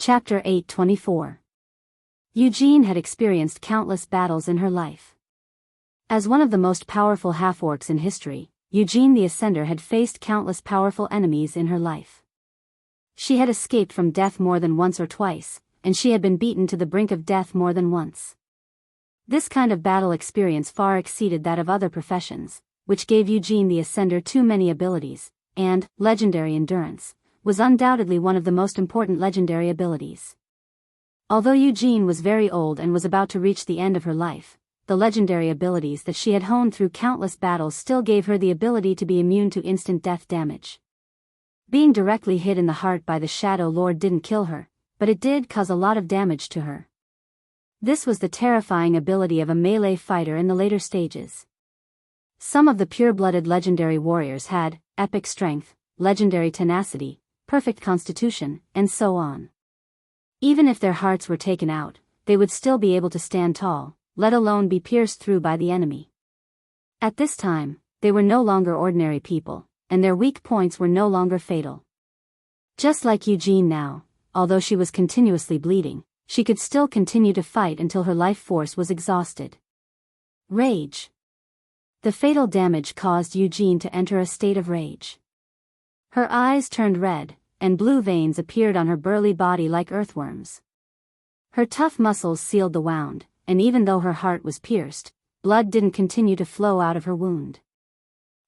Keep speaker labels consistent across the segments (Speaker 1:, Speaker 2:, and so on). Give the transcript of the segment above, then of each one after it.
Speaker 1: Chapter 824. Eugene had experienced countless battles in her life. As one of the most powerful half-orcs in history, Eugene the Ascender had faced countless powerful enemies in her life. She had escaped from death more than once or twice, and she had been beaten to the brink of death more than once. This kind of battle experience far exceeded that of other professions, which gave Eugene the Ascender too many abilities, and legendary endurance was undoubtedly one of the most important legendary abilities. Although Eugene was very old and was about to reach the end of her life, the legendary abilities that she had honed through countless battles still gave her the ability to be immune to instant death damage. Being directly hit in the heart by the Shadow Lord didn't kill her, but it did cause a lot of damage to her. This was the terrifying ability of a melee fighter in the later stages. Some of the pure-blooded legendary warriors had epic strength, legendary tenacity, perfect constitution, and so on. Even if their hearts were taken out, they would still be able to stand tall, let alone be pierced through by the enemy. At this time, they were no longer ordinary people, and their weak points were no longer fatal. Just like Eugene now, although she was continuously bleeding, she could still continue to fight until her life force was exhausted. Rage. The fatal damage caused Eugene to enter a state of rage. Her eyes turned red, and blue veins appeared on her burly body like earthworms. Her tough muscles sealed the wound, and even though her heart was pierced, blood didn't continue to flow out of her wound.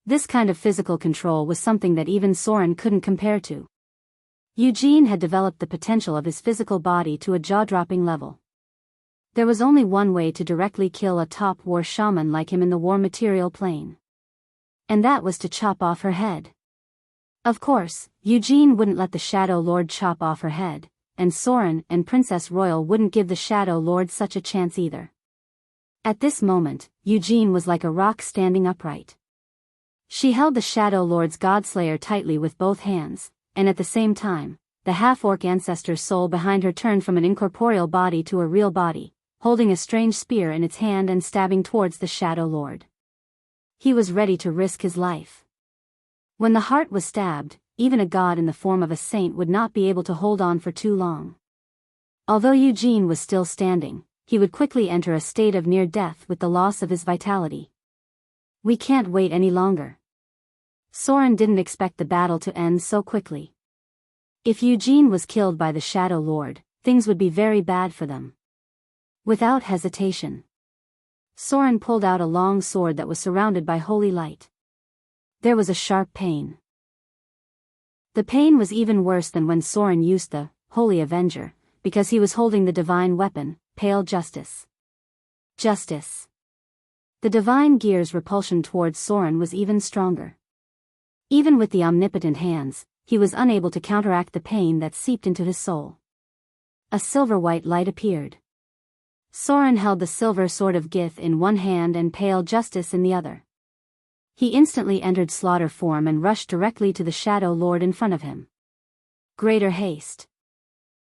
Speaker 1: This kind of physical control was something that even Soren couldn't compare to. Eugene had developed the potential of his physical body to a jaw-dropping level. There was only one way to directly kill a top war shaman like him in the war material plane. And that was to chop off her head. Of course, Eugene wouldn't let the Shadow Lord chop off her head, and Soren and Princess Royal wouldn't give the Shadow Lord such a chance either. At this moment, Eugene was like a rock standing upright. She held the Shadow Lord's Godslayer tightly with both hands, and at the same time, the half-orc ancestor's soul behind her turned from an incorporeal body to a real body, holding a strange spear in its hand and stabbing towards the Shadow Lord. He was ready to risk his life. When the heart was stabbed, even a god in the form of a saint would not be able to hold on for too long. Although Eugene was still standing, he would quickly enter a state of near death with the loss of his vitality. We can't wait any longer. Soren didn't expect the battle to end so quickly. If Eugene was killed by the Shadow Lord, things would be very bad for them. Without hesitation, Soren pulled out a long sword that was surrounded by holy light. There was a sharp pain. The pain was even worse than when Soren used the Holy Avenger, because he was holding the divine weapon, Pale Justice. Justice. The divine gear's repulsion towards Soren was even stronger. Even with the omnipotent hands, he was unable to counteract the pain that seeped into his soul. A silver-white light appeared. Soren held the silver sword of Gith in one hand and Pale Justice in the other. He instantly entered slaughter form and rushed directly to the Shadow Lord in front of him. Greater haste.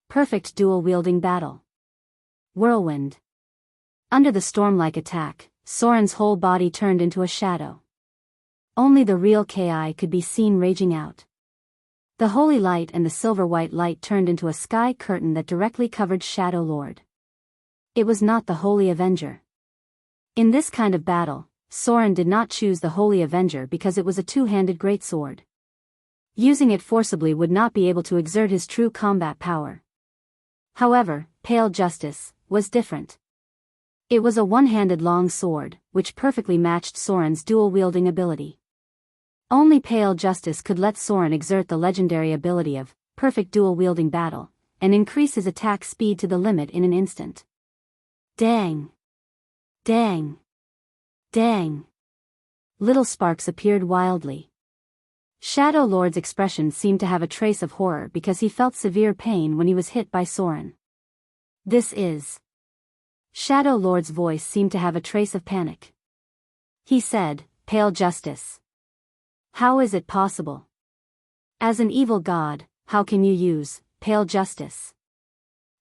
Speaker 1: Perfect dual-wielding battle. Whirlwind. Under the storm-like attack, Soren's whole body turned into a shadow. Only the real Ki could be seen raging out. The holy light and the silver-white light turned into a sky curtain that directly covered Shadow Lord. It was not the Holy Avenger. In this kind of battle, Soren did not choose the Holy Avenger because it was a two-handed greatsword. Using it forcibly would not be able to exert his true combat power. However, Pale Justice was different. It was a one-handed long sword, which perfectly matched Soren's dual-wielding ability. Only Pale Justice could let Soren exert the legendary ability of perfect dual-wielding battle, and increase his attack speed to the limit in an instant. Dang! Dang! Dang! Little sparks appeared wildly. Shadow Lord's expression seemed to have a trace of horror because he felt severe pain when he was hit by Soren. This is... Shadow Lord's voice seemed to have a trace of panic. He said, Pale Justice. How is it possible? As an evil god, how can you use Pale Justice?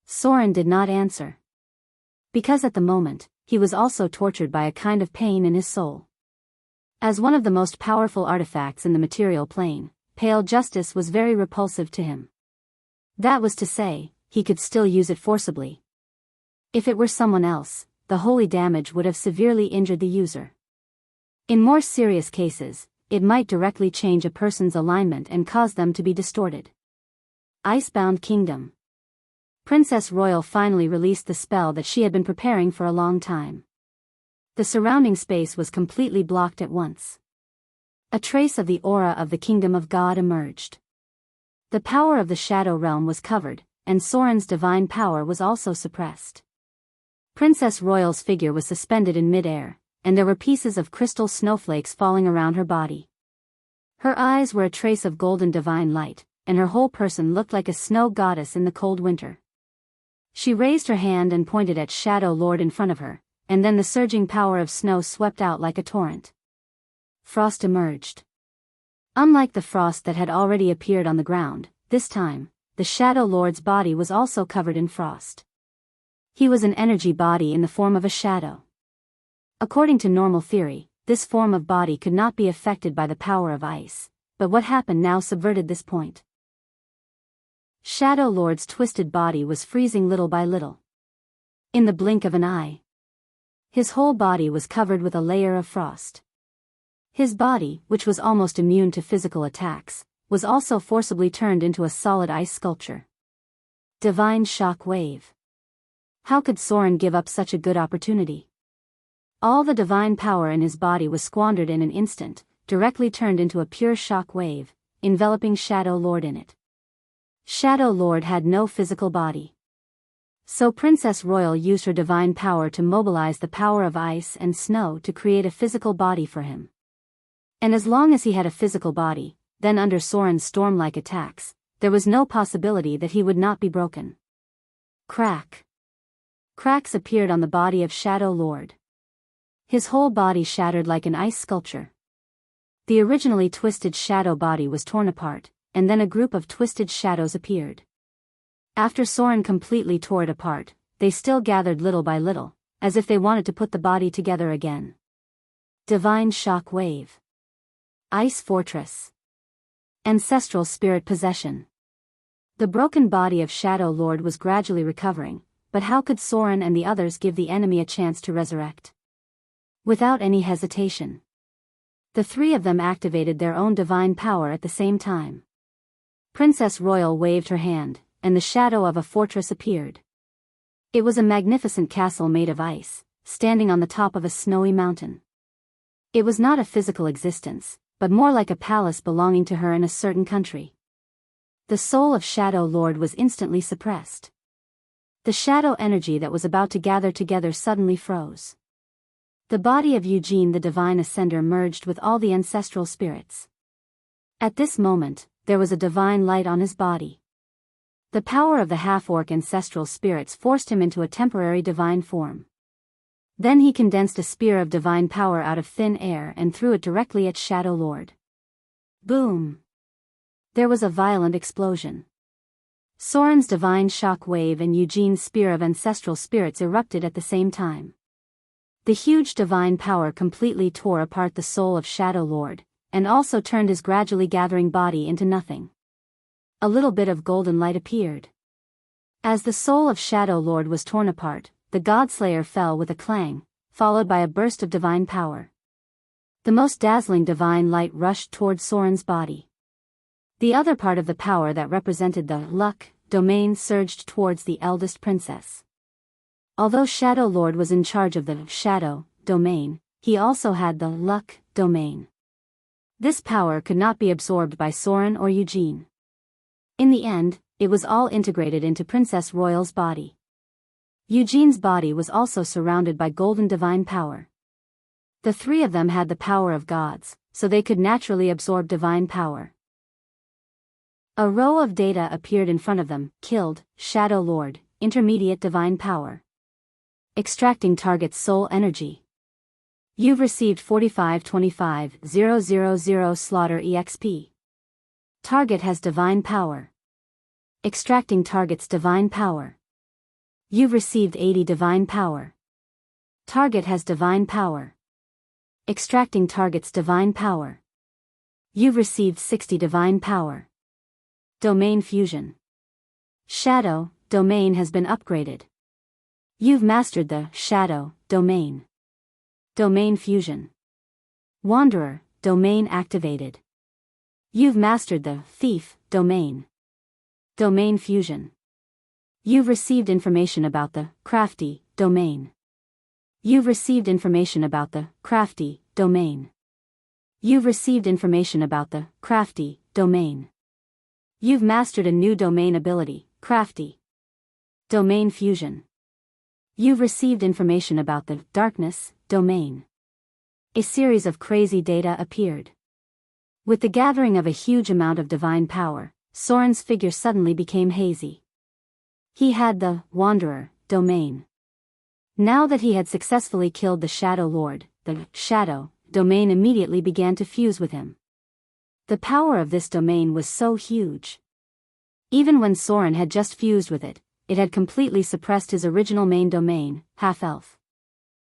Speaker 1: Soren did not answer. Because at the moment, he was also tortured by a kind of pain in his soul. As one of the most powerful artifacts in the material plane, Pale Justice was very repulsive to him. That was to say, he could still use it forcibly. If it were someone else, the holy damage would have severely injured the user. In more serious cases, it might directly change a person's alignment and cause them to be distorted. Icebound Kingdom. Princess Royal finally released the spell that she had been preparing for a long time. The surrounding space was completely blocked at once. A trace of the aura of the Kingdom of God emerged. The power of the Shadow Realm was covered, and Soren's divine power was also suppressed. Princess Royal's figure was suspended in mid-air, and there were pieces of crystal snowflakes falling around her body. Her eyes were a trace of golden divine light, and her whole person looked like a snow goddess in the cold winter. She raised her hand and pointed at Shadow Lord in front of her, and then the surging power of snow swept out like a torrent. Frost emerged. Unlike the frost that had already appeared on the ground, this time, the Shadow Lord's body was also covered in frost. He was an energy body in the form of a shadow. According to normal theory, this form of body could not be affected by the power of ice, but what happened now subverted this point. Shadow Lord's twisted body was freezing little by little. In the blink of an eye, his whole body was covered with a layer of frost. His body, which was almost immune to physical attacks, was also forcibly turned into a solid ice sculpture. Divine shock wave. How could Soren give up such a good opportunity? All the divine power in his body was squandered in an instant, directly turned into a pure shock wave, enveloping Shadow Lord in it. Shadow Lord had no physical body. So Princess Royal used her divine power to mobilize the power of ice and snow to create a physical body for him. And as long as he had a physical body, then under Soren's storm-like attacks, there was no possibility that he would not be broken. Crack. Cracks appeared on the body of Shadow Lord. His whole body shattered like an ice sculpture. The originally twisted shadow body was torn apart, and then a group of twisted shadows appeared. After Soren completely tore it apart, they still gathered little by little, as if they wanted to put the body together again. Divine shock wave. Ice fortress. Ancestral spirit possession. The broken body of Shadow Lord was gradually recovering, but how could Soren and the others give the enemy a chance to resurrect? Without any hesitation, the three of them activated their own divine power at the same time. Princess Royal waved her hand, and the shadow of a fortress appeared. It was a magnificent castle made of ice, standing on the top of a snowy mountain. It was not a physical existence, but more like a palace belonging to her in a certain country. The soul of Shadow Lord was instantly suppressed. The shadow energy that was about to gather together suddenly froze. The body of Eugene the Divine Ascender merged with all the ancestral spirits. At this moment, there was a divine light on his body. The power of the half-orc ancestral spirits forced him into a temporary divine form. Then he condensed a spear of divine power out of thin air and threw it directly at Shadow Lord. Boom! There was a violent explosion. Soren's divine shock wave and Eugene's spear of ancestral spirits erupted at the same time. The huge divine power completely tore apart the soul of Shadow Lord, and also turned his gradually gathering body into nothing. A little bit of golden light appeared. As the soul of Shadow Lord was torn apart, the Godslayer fell with a clang, followed by a burst of divine power. The most dazzling divine light rushed toward Soren's body. The other part of the power that represented the luck domain surged towards the eldest princess. Although Shadow Lord was in charge of the shadow domain, he also had the luck domain. This power could not be absorbed by Soren or Eugene. In the end, it was all integrated into Princess Royal's body. Eugene's body was also surrounded by golden divine power. The three of them had the power of gods, so they could naturally absorb divine power. A row of data appeared in front of them: killed, Shadow Lord, intermediate divine power. Extracting target's soul energy. You've received 4525,000 slaughter EXP. Target has divine power. Extracting target's divine power. You've received 80 divine power. Target has divine power. Extracting target's divine power. You've received 60 divine power. Domain fusion. Shadow, domain has been upgraded. You've mastered the shadow domain. Domain fusion. Wanderer, domain activated. You've mastered the thief domain. Domain fusion. You've received information about the crafty domain. You've received information about the crafty domain. You've received information about the crafty domain. You've mastered a new domain ability, crafty. Domain fusion. You've received information about the darkness domain. A series of crazy data appeared. With the gathering of a huge amount of divine power, Soren's figure suddenly became hazy. He had the Wanderer domain. Now that he had successfully killed the Shadow Lord, the Shadow domain immediately began to fuse with him. The power of this domain was so huge. Even when Soren had just fused with it, it had completely suppressed his original main domain, half-elf.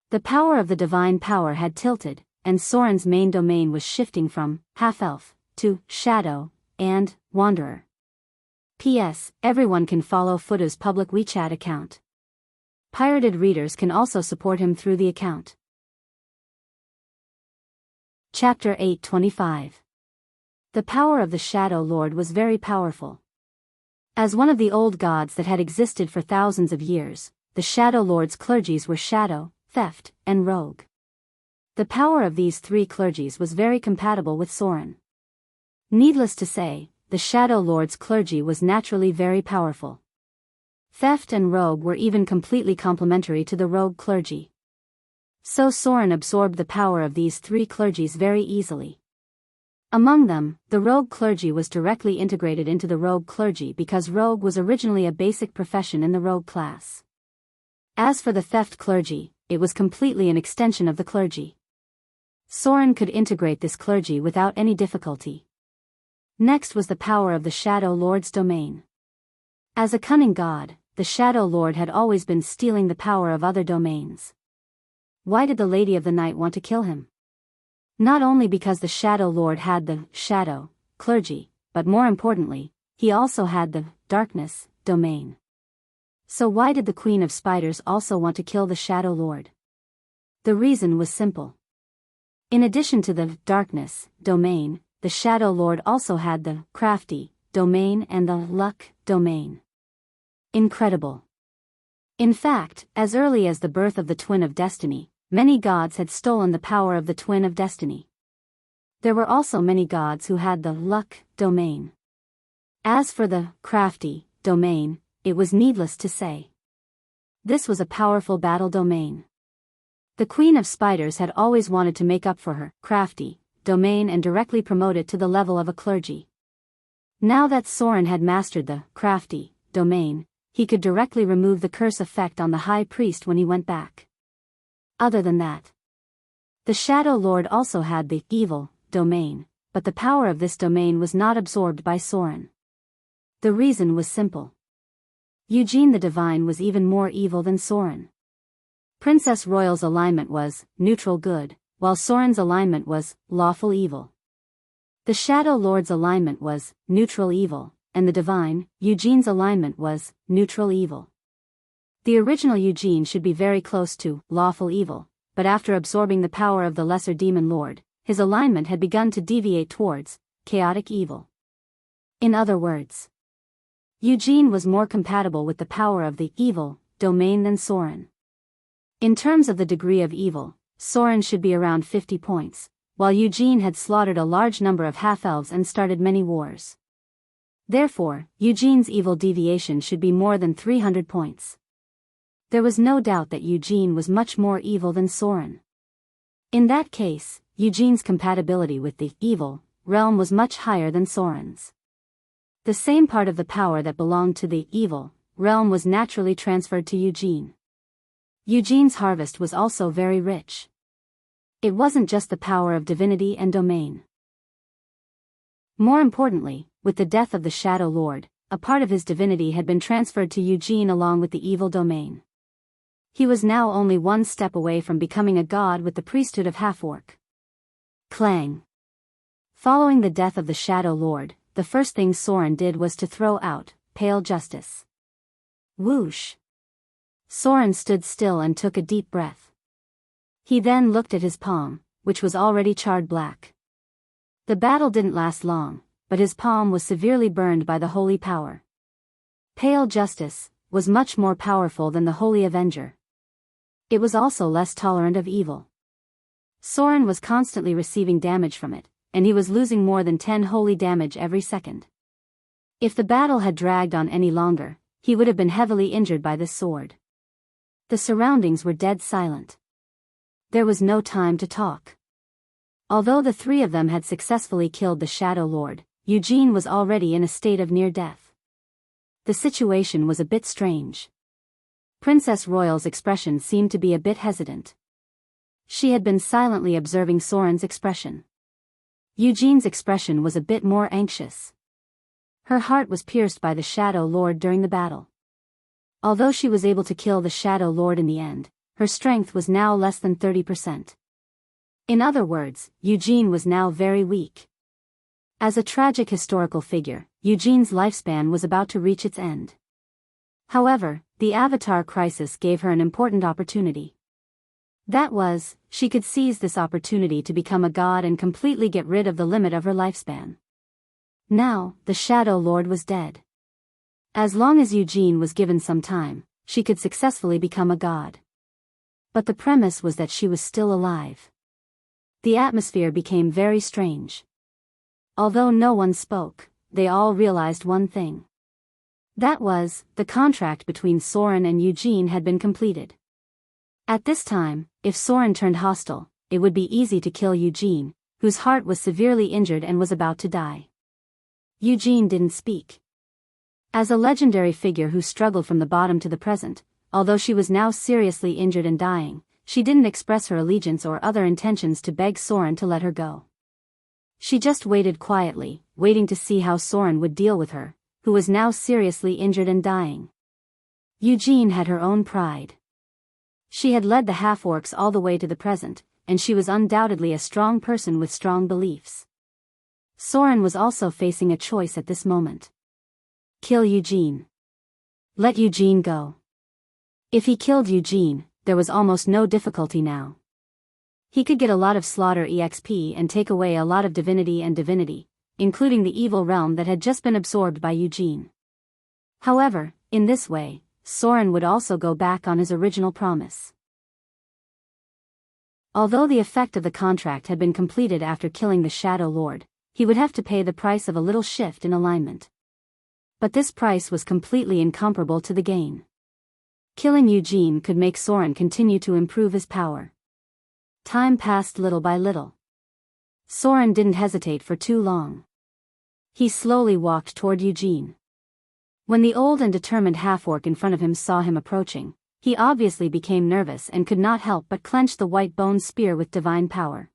Speaker 1: The power of the divine power had tilted, and Soren's main domain was shifting from half-elf to shadow and wanderer. P.S. Everyone can follow Fudo's public WeChat account. Pirated readers can also support him through the account. Chapter 825. The power of the Shadow Lord was very powerful. As one of the old gods that had existed for thousands of years, the Shadow Lord's clergies were shadow, theft, and rogue. The power of these three clergies was very compatible with Soren. Needless to say, the Shadow Lord's clergy was naturally very powerful. Theft and rogue were even completely complementary to the rogue clergy. So Soren absorbed the power of these three clergies very easily. Among them, the rogue clergy was directly integrated into the rogue clergy because rogue was originally a basic profession in the rogue class. As for the theft clergy, it was completely an extension of the clergy. Soren could integrate this clergy without any difficulty. Next was the power of the Shadow Lord's domain. As a cunning god, the Shadow Lord had always been stealing the power of other domains. Why did the Lady of the Night want to kill him? Not only because the Shadow Lord had the shadow clergy, but more importantly, he also had the darkness domain. So why did the Queen of Spiders also want to kill the Shadow Lord? The reason was simple. In addition to the darkness domain, the Shadow Lord also had the crafty domain and the luck domain. Incredible. In fact, as early as the birth of the Twin of Destiny, many gods had stolen the power of the Twin of Destiny. There were also many gods who had the luck domain. As for the crafty domain, it was needless to say. This was a powerful battle domain. The Queen of Spiders had always wanted to make up for her crafty domain and directly promote it to the level of a clergy. Now that Soren had mastered the crafty domain, he could directly remove the curse effect on the High Priest when he went back. Other than that, the Shadow Lord also had the evil domain, but the power of this domain was not absorbed by Soren. The reason was simple. Eugene the Divine was even more evil than Soren. Princess Royal's alignment was neutral good, while Soren's alignment was lawful evil. The Shadow Lord's alignment was neutral evil, and the Divine, Eugene's alignment was neutral evil. The original Eugene should be very close to lawful evil, but after absorbing the power of the Lesser Demon Lord, his alignment had begun to deviate towards chaotic evil. In other words, Eugene was more compatible with the power of the evil domain than Soren. In terms of the degree of evil, Soren should be around 50 points, while Eugene had slaughtered a large number of half-elves and started many wars. Therefore, Eugene's evil deviation should be more than 300 points. There was no doubt that Eugene was much more evil than Soren. In that case, Eugene's compatibility with the evil realm was much higher than Soren's. The same part of the power that belonged to the evil realm was naturally transferred to Eugene. Eugene's harvest was also very rich. It wasn't just the power of divinity and domain. More importantly, with the death of the Shadow Lord, a part of his divinity had been transferred to Eugene along with the evil domain. He was now only one step away from becoming a god with the priesthood of half-orc. Clang. Following the death of the Shadow Lord, the first thing Soren did was to throw out Pale Justice. Whoosh! Soren stood still and took a deep breath. He then looked at his palm, which was already charred black. The battle didn't last long, but his palm was severely burned by the holy power. Pale Justice was much more powerful than the Holy Avenger. It was also less tolerant of evil. Soren was constantly receiving damage from it, and he was losing more than 10 holy damage every second. If the battle had dragged on any longer, he would have been heavily injured by this sword. The surroundings were dead silent. There was no time to talk. Although the three of them had successfully killed the Shadow Lord, Eugene was already in a state of near death. The situation was a bit strange. Princess Royal's expression seemed to be a bit hesitant. She had been silently observing Soren's expression. Eugene's expression was a bit more anxious. Her heart was pierced by the Shadow Lord during the battle. Although she was able to kill the Shadow Lord in the end, her strength was now less than 30%. In other words, Eugene was now very weak. As a tragic historical figure, Eugene's lifespan was about to reach its end. However, the Avatar crisis gave her an important opportunity. That was, she could seize this opportunity to become a god and completely get rid of the limit of her lifespan. Now, the Shadow Lord was dead. As long as Eugene was given some time, she could successfully become a god. But the premise was that she was still alive. The atmosphere became very strange. Although no one spoke, they all realized one thing. That was, the contract between Soren and Eugene had been completed. At this time, if Soren turned hostile, it would be easy to kill Eugene, whose heart was severely injured and was about to die. Eugene didn't speak. As a legendary figure who struggled from the bottom to the present, although she was now seriously injured and dying, she didn't express her allegiance or other intentions to beg Soren to let her go. She just waited quietly, waiting to see how Soren would deal with her, who was now seriously injured and dying. Eugene had her own pride. She had led the half-orcs all the way to the present, and she was undoubtedly a strong person with strong beliefs. Soren was also facing a choice at this moment. Kill Eugene. Let Eugene go. If he killed Eugene, there was almost no difficulty now. He could get a lot of slaughter EXP and take away a lot of divinity, including the evil realm that had just been absorbed by Eugene. However, in this way, Soren would also go back on his original promise. Although the effect of the contract had been completed after killing the Shadow Lord, he would have to pay the price of a little shift in alignment. But this price was completely incomparable to the gain. Killing Eugene could make Soren continue to improve his power. Time passed little by little. Soren didn't hesitate for too long. He slowly walked toward Eugene. When the old and determined half-orc in front of him saw him approaching, he obviously became nervous and could not help but clench the white bone spear with divine power.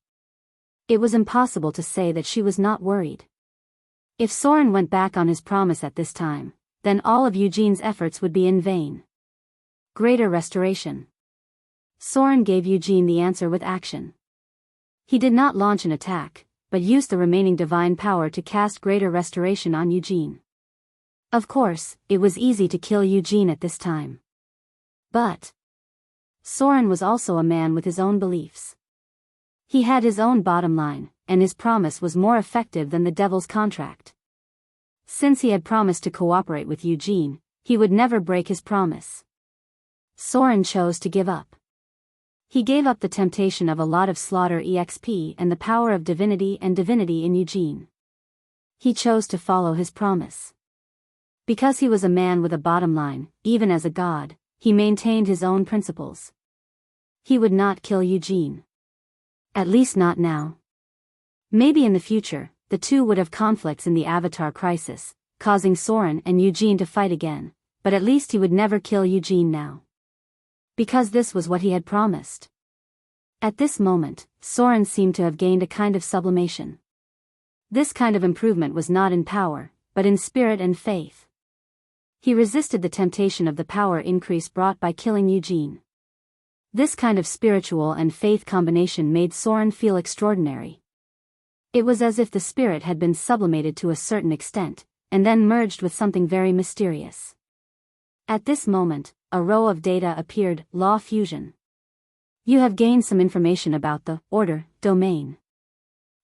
Speaker 1: It was impossible to say that she was not worried. If Soren went back on his promise at this time, then all of Eugene's efforts would be in vain. Greater restoration. Soren gave Eugene the answer with action. He did not launch an attack, but used the remaining divine power to cast greater restoration on Eugene. Of course, it was easy to kill Eugene at this time. But Soren was also a man with his own beliefs. He had his own bottom line, and his promise was more effective than the devil's contract. Since he had promised to cooperate with Eugene, he would never break his promise. Soren chose to give up. He gave up the temptation of a lot of slaughter EXP and the power of divinity in Eugene. He chose to follow his promise. Because he was a man with a bottom line, even as a god, he maintained his own principles. He would not kill Eugene. At least not now. Maybe in the future, the two would have conflicts in the Avatar crisis, causing Soren and Eugene to fight again, but at least he would never kill Eugene now. Because this was what he had promised. At this moment, Soren seemed to have gained a kind of sublimation. This kind of improvement was not in power, but in spirit and faith. He resisted the temptation of the power increase brought by killing Eugene. This kind of spiritual and faith combination made Soren feel extraordinary. It was as if the spirit had been sublimated to a certain extent, and then merged with something very mysterious. At this moment, a row of data appeared, Law Fusion. You have gained some information about the order domain.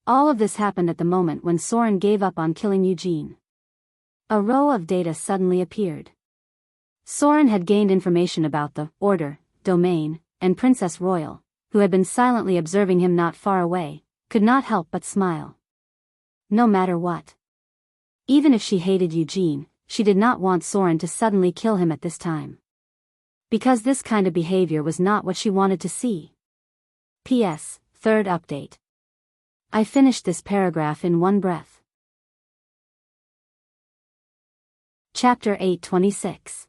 Speaker 1: All of this happened at the moment when Soren gave up on killing Eugene. A row of data suddenly appeared. Soren had gained information about the order domain, and Princess Royal, who had been silently observing him not far away, could not help but smile. No matter what. Even if she hated Eugene, she did not want Soren to suddenly kill him at this time. Because this kind of behavior was not what she wanted to see. P.S. Third update. I finished this paragraph in one breath. Chapter 826.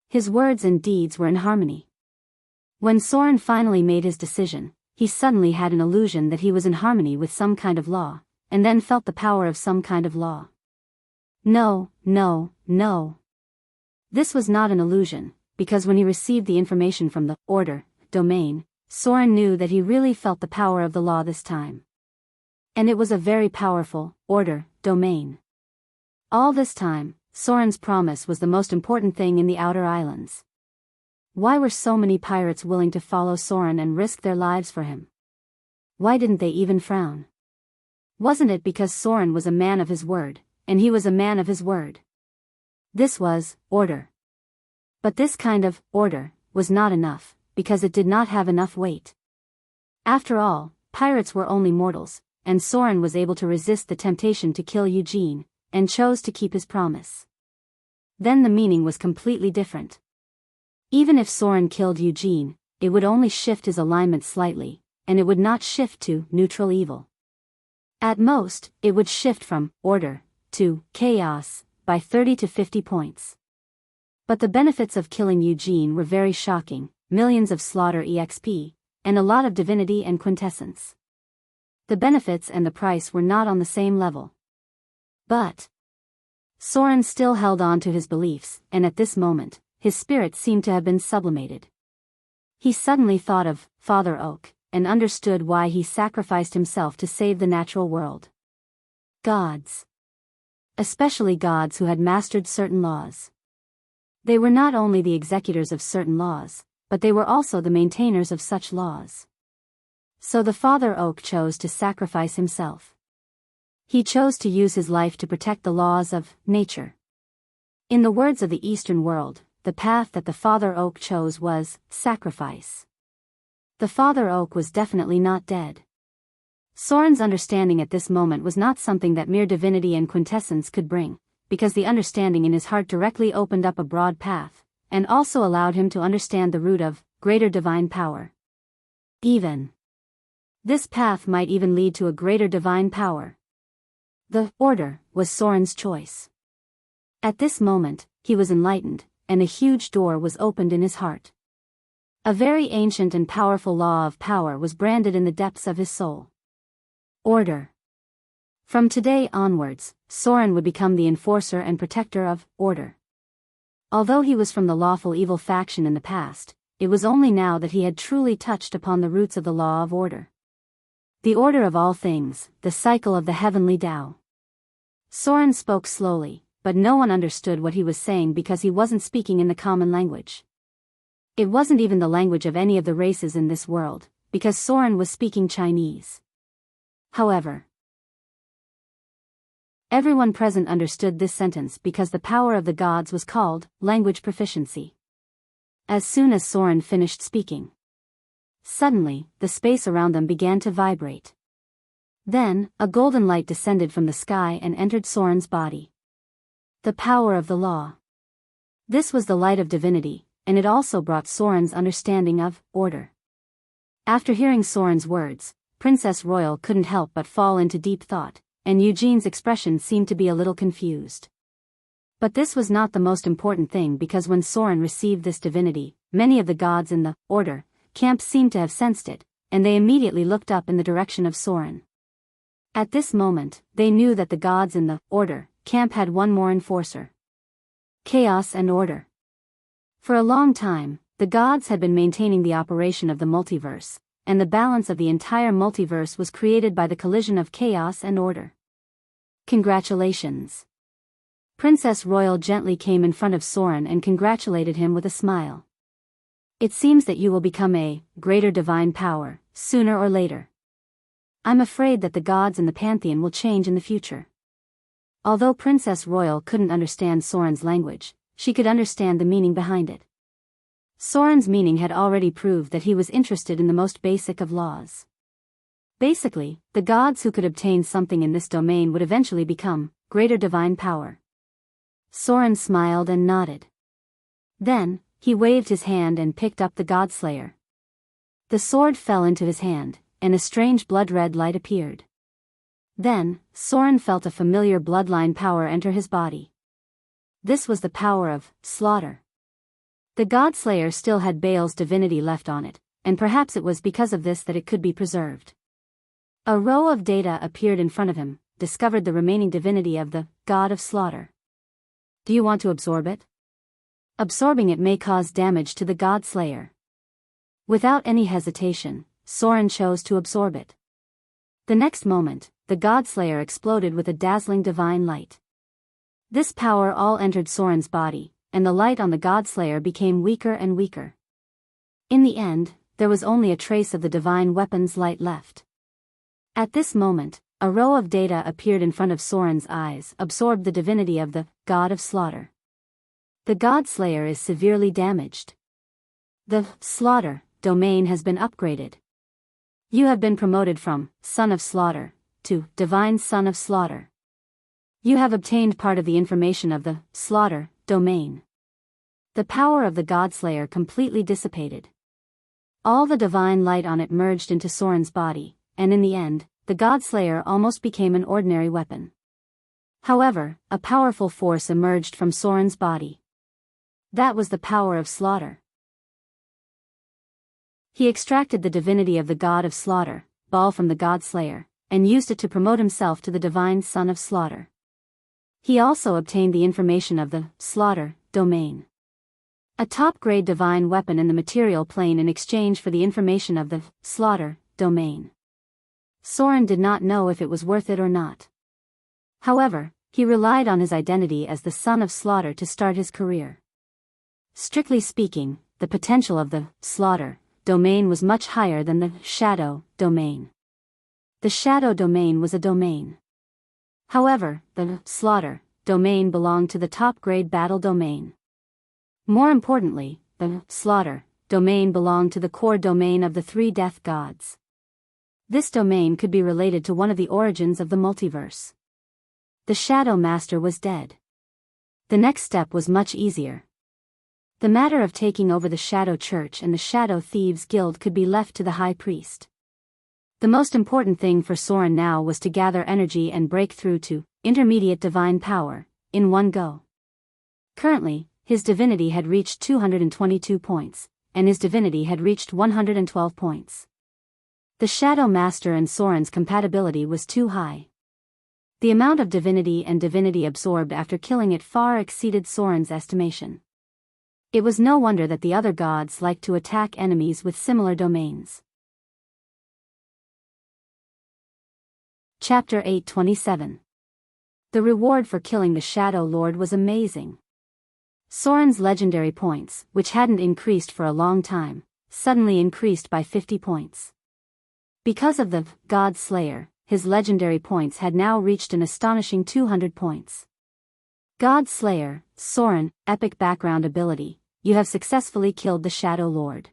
Speaker 1: His words and deeds were in harmony. When Soren finally made his decision, he suddenly had an illusion that he was in harmony with some kind of law, and then felt the power of some kind of law. No. This was not an illusion, because when he received the information from the order domain, Soren knew that he really felt the power of the law this time. And it was a very powerful order domain. All this time, Soren's promise was the most important thing in the outer islands. Why were so many pirates willing to follow Soren and risk their lives for him? Why didn't they even frown? Wasn't it because Soren was a man of his word, and he was a man of his word? This was order. But this kind of order was not enough, because it did not have enough weight. After all, pirates were only mortals, and Soren was able to resist the temptation to kill Eugene, and chose to keep his promise. Then the meaning was completely different. Even if Soren killed Eugene, it would only shift his alignment slightly, and it would not shift to neutral evil. At most, it would shift from order to chaos by 30 to 50 points. But the benefits of killing Eugene were very shocking, millions of slaughter EXP, and a lot of divinity and quintessence. The benefits and the price were not on the same level. But Soren still held on to his beliefs, and at this moment, his spirit seemed to have been sublimated. He suddenly thought of Father Oak, and understood why he sacrificed himself to save the natural world. Gods. Especially gods who had mastered certain laws. They were not only the executors of certain laws, but they were also the maintainers of such laws. So the Father Oak chose to sacrifice himself. He chose to use his life to protect the laws of nature. In the words of the Eastern world, the path that the Father Oak chose was sacrifice. The Father Oak was definitely not dead. Soren's understanding at this moment was not something that mere divinity and quintessence could bring, because the understanding in his heart directly opened up a broad path, and also allowed him to understand the root of greater divine power. This path might even lead to a greater divine power. The order was Soren's choice. At this moment, he was enlightened, and a huge door was opened in his heart. A very ancient and powerful law of power was branded in the depths of his soul. Order. From today onwards, Soren would become the enforcer and protector of order. Although he was from the lawful evil faction in the past, it was only now that he had truly touched upon the roots of the law of order. The order of all things, the cycle of the heavenly Tao. Soren spoke slowly, but no one understood what he was saying because he wasn't speaking in the common language. It wasn't even the language of any of the races in this world, because Soren was speaking Chinese. However, everyone present understood this sentence because the power of the gods was called language proficiency. As soon as Soren finished speaking, suddenly, the space around them began to vibrate. Then, a golden light descended from the sky and entered Soren's body. The power of the law. This was the light of divinity, and it also brought Soren's understanding of order. After hearing Soren's words, Princess Royal couldn't help but fall into deep thought, and Eugene's expression seemed to be a little confused. But this was not the most important thing because when Soren received this divinity, many of the gods in the order camp seemed to have sensed it, and they immediately looked up in the direction of Soren. At this moment, they knew that the gods in the order camp had one more enforcer. Chaos and order. For a long time, the gods had been maintaining the operation of the multiverse, and the balance of the entire multiverse was created by the collision of chaos and order. Congratulations! Princess Royal gently came in front of Soren and congratulated him with a smile. It seems that you will become a greater divine power, sooner or later. I'm afraid that the gods in the pantheon will change in the future. Although Princess Royal couldn't understand Soren's language, she could understand the meaning behind it. Soren's meaning had already proved that he was interested in the most basic of laws. Basically, the gods who could obtain something in this domain would eventually become greater divine power. Soren smiled and nodded. Then, he waved his hand and picked up the Godslayer. The sword fell into his hand, and a strange blood-red light appeared. Then, Soren felt a familiar bloodline power enter his body. This was the power of slaughter. The Godslayer still had Baal's divinity left on it, and perhaps it was because of this that it could be preserved. A row of data appeared in front of him, discovered the remaining divinity of the god of slaughter. Do you want to absorb it? Absorbing it may cause damage to the Godslayer. Without any hesitation, Soren chose to absorb it. The next moment, the Godslayer exploded with a dazzling divine light. This power all entered Soren's body, and the light on the Godslayer became weaker and weaker. In the end, there was only a trace of the divine weapon's light left. At this moment, a row of data appeared in front of Soren's eyes, absorbed the divinity of the god of slaughter. The Godslayer is severely damaged. The slaughter domain has been upgraded. You have been promoted from Son of Slaughter to Divine Son of Slaughter. You have obtained part of the information of the slaughter domain. The power of the Godslayer completely dissipated. All the divine light on it merged into Soren's body, and in the end, the Godslayer almost became an ordinary weapon. However, a powerful force emerged from Soren's body. That was the power of slaughter. He extracted the divinity of the god of slaughter, Baal, from the Godslayer, and used it to promote himself to the divine son of slaughter. He also obtained the information of the slaughter domain. A top-grade divine weapon in the material plane in exchange for the information of the slaughter domain. Soren did not know if it was worth it or not. However, he relied on his identity as the son of slaughter to start his career. Strictly speaking, the potential of the slaughter domain was much higher than the shadow domain. The shadow domain was a domain. However, the slaughter domain belonged to the top-grade battle domain. More importantly, the slaughter domain belonged to the core domain of the three death gods. This domain could be related to one of the origins of the multiverse. The Shadow Master was dead. The next step was much easier. The matter of taking over the Shadow Church and the Shadow Thieves Guild could be left to the High Priest. The most important thing for Soren now was to gather energy and break through to intermediate divine power in one go. Currently, his divinity had reached 222 points, and his divinity had reached 112 points. The Shadow Master and Soren's compatibility was too high. The amount of divinity and divinity absorbed after killing it far exceeded Soren's estimation. It was no wonder that the other gods liked to attack enemies with similar domains. Chapter 8:27. The reward for killing the Shadow Lord was amazing. Soren's legendary points, which hadn't increased for a long time, suddenly increased by 50 points. Because of the God Slayer, his legendary points had now reached an astonishing 200 points. God Slayer, Soren, epic background ability, you have successfully killed the Shadow Lord.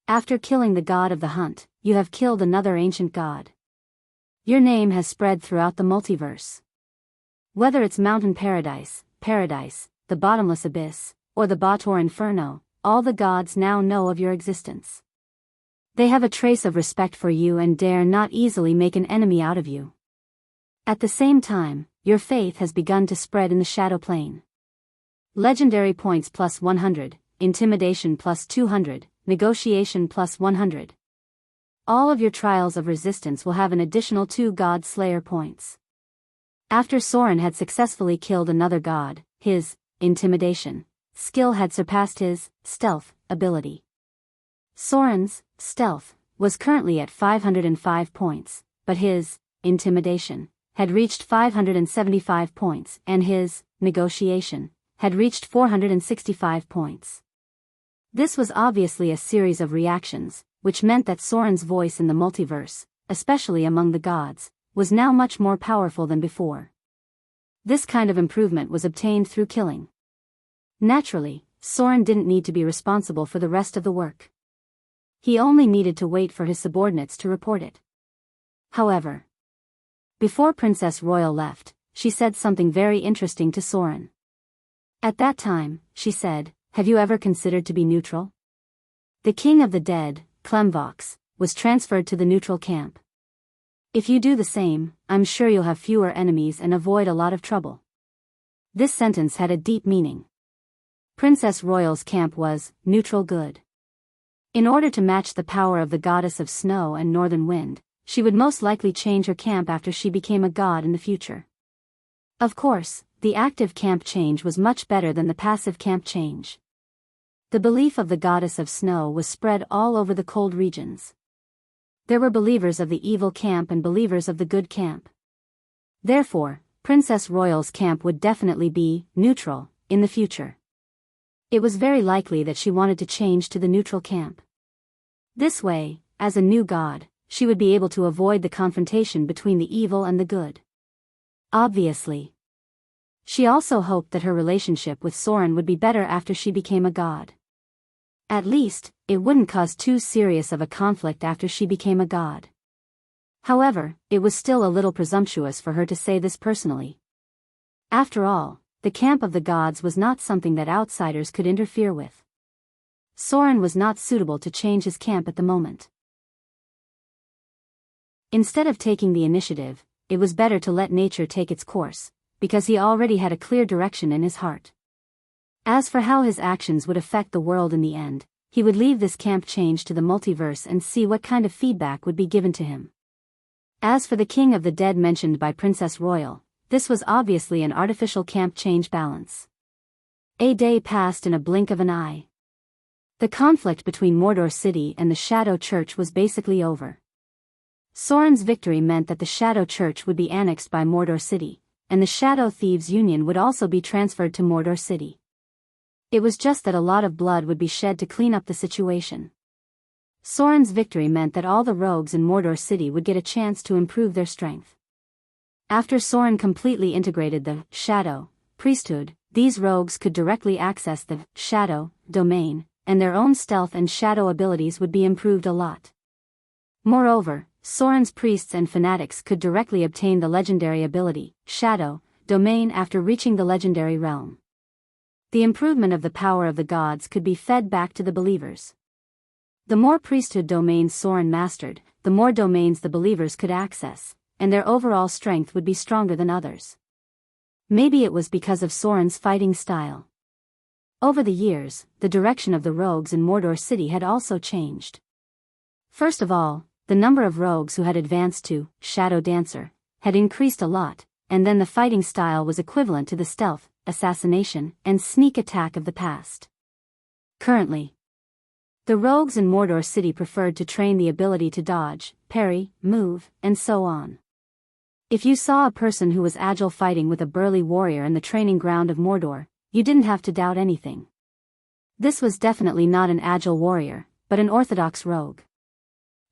Speaker 1: After killing the god of the hunt, you have killed another ancient god. Your name has spread throughout the multiverse. Whether it's Mountain Paradise, the Bottomless Abyss, or the Bator Inferno, all the gods now know of your existence. They have a trace of respect for you and dare not easily make an enemy out of you. At the same time, your faith has begun to spread in the shadow plane. Legendary points plus 100, intimidation plus 200, negotiation plus 100. All of your trials of resistance will have an additional 2 God Slayer points. After Soren had successfully killed another god, his intimidation skill had surpassed his stealth ability. Soren's stealth was currently at 505 points, but his intimidation had reached 575 points, and his negotiation had reached 465 points. This was obviously a series of reactions, which meant that Soren's voice in the multiverse, especially among the gods, was now much more powerful than before. This kind of improvement was obtained through killing. Naturally, Soren didn't need to be responsible for the rest of the work. He only needed to wait for his subordinates to report it. However, before Princess Royal left, she said something very interesting to Soren. At that time, she said, "Have you ever considered to be neutral?" The king of the dead, Klemvox, was transferred to the neutral camp. If you do the same, I'm sure you'll have fewer enemies and avoid a lot of trouble. This sentence had a deep meaning. Princess Royal's camp was neutral good. In order to match the power of the goddess of snow and northern wind, she would most likely change her camp after she became a god in the future. Of course, the active camp change was much better than the passive camp change. The belief of the goddess of snow was spread all over the cold regions. There were believers of the evil camp and believers of the good camp. Therefore, Princess Royal's camp would definitely be neutral in the future. It was very likely that she wanted to change to the neutral camp. This way, as a new god, she would be able to avoid the confrontation between the evil and the good. Obviously. She also hoped that her relationship with Soren would be better after she became a god. At least, it wouldn't cause too serious of a conflict after she became a god. However, it was still a little presumptuous for her to say this personally. After all, the camp of the gods was not something that outsiders could interfere with. Soren was not suitable to change his camp at the moment. Instead of taking the initiative, it was better to let nature take its course, because he already had a clear direction in his heart. As for how his actions would affect the world in the end, he would leave this camp change to the multiverse and see what kind of feedback would be given to him. As for the king of the dead mentioned by Princess Royal, this was obviously an artificial camp change balance. A day passed in a blink of an eye. The conflict between Mordor City and the Shadow Church was basically over. Soren's victory meant that the Shadow Church would be annexed by Mordor City, and the Shadow Thieves Union would also be transferred to Mordor City. It was just that a lot of blood would be shed to clean up the situation. Soren's victory meant that all the rogues in Mordor City would get a chance to improve their strength. After Soren completely integrated the Shadow priesthood, these rogues could directly access the Shadow domain, and their own stealth and shadow abilities would be improved a lot. Moreover, Soren's priests and fanatics could directly obtain the legendary ability, Shadow domain, after reaching the legendary realm. The improvement of the power of the gods could be fed back to the believers. The more priesthood domains Soren mastered, the more domains the believers could access, and their overall strength would be stronger than others. Maybe it was because of Soren's fighting style. Over the years, the direction of the rogues in Mordor City had also changed. First of all, the number of rogues who had advanced to Shadow Dancer had increased a lot, and then the fighting style was equivalent to the stealth, assassination, and sneak attack of the past. Currently, the rogues in Mordor City preferred to train the ability to dodge, parry, move, and so on. If you saw a person who was agile fighting with a burly warrior in the training ground of Mordor, you didn't have to doubt anything. This was definitely not an agile warrior, but an orthodox rogue.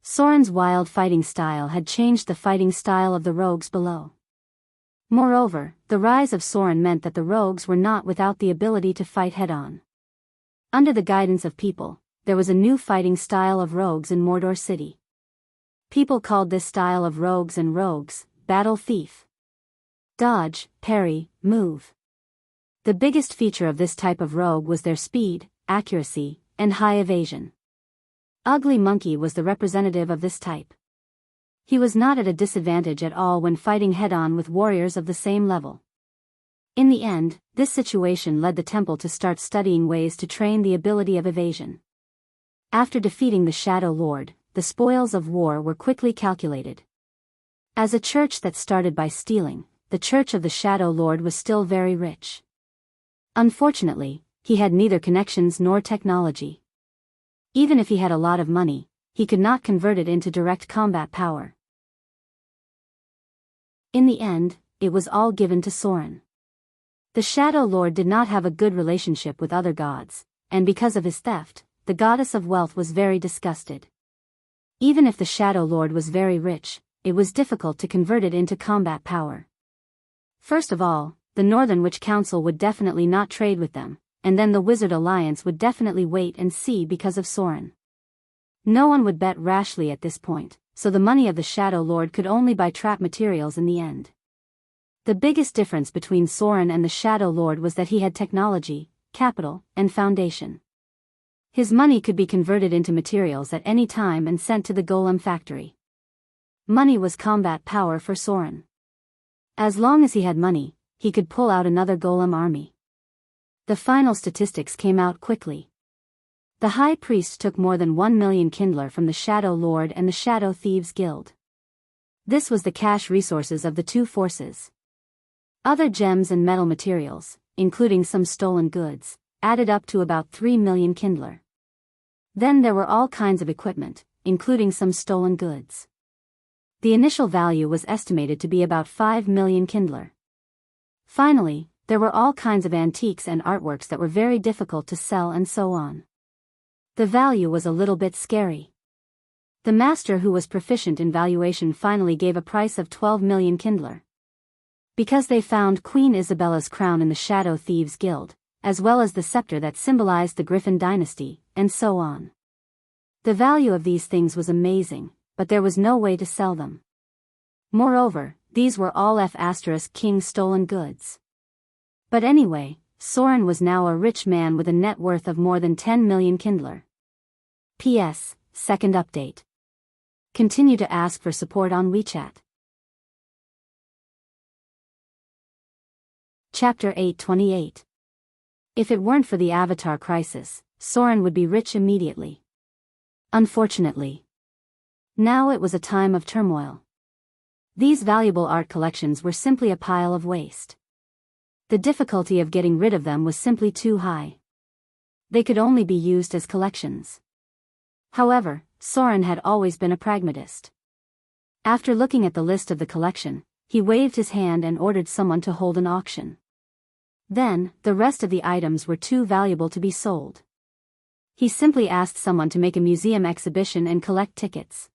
Speaker 1: Soren's wild fighting style had changed the fighting style of the rogues below. Moreover, the rise of Soren meant that the rogues were not without the ability to fight head-on. Under the guidance of people, there was a new fighting style of rogues in Mordor City. People called this style of rogues and rogues, Battle Thief. Dodge, parry, move. The biggest feature of this type of rogue was their speed, accuracy, and high evasion. Ugly Monkey was the representative of this type. He was not at a disadvantage at all when fighting head-on with warriors of the same level. In the end, this situation led the temple to start studying ways to train the ability of evasion. After defeating the Shadow Lord, the spoils of war were quickly calculated. As a church that started by stealing, the Church of the Shadow Lord was still very rich. Unfortunately, he had neither connections nor technology. Even if he had a lot of money, he could not convert it into direct combat power. In the end, it was all given to Soren. The Shadow Lord did not have a good relationship with other gods, and because of his theft, the goddess of wealth was very disgusted. Even if the Shadow Lord was very rich, it was difficult to convert it into combat power. First of all, the Northern Witch Council would definitely not trade with them, and then the Wizard Alliance would definitely wait and see because of Soren. No one would bet rashly at this point, so the money of the Shadow Lord could only buy trap materials in the end. The biggest difference between Soren and the Shadow Lord was that he had technology, capital, and foundation. His money could be converted into materials at any time and sent to the golem factory. Money was combat power for Soren. As long as he had money, he could pull out another golem army. The final statistics came out quickly. The High Priest took more than 1 million Kindler from the Shadow Lord and the Shadow Thieves Guild. This was the cash resources of the two forces. Other gems and metal materials, including some stolen goods, added up to about 3 million Kindler. Then there were all kinds of equipment, including some stolen goods. The initial value was estimated to be about 5 million Kindler. Finally, there were all kinds of antiques and artworks that were very difficult to sell and so on. The value was a little bit scary. The master who was proficient in valuation finally gave a price of 12 million Kindler. Because they found Queen Isabella's crown in the Shadow Thieves Guild, as well as the scepter that symbolized the Griffin dynasty, and so on. The value of these things was amazing, but there was no way to sell them. Moreover, these were all F*King stolen goods. But anyway, Soren was now a rich man with a net worth of more than 10 million Kindler. P.S. Second update. Continue to ask for support on WeChat. Chapter 828. If it weren't for the Avatar crisis, Soren would be rich immediately. Unfortunately. Now it was a time of turmoil. These valuable art collections were simply a pile of waste. The difficulty of getting rid of them was simply too high. They could only be used as collections. However, Soren had always been a pragmatist. After looking at the list of the collection, he waved his hand and ordered someone to hold an auction. Then, the rest of the items were too valuable to be sold. He simply asked someone to make a museum exhibition and collect tickets.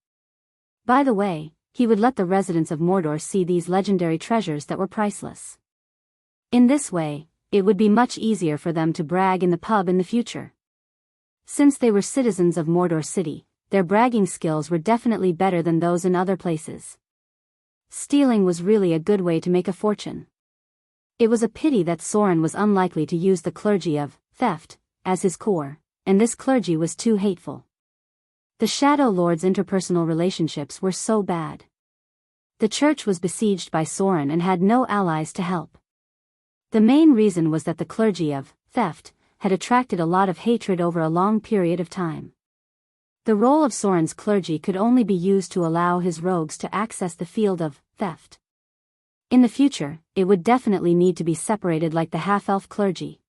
Speaker 1: By the way, he would let the residents of Mordor see these legendary treasures that were priceless. In this way, it would be much easier for them to brag in the pub in the future. Since they were citizens of Mordor City, their bragging skills were definitely better than those in other places. Stealing was really a good way to make a fortune. It was a pity that Soren was unlikely to use the clergy of theft as his core, and this clergy was too hateful. The Shadow Lord's interpersonal relationships were so bad. The church was besieged by Soren and had no allies to help. The main reason was that the clergy of theft had attracted a lot of hatred over a long period of time. The role of Soren's clergy could only be used to allow his rogues to access the field of theft. In the future, it would definitely need to be separated like the half-elf clergy.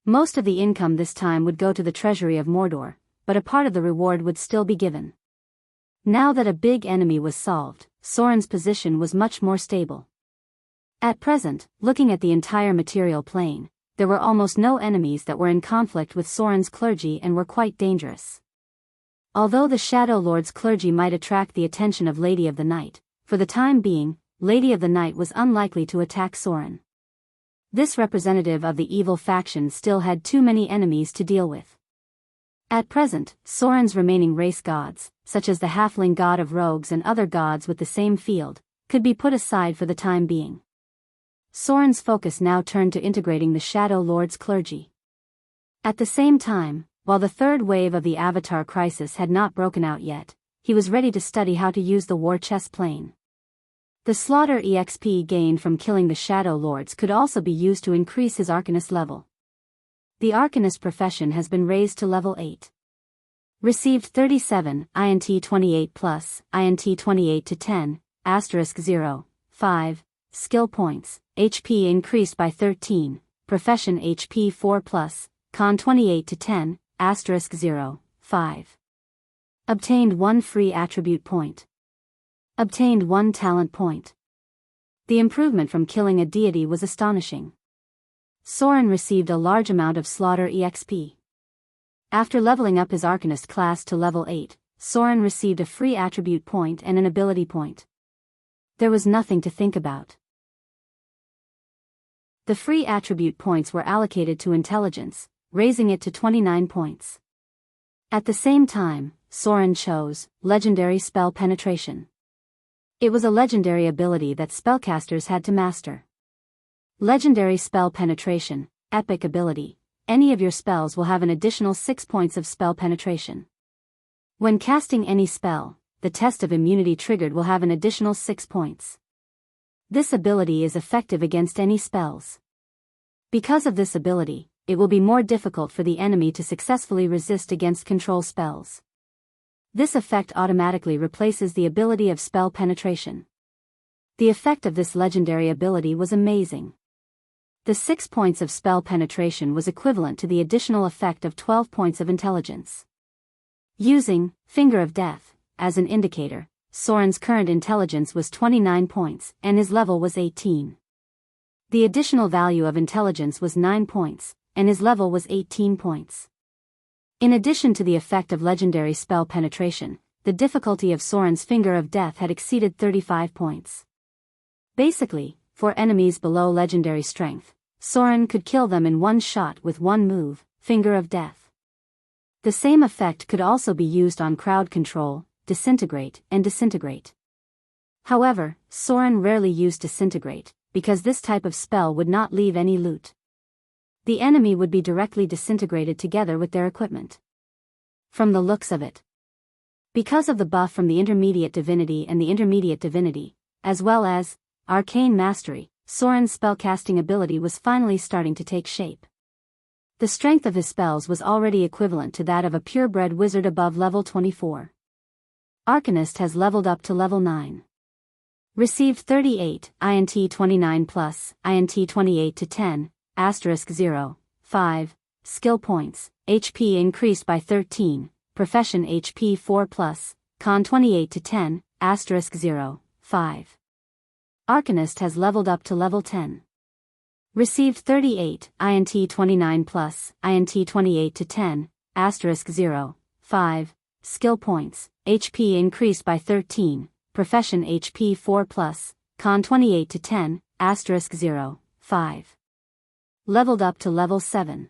Speaker 1: Most of the income this time would go to the treasury of Mordor, but a part of the reward would still be given. Now that a big enemy was solved, Soren's position was much more stable. At present, looking at the entire material plane, there were almost no enemies that were in conflict with Soren's clergy and were quite dangerous. Although the Shadow Lord's clergy might attract the attention of Lady of the Night, for the time being, Lady of the Night was unlikely to attack Soren. This representative of the evil faction still had too many enemies to deal with. At present, Soren's remaining race gods, such as the halfling god of rogues and other gods with the same field, could be put aside for the time being. Soren's focus now turned to integrating the Shadow Lord's clergy. At the same time, while the third wave of the Avatar crisis had not broken out yet, he was ready to study how to use the war chess plane. The slaughter EXP gained from killing the Shadow Lords could also be used to increase his Arcanist level. The Arcanist profession has been raised to level 8. Received 37, INT 28 plus, INT 28 to 10, *0, 5, skill points, HP increased by 13, profession HP 4 plus, Con 28 to 10, *0, 5. Obtained 1 free attribute point. Obtained 1 talent point. The improvement from killing a deity was astonishing. Soren received a large amount of Slaughter EXP. After leveling up his Arcanist class to level 8, Soren received a free attribute point and an ability point. There was nothing to think about. The free attribute points were allocated to intelligence, raising it to 29 points. At the same time, Soren chose Legendary Spell Penetration. It was a legendary ability that spellcasters had to master. Legendary Spell Penetration, epic ability. Any of your spells will have an additional 6 points of spell penetration. When casting any spell, the test of immunity triggered will have an additional 6 points. This ability is effective against any spells. Because of this ability, it will be more difficult for the enemy to successfully resist against control spells. This effect automatically replaces the ability of spell penetration. The effect of this legendary ability was amazing. The 6 points of spell penetration was equivalent to the additional effect of 12 points of intelligence. Using Finger of Death as an indicator, Soren's current intelligence was 29 points and his level was 18. The additional value of intelligence was 9 points, and his level was 18 points. In addition to the effect of legendary spell penetration, the difficulty of Soren's Finger of Death had exceeded 35 points. Basically, for enemies below legendary strength, Soren could kill them in one shot with one move, Finger of Death. The same effect could also be used on Crowd Control, Disintegrate, and Disintegrate. However, Soren rarely used Disintegrate, because this type of spell would not leave any loot. The enemy would be directly disintegrated together with their equipment. From the looks of it. Because of the buff from the Intermediate Divinity and the Intermediate Divinity, as well as Arcane Mastery, Soren's spellcasting ability was finally starting to take shape. The strength of his spells was already equivalent to that of a purebred wizard above level 24. Arcanist has leveled up to level 9. Received 38, INT 29 plus, INT 28 to 10, asterisk 0, 5, skill points, HP increased by 13, profession HP 4 plus, con 28 to 10, asterisk 0, 5. Arcanist has leveled up to level 10. Received 38, INT 29 plus, INT 28 to 10, asterisk 0, 5, skill points, HP increased by 13, profession HP 4 plus, con 28 to 10, asterisk 0, 5. Leveled up to level 7.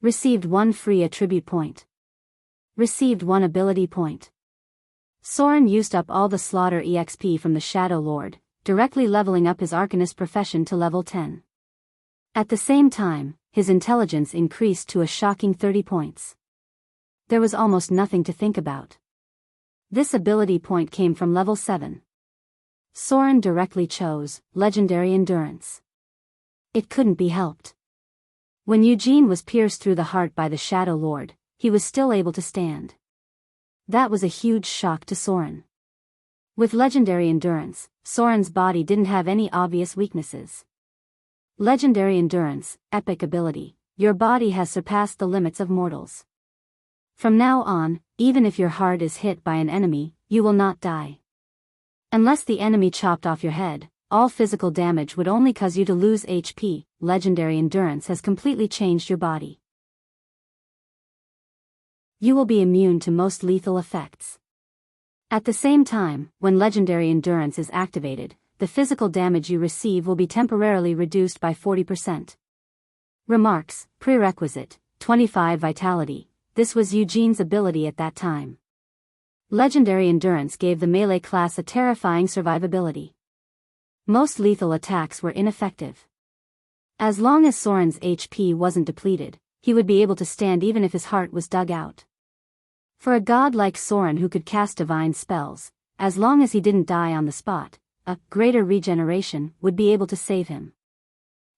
Speaker 1: Received 1 free attribute point. Received 1 ability point. Soren used up all the Slaughter EXP from the Shadow Lord, directly leveling up his Arcanist profession to level 10. At the same time, his intelligence increased to a shocking 30 points. There was almost nothing to think about. This ability point came from level 7. Soren directly chose Legendary Endurance. It couldn't be helped. When Eugene was pierced through the heart by the Shadow Lord, he was still able to stand. That was a huge shock to Soren. With Legendary Endurance, Soren's body didn't have any obvious weaknesses. Legendary Endurance, epic ability. Your body has surpassed the limits of mortals. From now on, even if your heart is hit by an enemy, you will not die. Unless the enemy chopped off your head, all physical damage would only cause you to lose HP. Legendary Endurance has completely changed your body. You will be immune to most lethal effects. At the same time, when Legendary Endurance is activated, the physical damage you receive will be temporarily reduced by 40%. Remarks, prerequisite, 25 vitality. This was Eugene's ability at that time. Legendary Endurance gave the melee class a terrifying survivability. Most lethal attacks were ineffective. As long as Soren's HP wasn't depleted, he would be able to stand even if his heart was dug out. For a god like Soren who could cast divine spells, as long as he didn't die on the spot, a greater regeneration would be able to save him.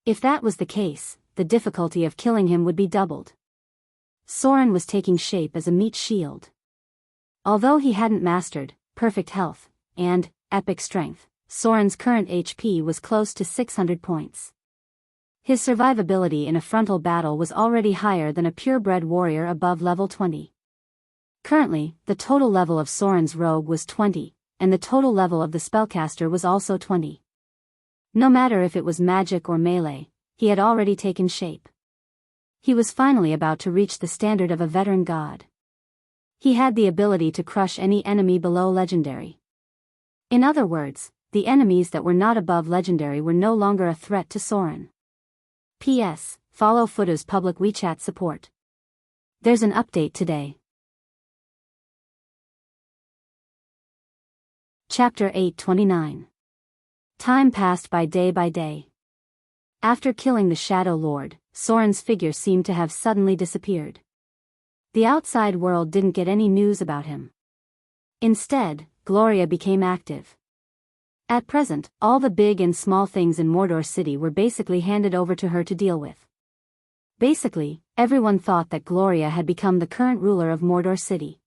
Speaker 1: If that was the case, the difficulty of killing him would be doubled. Soren was taking shape as a meat shield. Although he hadn't mastered perfect health and epic strength, Soren's current HP was close to 600 points. His survivability in a frontal battle was already higher than a purebred warrior above level 20. Currently, the total level of Soren's rogue was 20, and the total level of the spellcaster was also 20. No matter if it was magic or melee, he had already taken shape. He was finally about to reach the standard of a veteran god. He had the ability to crush any enemy below legendary. In other words, the enemies that were not above legendary were no longer a threat to Soren. P.S. Follow Fuda's public WeChat support. There's an update today. Chapter 829. Time passed by day. After killing the Shadow Lord, Soren's figure seemed to have suddenly disappeared. The outside world didn't get any news about him. Instead, Gloria became active. At present, all the big and small things in Mordor City were basically handed over to her to deal with. Basically, everyone thought that Gloria had become the current ruler of Mordor City.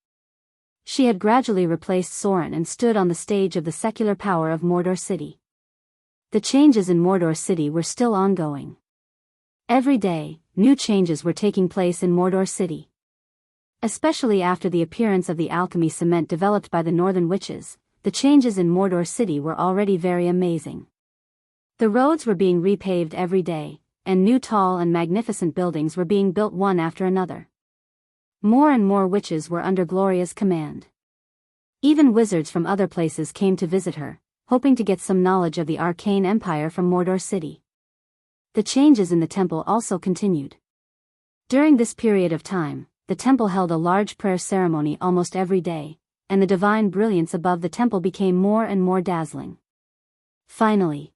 Speaker 1: She had gradually replaced Soren and stood on the stage of the secular power of Mordor City. The changes in Mordor City were still ongoing. Every day, new changes were taking place in Mordor City. Especially after the appearance of the alchemy cement developed by the Northern Witches, the changes in Mordor City were already very amazing. The roads were being repaved every day, and new tall and magnificent buildings were being built one after another. More and more witches were under Gloria's command. Even wizards from other places came to visit her, hoping to get some knowledge of the arcane empire from Mordor City. The changes in the temple also continued. During this period of time, the temple held a large prayer ceremony almost every day, and the divine brilliance above the temple became more and more dazzling. Finally,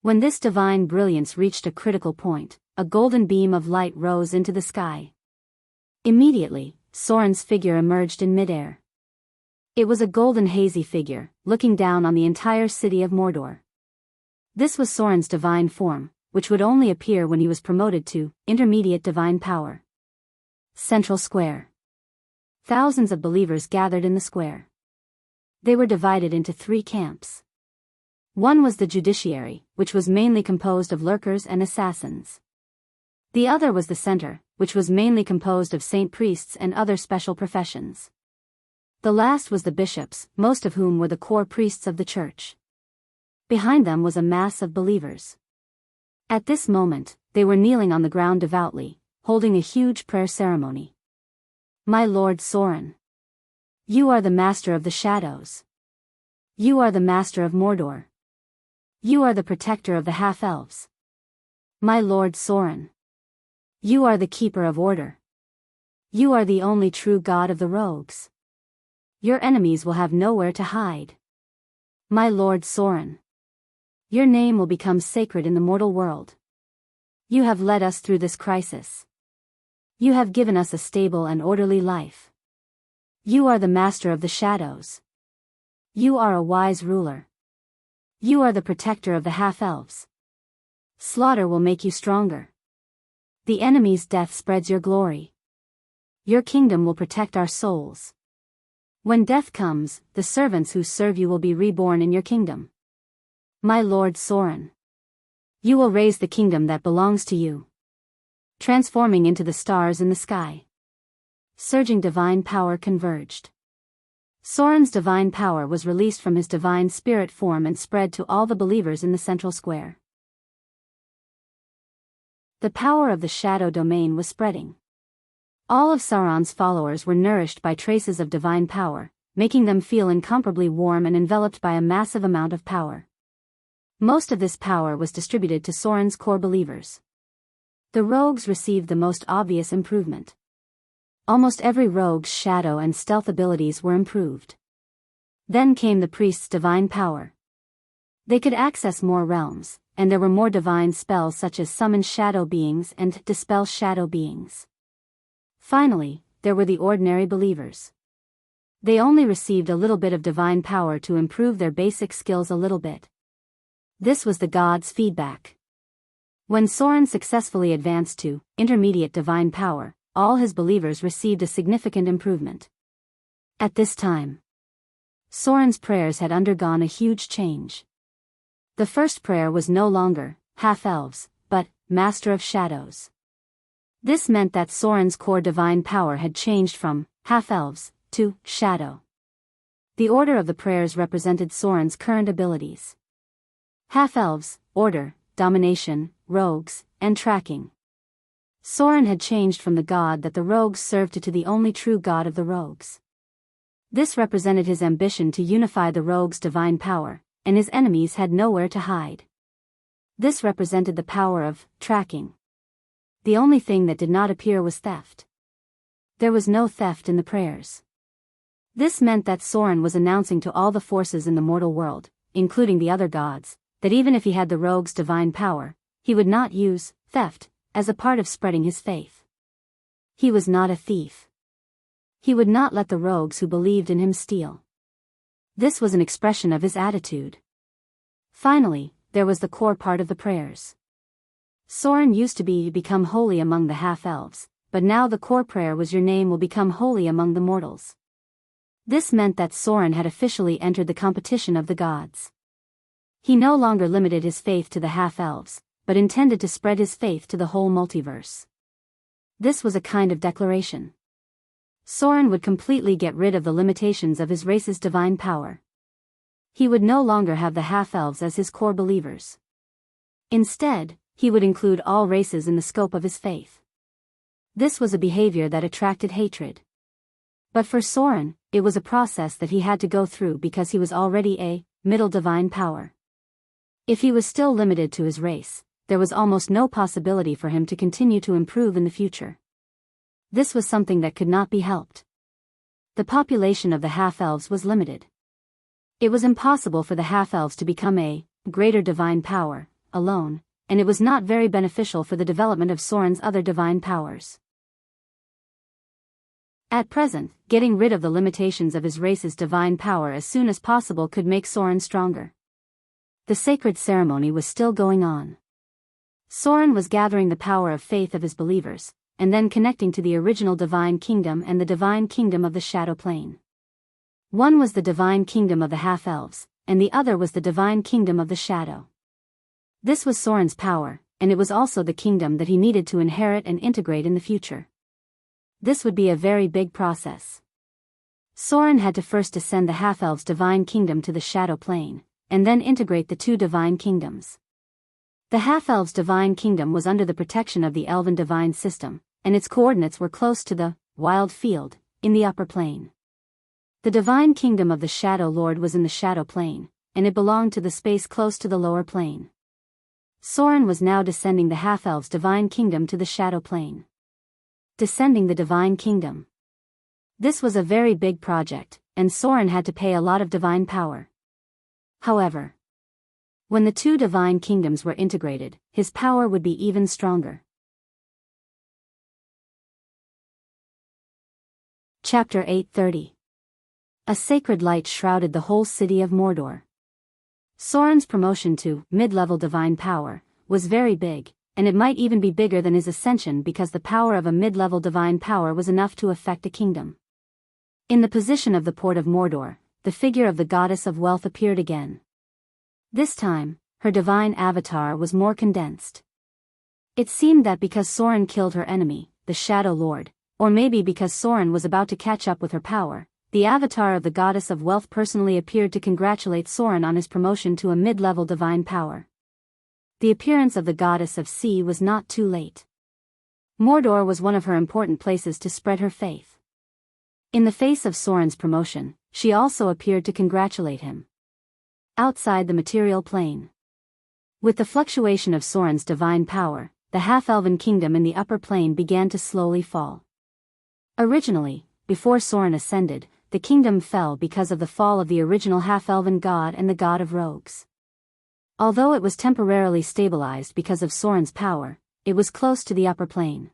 Speaker 1: when this divine brilliance reached a critical point, a golden beam of light rose into the sky. Immediately, Soren's figure emerged in midair. It was a golden hazy figure, looking down on the entire city of Mordor. This was Soren's divine form, which would only appear when he was promoted to intermediate divine power. Central Square. Thousands of believers gathered in the square. They were divided into 3 camps. One was the judiciary, which was mainly composed of lurkers and assassins. The other was the center, which was mainly composed of saint priests and other special professions. The last was the bishops, most of whom were the core priests of the church. Behind them was a mass of believers. At this moment, they were kneeling on the ground devoutly, holding a huge prayer ceremony. My Lord Soren. You are the master of the shadows. You are the master of Mordor. You are the protector of the half-elves. My Lord Soren. You are the keeper of order. You are the only true god of the rogues. Your enemies will have nowhere to hide. My Lord Soren. Your name will become sacred in the mortal world. You have led us through this crisis. You have given us a stable and orderly life. You are the master of the shadows. You are a wise ruler. You are the protector of the half-elves. Slaughter will make you stronger. The enemy's death spreads your glory. Your kingdom will protect our souls. When death comes, the servants who serve you will be reborn in your kingdom. My Lord Soren. You will raise the kingdom that belongs to you, transforming into the stars in the sky. Surging divine power converged. Soren's divine power was released from his divine spirit form and spread to all the believers in the central square. The power of the shadow domain was spreading. All of Sauron's followers were nourished by traces of divine power, making them feel incomparably warm and enveloped by a massive amount of power. Most of this power was distributed to Soren's core believers. The rogues received the most obvious improvement. Almost every rogue's shadow and stealth abilities were improved. Then came the priest's divine power. They could access more realms, and there were more divine spells such as summon shadow beings and dispel shadow beings. Finally, there were the ordinary believers. They only received a little bit of divine power to improve their basic skills a little bit. This was the god's feedback. When Soren successfully advanced to intermediate divine power, all his believers received a significant improvement. At this time, Soren's prayers had undergone a huge change. The first prayer was no longer half-elves, but Master of Shadows. This meant that Soren's core divine power had changed from half-elves to shadow. The order of the prayers represented Soren's current abilities. Half-elves, order, domination, rogues, and tracking. Soren had changed from the god that the rogues served to the only true god of the rogues. This represented his ambition to unify the rogues' divine power, and his enemies had nowhere to hide. This represented the power of tracking. The only thing that did not appear was theft. There was no theft in the prayers. This meant that Soren was announcing to all the forces in the mortal world, including the other gods, that even if he had the rogue's divine power, he would not use theft as a part of spreading his faith. He was not a thief. He would not let the rogues who believed in him steal. This was an expression of his attitude. Finally, there was the core part of the prayers. Soren used to become holy among the half-elves, but now the core prayer was your name will become holy among the mortals. This meant that Soren had officially entered the competition of the gods. He no longer limited his faith to the half-elves, but intended to spread his faith to the whole multiverse. This was a kind of declaration. Soren would completely get rid of the limitations of his race's divine power. He would no longer have the half-elves as his core believers. Instead, he would include all races in the scope of his faith. This was a behavior that attracted hatred. But for Soren, it was a process that he had to go through because he was already a middle divine power. If he was still limited to his race, there was almost no possibility for him to continue to improve in the future. This was something that could not be helped. The population of the half-elves was limited. It was impossible for the half-elves to become a greater divine power alone, and it was not very beneficial for the development of Soren's other divine powers. At present, getting rid of the limitations of his race's divine power as soon as possible could make Soren stronger. The sacred ceremony was still going on. Soren was gathering the power of faith of his believers, and then connecting to the original divine kingdom and the divine kingdom of the shadow plane. One was the divine kingdom of the half-elves, and the other was the divine kingdom of the shadow. This was Soren's power, and it was also the kingdom that he needed to inherit and integrate in the future. This would be a very big process. Soren had to first ascend the half-elves' divine kingdom to the shadow plane, and then integrate the two divine kingdoms. The half-elves' divine kingdom was under the protection of the elven divine system, and its coordinates were close to the wild field in the upper plane. The divine kingdom of the shadow lord was in the shadow plane, and it belonged to the space close to the lower plane. Soren was now descending the half-elves' divine kingdom to the shadow plane. Descending the divine kingdom. This was a very big project, and Soren had to pay a lot of divine power. However, when the two divine kingdoms were integrated, his power would be even stronger. Chapter 830. A sacred light shrouded the whole city of Mordor. Soren's promotion to mid-level divine power was very big, and it might even be bigger than his ascension because the power of a mid-level divine power was enough to affect a kingdom. In the position of the port of Mordor, the figure of the goddess of wealth appeared again. This time, her divine avatar was more condensed. It seemed that because Soren killed her enemy, the Shadow Lord, or maybe because Soren was about to catch up with her power, the avatar of the goddess of wealth personally appeared to congratulate Soren on his promotion to a mid-level divine power. The appearance of the goddess of sea was not too late. Mordor was one of her important places to spread her faith. In the face of Soren's promotion, she also appeared to congratulate him. Outside the material plane. With the fluctuation of Soren's divine power, the half-elven kingdom in the upper plane began to slowly fall. Originally, before Soren ascended, the kingdom fell because of the fall of the original half-elven god and the god of rogues. Although it was temporarily stabilized because of Soren's power, it was close to the upper plane.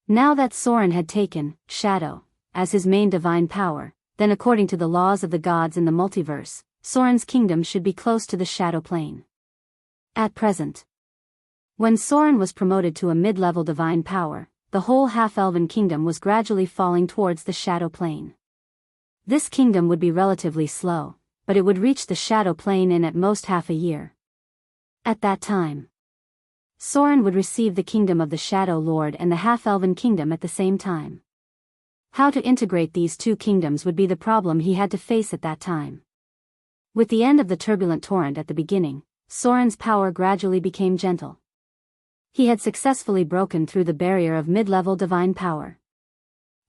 Speaker 1: Now that Soren had taken Shadow as his main divine power, then according to the laws of the gods in the multiverse, Soren's kingdom should be close to the shadow plane. At present, when Soren was promoted to a mid-level divine power, the whole half-elven kingdom was gradually falling towards the shadow plane. This kingdom would be relatively slow, but it would reach the shadow plane in at most half a year. At that time, Soren would receive the kingdom of the Shadow Lord and the half-elven kingdom at the same time. How to integrate these two kingdoms would be the problem he had to face at that time. With the end of the turbulent torrent at the beginning, Soren's power gradually became gentle. He had successfully broken through the barrier of mid-level divine power.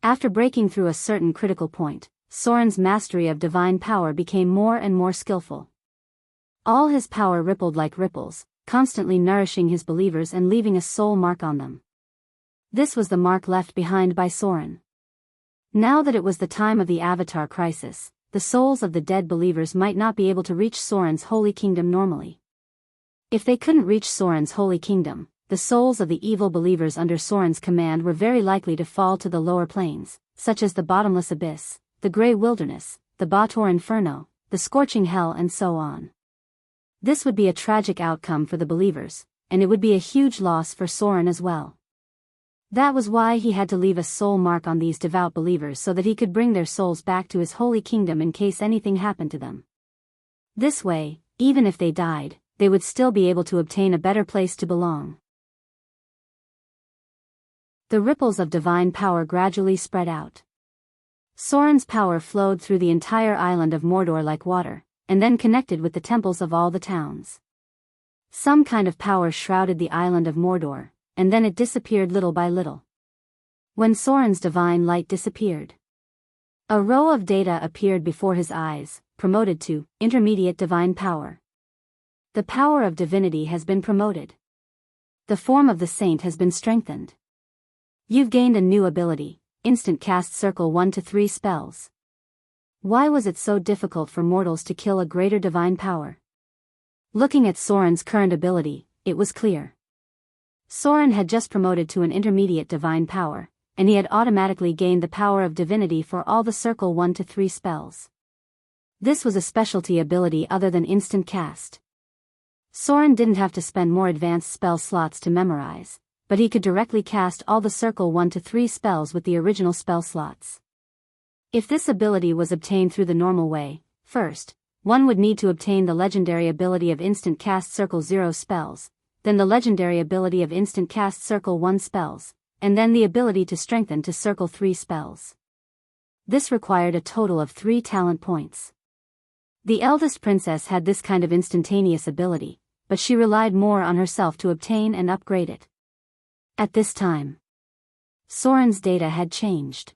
Speaker 1: After breaking through a certain critical point, Soren's mastery of divine power became more and more skillful. All his power rippled like ripples, constantly nourishing his believers and leaving a soul mark on them. This was the mark left behind by Soren. Now that it was the time of the Avatar crisis, the souls of the dead believers might not be able to reach Soren's holy kingdom normally. If they couldn't reach Soren's holy kingdom, the souls of the evil believers under Soren's command were very likely to fall to the lower planes, such as the bottomless abyss, the grey wilderness, the Bator Inferno, the scorching hell and so on. This would be a tragic outcome for the believers, and it would be a huge loss for Soren as well. That was why he had to leave a soul mark on these devout believers so that he could bring their souls back to his holy kingdom in case anything happened to them. This way, even if they died, they would still be able to obtain a better place to belong. The ripples of divine power gradually spread out. Soren's power flowed through the entire island of Mordor like water, and then connected with the temples of all the towns. Some kind of power shrouded the island of Mordor, and then it disappeared little by little. When Soren's divine light disappeared, a row of data appeared before his eyes, promoted to intermediate divine power. The power of divinity has been promoted. The form of the saint has been strengthened. You've gained a new ability, instant cast circle 1 to 3 spells. Why was it so difficult for mortals to kill a greater divine power? Looking at Soren's current ability, it was clear. Soren had just promoted to an intermediate divine power, and he had automatically gained the power of divinity for all the circle 1 to 3 spells. This was a specialty ability other than instant cast. Soren didn't have to spend more advanced spell slots to memorize, but he could directly cast all the circle 1 to 3 spells with the original spell slots. If this ability was obtained through the normal way, first, one would need to obtain the legendary ability of instant cast circle 0 spells, then the legendary ability of instant cast circle 1 spells, and then the ability to strengthen to circle 3 spells. This required a total of 3 talent points. The eldest princess had this kind of instantaneous ability, but she relied more on herself to obtain and upgrade it. At this time, Soren's data had changed.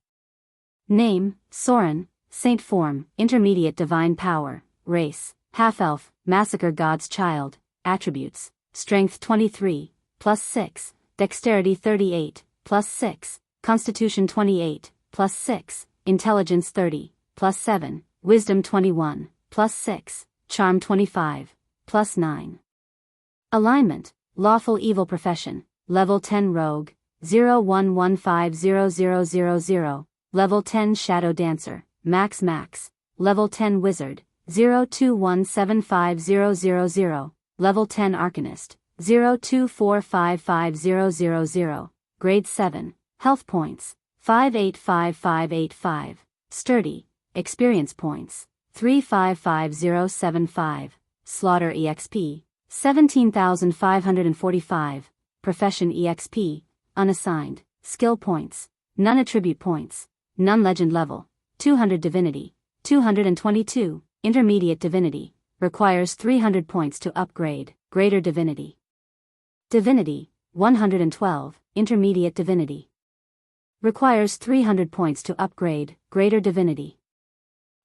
Speaker 1: Name, Soren, Saint form, intermediate divine power, race, half-elf, massacre god's child, attributes, strength 23, plus 6, dexterity 38, plus 6, constitution 28, plus 6, intelligence 30, plus 7, wisdom 21, plus 6, charm 25, plus 9. Alignment, lawful evil profession, level 10 rogue, 01150000, level 10 shadow dancer, max, level 10 wizard, 02175000, level 10 arcanist, 02455000, grade 7, health points, 585585, sturdy, experience points, 355075, slaughter exp, 17545, profession exp, unassigned, skill points, none attribute points, none legend level, 200 divinity, 222, intermediate divinity, requires 300 points to upgrade, greater divinity. Divinity, 112, intermediate divinity. Requires 300 points to upgrade, greater divinity.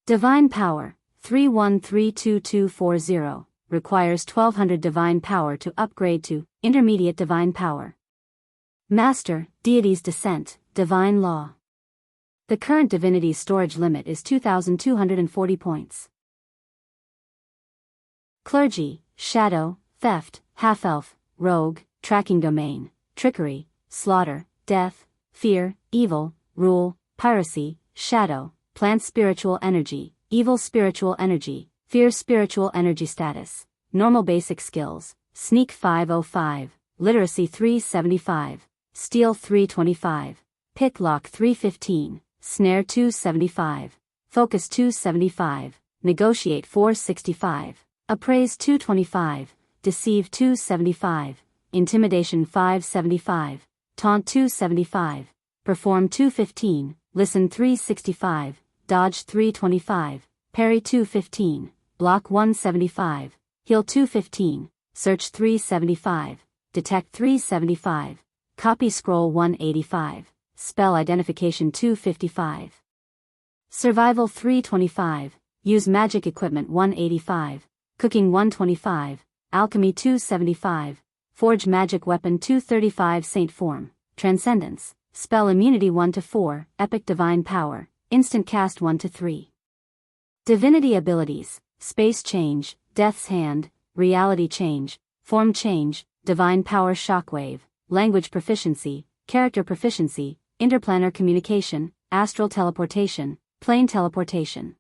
Speaker 1: Divine power, 313240, requires 1200 divine power to upgrade to intermediate divine power. Master, deity's descent, divine law. The current divinity's storage limit is 2240 points. Clergy, shadow, theft, half-elf, rogue, tracking domain, trickery, slaughter, death, fear, evil, rule, piracy, shadow, plant spiritual energy, evil spiritual energy, fear spiritual energy status, normal basic skills, sneak 505, literacy 375, steal 325, pick lock 315, snare 275, focus 275, negotiate 465, appraise 225, deceive 275, intimidation 575, taunt 275, perform 215, listen 365, dodge 325, parry 215, block 175, heal 215, search 375, detect 375, copy scroll 185, spell identification 255. Survival 325, use magic equipment 185, cooking 125, alchemy 275, forge magic weapon 235 saint form, transcendence, spell immunity 1 to 4, epic divine power, instant cast 1 to 3. Divinity abilities, space change, death's hand, reality change, form change, divine power shockwave, language proficiency, character proficiency, interplanar communication, astral teleportation, plane teleportation.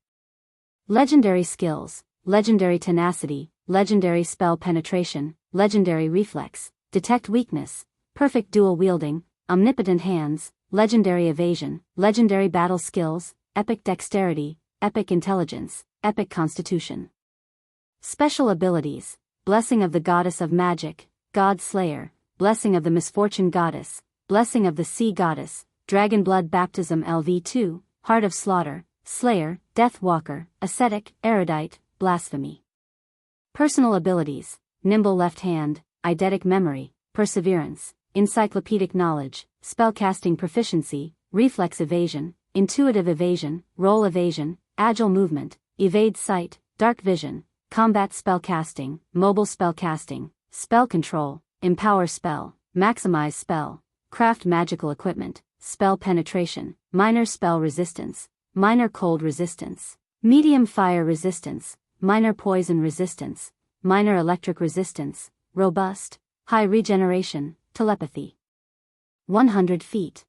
Speaker 1: Legendary skills, legendary tenacity, legendary spell penetration, legendary reflex, detect weakness, perfect dual wielding, omnipotent hands, legendary evasion, legendary battle skills, epic dexterity, epic intelligence, epic constitution. Special abilities, blessing of the goddess of magic, god slayer, blessing of the misfortune goddess, blessing of the sea goddess, dragon blood baptism LV2, heart of slaughter, slayer, death walker, ascetic, erudite, blasphemy. Personal abilities, nimble left hand, eidetic memory, perseverance, encyclopedic knowledge, spellcasting proficiency, reflex evasion, intuitive evasion, roll evasion, agile movement, evade sight, dark vision, combat spellcasting, mobile spellcasting, spell control, empower spell, maximize spell, craft magical equipment, spell penetration, minor spell resistance, minor cold resistance, medium fire resistance, minor poison resistance, minor electric resistance, robust, high regeneration, telepathy. 100 feet.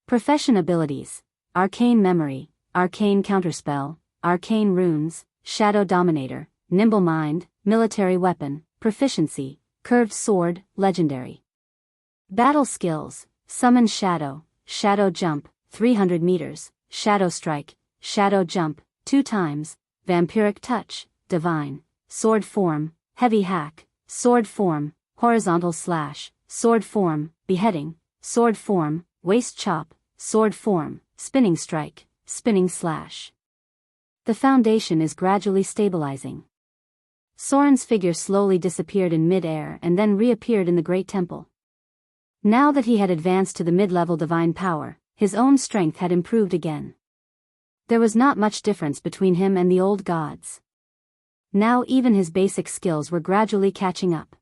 Speaker 1: Profession abilities, arcane memory, arcane counterspell, arcane runes, shadow dominator, nimble mind, military weapon, proficiency, curved sword, legendary. Battle skills, summon shadow, shadow jump, 300 meters, shadow strike, shadow jump, 2 times, vampiric touch, divine, sword form, heavy hack, sword form, horizontal slash, sword form, beheading, sword form, waist chop, sword form, spinning strike, spinning slash. The foundation is gradually stabilizing. Soren's figure slowly disappeared in mid-air and then reappeared in the great temple. Now that he had advanced to the mid-level divine power, his own strength had improved again. There was not much difference between him and the old gods. Now even his basic skills were gradually catching up.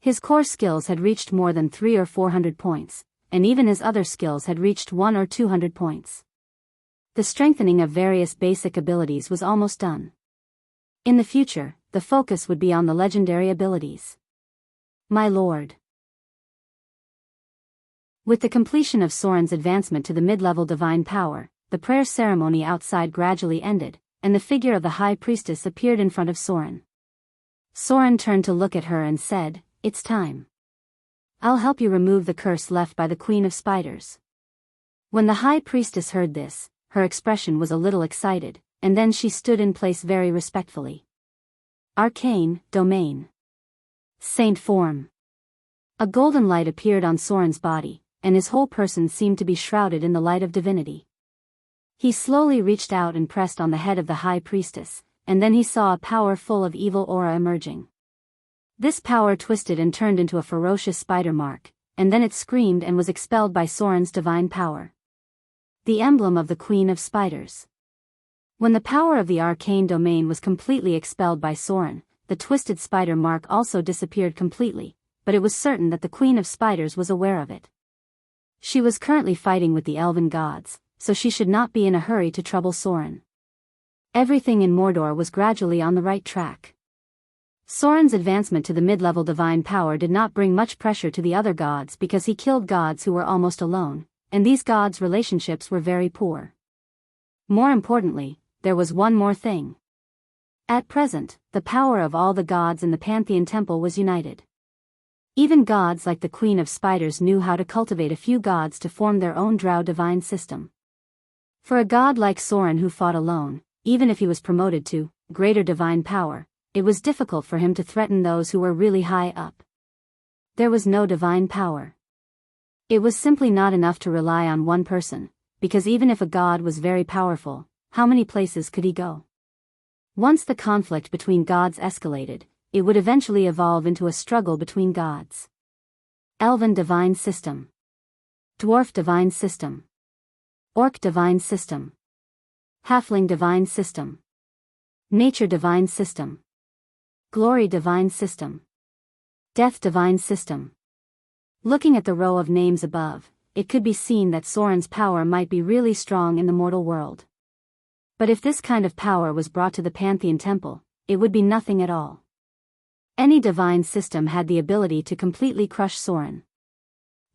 Speaker 1: His core skills had reached more than 300 or 400 points, and even his other skills had reached 100 or 200 points. The strengthening of various basic abilities was almost done. In the future, the focus would be on the legendary abilities. My lord. With the completion of Soren's advancement to the mid-level divine power, the prayer ceremony outside gradually ended, and the figure of the high priestess appeared in front of Soren. Soren turned to look at her and said, "It's time. I'll help you remove the curse left by the Queen of Spiders." When the high priestess heard this, her expression was a little excited, and then she stood in place very respectfully. Arcane domain. Saint form. A golden light appeared on Soren's body, and his whole person seemed to be shrouded in the light of divinity. He slowly reached out and pressed on the head of the high priestess, and then he saw a power full of evil aura emerging. This power twisted and turned into a ferocious spider mark, and then it screamed and was expelled by Soren's divine power. The emblem of the Queen of Spiders. When the power of the arcane domain was completely expelled by Soren, the twisted spider mark also disappeared completely, but it was certain that the Queen of Spiders was aware of it. She was currently fighting with the elven gods, so she should not be in a hurry to trouble Soren. Everything in Mordor was gradually on the right track. Soren's advancement to the mid-level divine power did not bring much pressure to the other gods because he killed gods who were almost alone, and these gods' relationships were very poor. More importantly, there was one more thing. At present, the power of all the gods in the Pantheon Temple was united. Even gods like the Queen of Spiders knew how to cultivate a few gods to form their own drow divine system. For a god like Soren who fought alone, even if he was promoted to greater divine power, it was difficult for him to threaten those who were really high up. There was no divine power. It was simply not enough to rely on one person, because even if a god was very powerful, how many places could he go? Once the conflict between gods escalated, it would eventually evolve into a struggle between gods. Elven divine system. Dwarf divine system. Orc divine system. Halfling divine system. Nature divine system. Glory divine system. Death divine system. Looking at the row of names above, it could be seen that Soren's power might be really strong in the mortal world. But if this kind of power was brought to the Pantheon Temple, it would be nothing at all. Any divine system had the ability to completely crush Soren.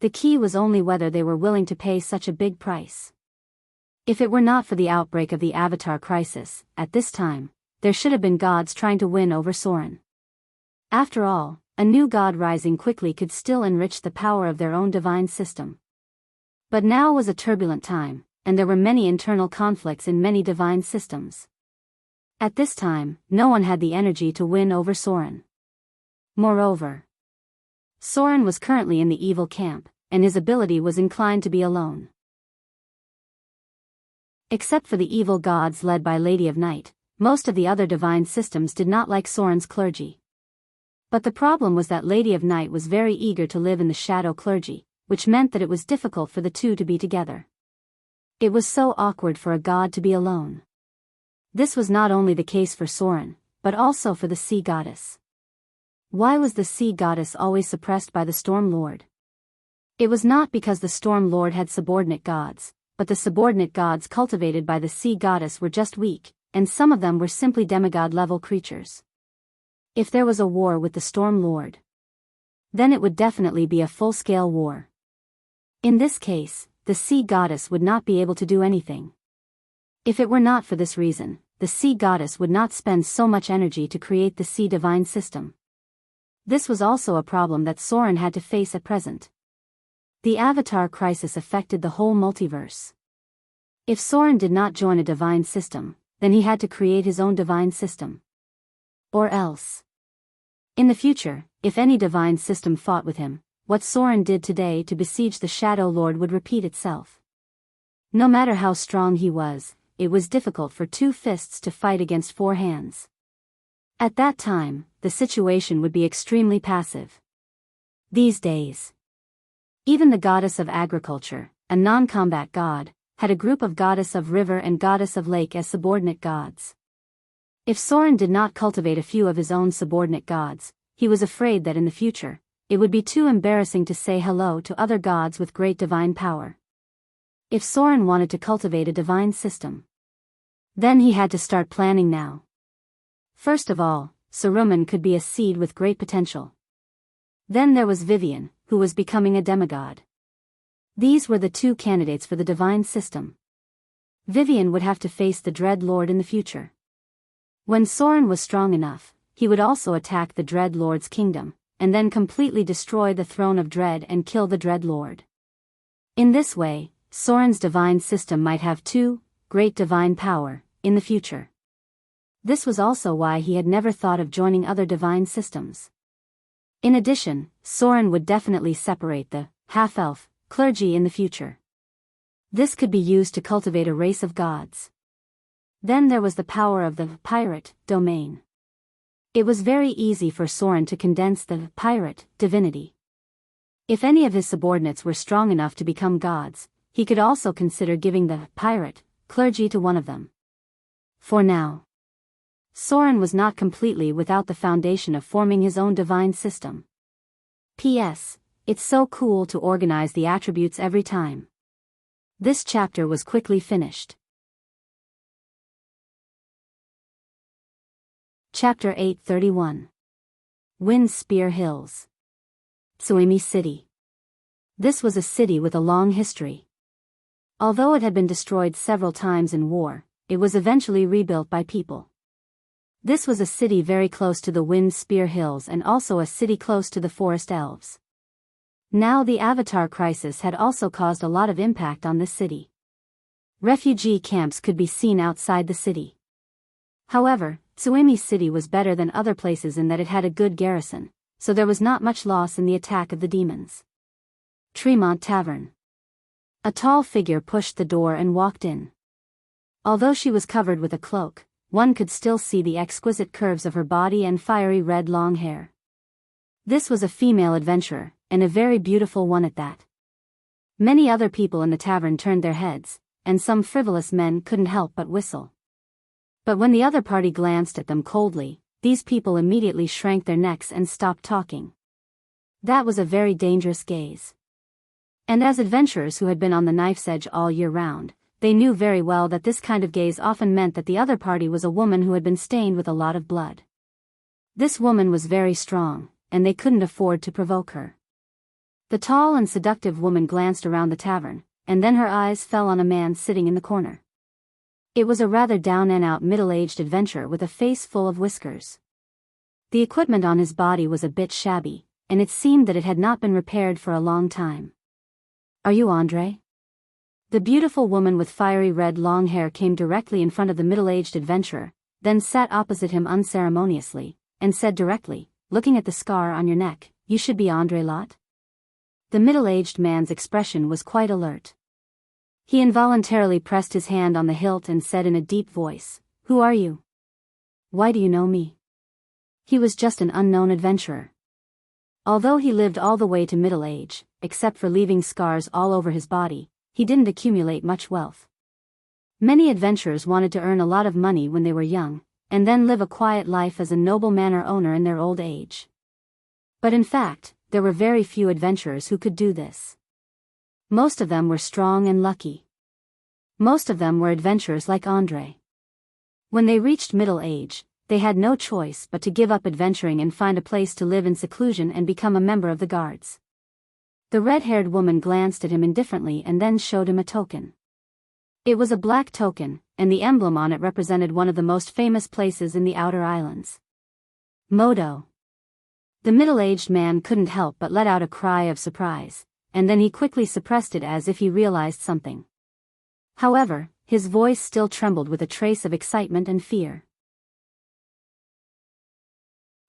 Speaker 1: The key was only whether they were willing to pay such a big price. If it were not for the outbreak of the Avatar crisis, at this time, there should have been gods trying to win over Soren. After all, a new god rising quickly could still enrich the power of their own divine system. But now was a turbulent time, and there were many internal conflicts in many divine systems. At this time, no one had the energy to win over Soren. Moreover, Soren was currently in the evil camp, and his ability was inclined to be alone. Except for the evil gods led by Lady of Night, most of the other divine systems did not like Soren's clergy. But the problem was that Lady of Night was very eager to live in the shadow clergy, which meant that it was difficult for the two to be together. It was so awkward for a god to be alone. This was not only the case for Soren, but also for the sea goddess. Why was the sea goddess always suppressed by the Storm Lord? It was not because the Storm Lord had subordinate gods, but the subordinate gods cultivated by the sea goddess were just weak, and some of them were simply demigod-level creatures. If there was a war with the Storm Lord, then it would definitely be a full-scale war. In this case, the sea goddess would not be able to do anything. If it were not for this reason, the sea goddess would not spend so much energy to create the sea divine system. This was also a problem that Soren had to face at present. The Avatar crisis affected the whole multiverse. If Soren did not join a divine system, then he had to create his own divine system. Or else. In the future, if any divine system fought with him, what Soren did today to besiege the Shadow Lord would repeat itself. No matter how strong he was, it was difficult for two fists to fight against four hands. At that time, the situation would be extremely passive. These days, even the goddess of agriculture, a non-combat god, had a group of goddess of river and goddess of lake as subordinate gods. If Soren did not cultivate a few of his own subordinate gods, he was afraid that in the future, it would be too embarrassing to say hello to other gods with great divine power. If Soren wanted to cultivate a divine system, then he had to start planning now. First of all, Saruman could be a seed with great potential. Then there was Vivian, who was becoming a demigod. These were the two candidates for the divine system. Vivian would have to face the Dread Lord in the future. When Soren was strong enough, he would also attack the Dread Lord's kingdom, and then completely destroy the throne of Dread and kill the Dread Lord. In this way, Soren's divine system might have two, great divine power, in the future. This was also why he had never thought of joining other divine systems. In addition, Soren would definitely separate the half-elf clergy in the future. This could be used to cultivate a race of gods. Then there was the power of the pirate domain. It was very easy for Soren to condense the pirate divinity. If any of his subordinates were strong enough to become gods, he could also consider giving the pirate clergy to one of them. For now, Soren was not completely without the foundation of forming his own divine system. P.S. It's so cool to organize the attributes every time. This chapter was quickly finished. Chapter 831. Wind Spear Hills. Tsuemi City. This was a city with a long history. Although it had been destroyed several times in war, it was eventually rebuilt by people. This was a city very close to the Wind Spear Hills and also a city close to the Forest Elves. Now the Avatar crisis had also caused a lot of impact on this city. Refugee camps could be seen outside the city. However, Tsuemi City was better than other places in that it had a good garrison, so there was not much loss in the attack of the demons. Tremont Tavern. A tall figure pushed the door and walked in. Although she was covered with a cloak, one could still see the exquisite curves of her body and fiery red long hair. This was a female adventurer, and a very beautiful one at that. Many other people in the tavern turned their heads, and some frivolous men couldn't help but whistle. But when the other party glanced at them coldly, these people immediately shrank their necks and stopped talking. That was a very dangerous gaze. And as adventurers who had been on the knife's edge all year round, they knew very well that this kind of gaze often meant that the other party was a woman who had been stained with a lot of blood. This woman was very strong, and they couldn't afford to provoke her. The tall and seductive woman glanced around the tavern, and then her eyes fell on a man sitting in the corner. It was a rather down-and-out middle-aged adventurer with a face full of whiskers. The equipment on his body was a bit shabby, and it seemed that it had not been repaired for a long time. "Are you Andre?" The beautiful woman with fiery red long hair came directly in front of the middle-aged adventurer, then sat opposite him unceremoniously, and said directly, looking at the scar on your neck, "You should be Andre Lot." The middle-aged man's expression was quite alert. He involuntarily pressed his hand on the hilt and said in a deep voice, "Who are you? Why do you know me?" He was just an unknown adventurer. Although he lived all the way to middle age, except for leaving scars all over his body, he didn't accumulate much wealth. Many adventurers wanted to earn a lot of money when they were young, and then live a quiet life as a noble manor owner in their old age. But in fact, there were very few adventurers who could do this. Most of them were strong and lucky. Most of them were adventurers like Andre. When they reached middle age, they had no choice but to give up adventuring and find a place to live in seclusion and become a member of the guards. The red-haired woman glanced at him indifferently and then showed him a token. It was a black token, and the emblem on it represented one of the most famous places in the outer islands. Modo. The middle-aged man couldn't help but let out a cry of surprise, and then he quickly suppressed it as if he realized something. However, his voice still trembled with a trace of excitement and fear.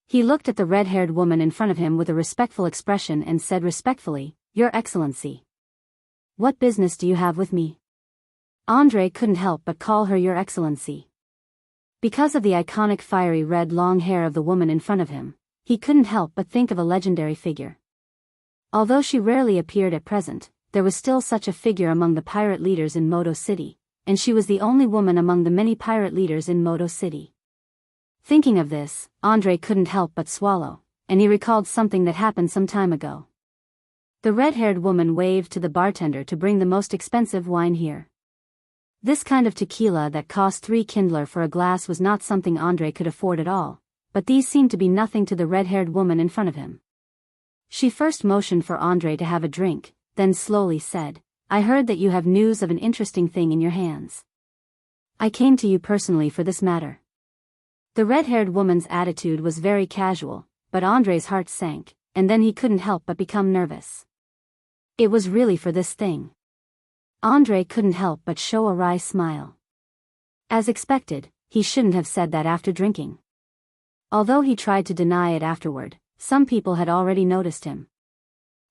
Speaker 1: He looked at the red-haired woman in front of him with a respectful expression and said respectfully, "Your Excellency. What business do you have with me?" Andre couldn't help but call her Your Excellency. Because of the iconic fiery red long hair of the woman in front of him, he couldn't help but think of a legendary figure. Although she rarely appeared at present, there was still such a figure among the pirate leaders in Modo City, and she was the only woman among the many pirate leaders in Modo City. Thinking of this, Andre couldn't help but swallow, and he recalled something that happened some time ago. The red-haired woman waved to the bartender to bring the most expensive wine here. This kind of tequila that cost 3 kindler for a glass was not something Andre could afford at all, but these seemed to be nothing to the red-haired woman in front of him. She first motioned for Andre to have a drink, then slowly said, "I heard that you have news of an interesting thing in your hands. I came to you personally for this matter." The red-haired woman's attitude was very casual, but Andre's heart sank, and then he couldn't help but become nervous. It was really for this thing. Andre couldn't help but show a wry smile. As expected, he shouldn't have said that after drinking. Although he tried to deny it afterward, some people had already noticed him.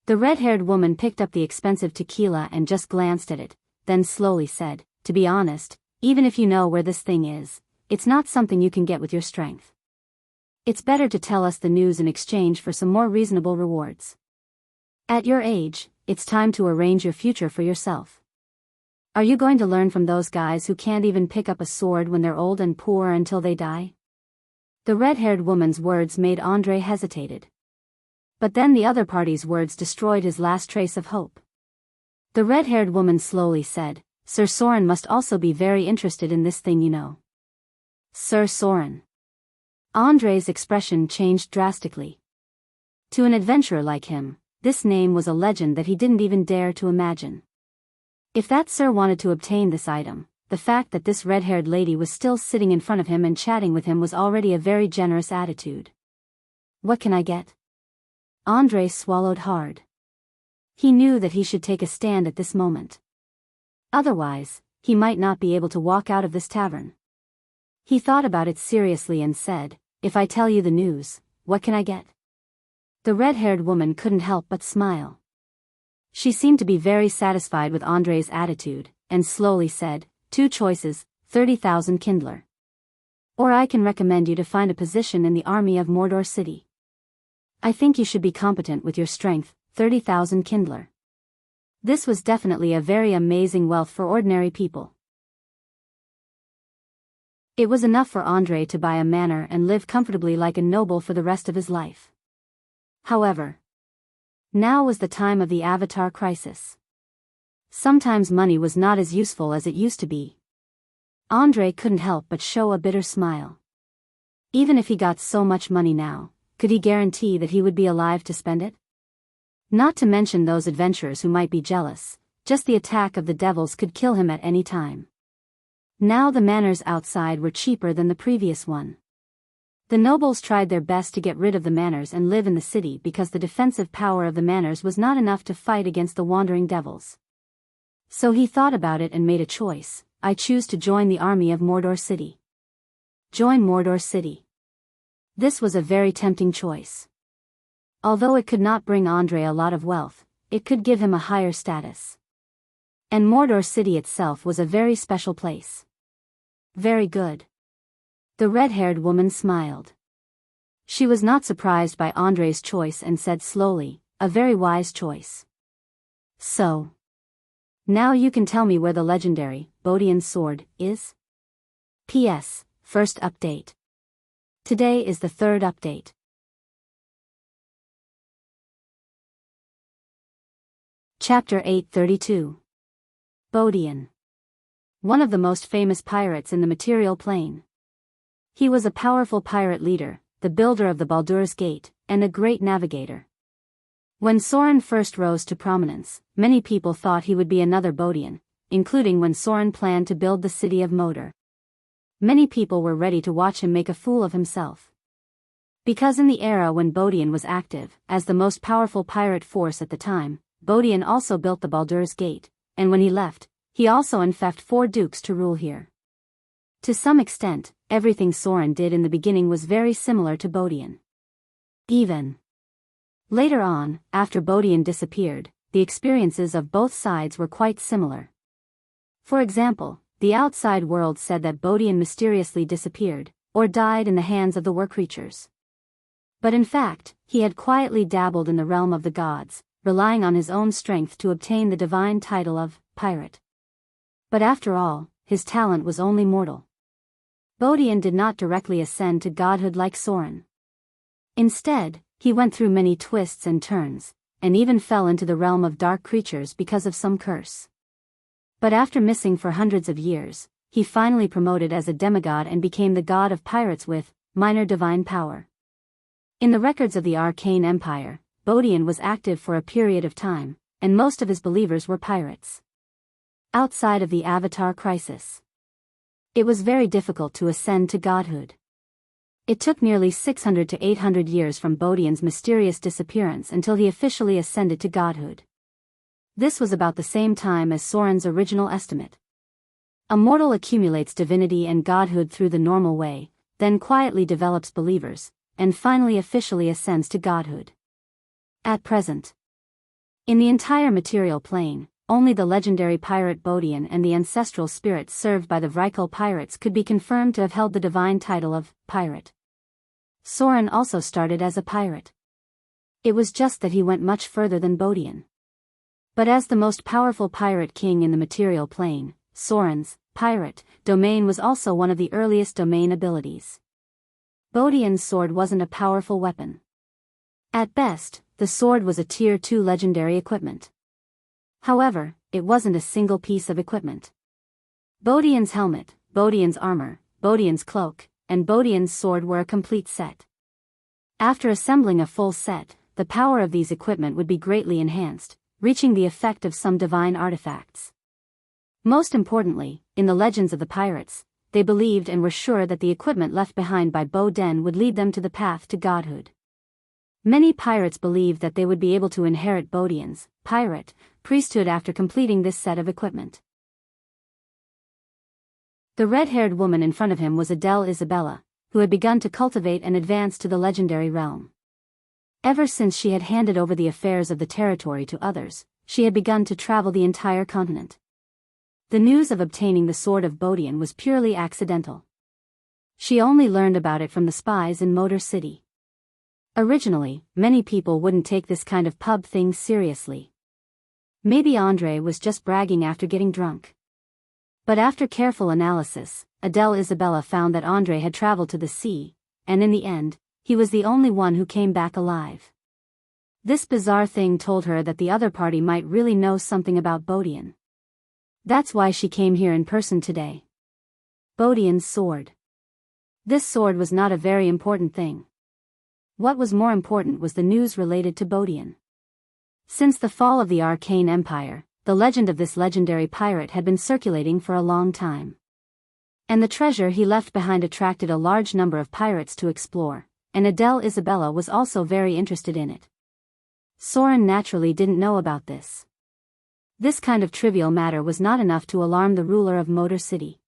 Speaker 1: The red-haired woman picked up the expensive tequila and just glanced at it, then slowly said, "To be honest, even if you know where this thing is, it's not something you can get with your strength. It's better to tell us the news in exchange for some more reasonable rewards. At your age, it's time to arrange your future for yourself. Are you going to learn from those guys who can't even pick up a sword when they're old and poor until they die?" The red-haired woman's words made Andre hesitated. But then the other party's words destroyed his last trace of hope. The red-haired woman slowly said, "Sir Soren must also be very interested in this thing, you know." Sir Soren. Andre's expression changed drastically. To an adventurer like him, this name was a legend that he didn't even dare to imagine. If that sir wanted to obtain this item, the fact that this red-haired lady was still sitting in front of him and chatting with him was already a very generous attitude. "What can I get?" Andre swallowed hard. He knew that he should take a stand at this moment. Otherwise, he might not be able to walk out of this tavern. He thought about it seriously and said, "If I tell you the news, what can I get?" The red-haired woman couldn't help but smile. She seemed to be very satisfied with Andre's attitude, and slowly said, 2 choices, 30,000 kindler." Or I can recommend you to find a position in the army of Mordor City. I think you should be competent with your strength, 30,000 Kindler. This was definitely a very amazing wealth for ordinary people. It was enough for Andrei to buy a manor and live comfortably like a noble for the rest of his life. However, now was the time of the Avatar crisis. Sometimes money was not as useful as it used to be. Andrei couldn't help but show a bitter smile. Even if he got so much money now, could he guarantee that he would be alive to spend it? Not to mention those adventurers who might be jealous, just the attack of the devils could kill him at any time. Now the manors outside were cheaper than the previous one. The nobles tried their best to get rid of the manors and live in the city because the defensive power of the manors was not enough to fight against the wandering devils. So he thought about it and made a choice. I choose to join the army of Mordor City. Join Mordor City. This was a very tempting choice. Although it could not bring Andrei a lot of wealth, it could give him a higher status. And Mordor City itself was a very special place. Very good. The red-haired woman smiled. She was not surprised by Andrei's choice and said slowly, a very wise choice. So, now you can tell me where the legendary, Bodian sword, is? P.S. First update. Today is the third update. Chapter 832. Bodian. One of the most famous pirates in the material plane. He was a powerful pirate leader, the builder of the Baldur's Gate, and a great navigator. When Soren first rose to prominence, many people thought he would be another Bodian, including when Soren planned to build the city of Mordor. Many people were ready to watch him make a fool of himself. Because in the era when Bodian was active, as the most powerful pirate force at the time, Bodian also built the Baldur's Gate, and when he left, he also infected 4 dukes to rule here. To some extent, everything Soren did in the beginning was very similar to Bodian. Even later on, after Bodian disappeared, the experiences of both sides were quite similar. For example, the outside world said that Bodian mysteriously disappeared, or died in the hands of the war creatures. But in fact, he had quietly dabbled in the realm of the gods, relying on his own strength to obtain the divine title of pirate. But after all, his talent was only mortal. Bodian did not directly ascend to godhood like Soren. Instead, he went through many twists and turns, and even fell into the realm of dark creatures because of some curse. But after missing for hundreds of years, he finally promoted as a demigod and became the god of pirates with minor divine power. In the records of the Arcane Empire, Bodian was active for a period of time, and most of his believers were pirates. Outside of the Avatar crisis, it was very difficult to ascend to godhood. It took nearly 600 to 800 years from Bodian's mysterious disappearance until he officially ascended to godhood. This was about the same time as Soren's original estimate. A mortal accumulates divinity and godhood through the normal way, then quietly develops believers, and finally officially ascends to godhood. At present, in the entire material plane, only the legendary pirate Bodian and the ancestral spirits served by the Vrykul pirates could be confirmed to have held the divine title of pirate. Soren also started as a pirate. It was just that he went much further than Bodian. But as the most powerful pirate king in the material plane, Soren's pirate domain was also one of the earliest domain abilities. Bodian's sword wasn't a powerful weapon. At best, the sword was a Tier 2 legendary equipment. However, it wasn't a single piece of equipment. Bodian's helmet, Bodian's armor, Bodian's cloak, and Bodian's sword were a complete set. After assembling a full set, the power of these equipment would be greatly enhanced, reaching the effect of some divine artifacts. Most importantly, in the legends of the pirates, they believed and were sure that the equipment left behind by Boden would lead them to the path to godhood. Many pirates believed that they would be able to inherit Bodian's pirate priesthood after completing this set of equipment. The red-haired woman in front of him was Adele Isabella, who had begun to cultivate and advance to the legendary realm. Ever since she had handed over the affairs of the territory to others, she had begun to travel the entire continent. The news of obtaining the sword of Bodian was purely accidental. She only learned about it from the spies in Motor City. Originally, many people wouldn't take this kind of pub thing seriously. Maybe Andre was just bragging after getting drunk. But after careful analysis, Adele Isabella found that Andre had traveled to the sea, and in the end, he was the only one who came back alive. This bizarre thing told her that the other party might really know something about Bodian. That's why she came here in person today. Bodian's sword. This sword was not a very important thing. What was more important was the news related to Bodian. Since the fall of the Arcane Empire, the legend of this legendary pirate had been circulating for a long time. And the treasure he left behind attracted a large number of pirates to explore, and Adele Isabella was also very interested in it. Soren naturally didn't know about this. This kind of trivial matter was not enough to alarm the ruler of Motor City.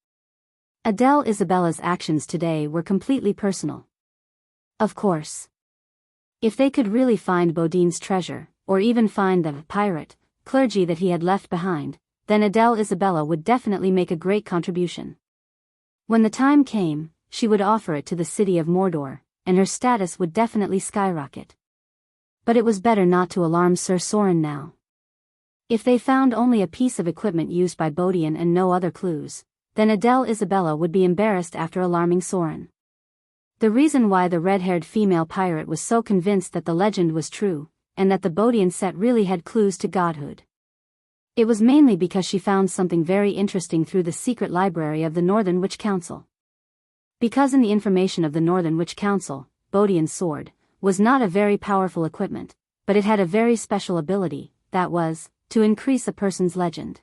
Speaker 1: Adele Isabella's actions today were completely personal. Of course. If they could really find Bodine's treasure, or even find the pirate, clergy that he had left behind, then Adele Isabella would definitely make a great contribution. When the time came, she would offer it to the city of Mordor, and her status would definitely skyrocket. But it was better not to alarm Sir Soren now. If they found only a piece of equipment used by Bodian and no other clues, then Adele Isabella would be embarrassed after alarming Soren. The reason why the red-haired female pirate was so convinced that the legend was true, and that the Bodian set really had clues to godhood. It was mainly because she found something very interesting through the secret library of the Northern Witch Council. Because in the information of the Northern Witch Council, Bodian's sword was not a very powerful equipment, but it had a very special ability, that was, to increase a person's legend.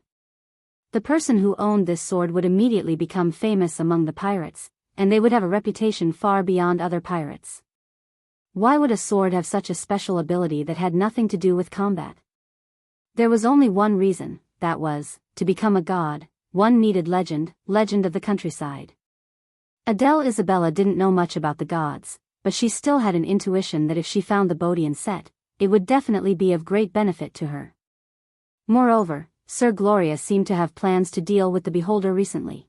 Speaker 1: The person who owned this sword would immediately become famous among the pirates, and they would have a reputation far beyond other pirates. Why would a sword have such a special ability that had nothing to do with combat? There was only one reason, that was, to become a god. One needed legend of the countryside. Adele Isabella didn't know much about the gods, but she still had an intuition that if she found the Bodian set, it would definitely be of great benefit to her. Moreover, Sir Gloria seemed to have plans to deal with the beholder recently.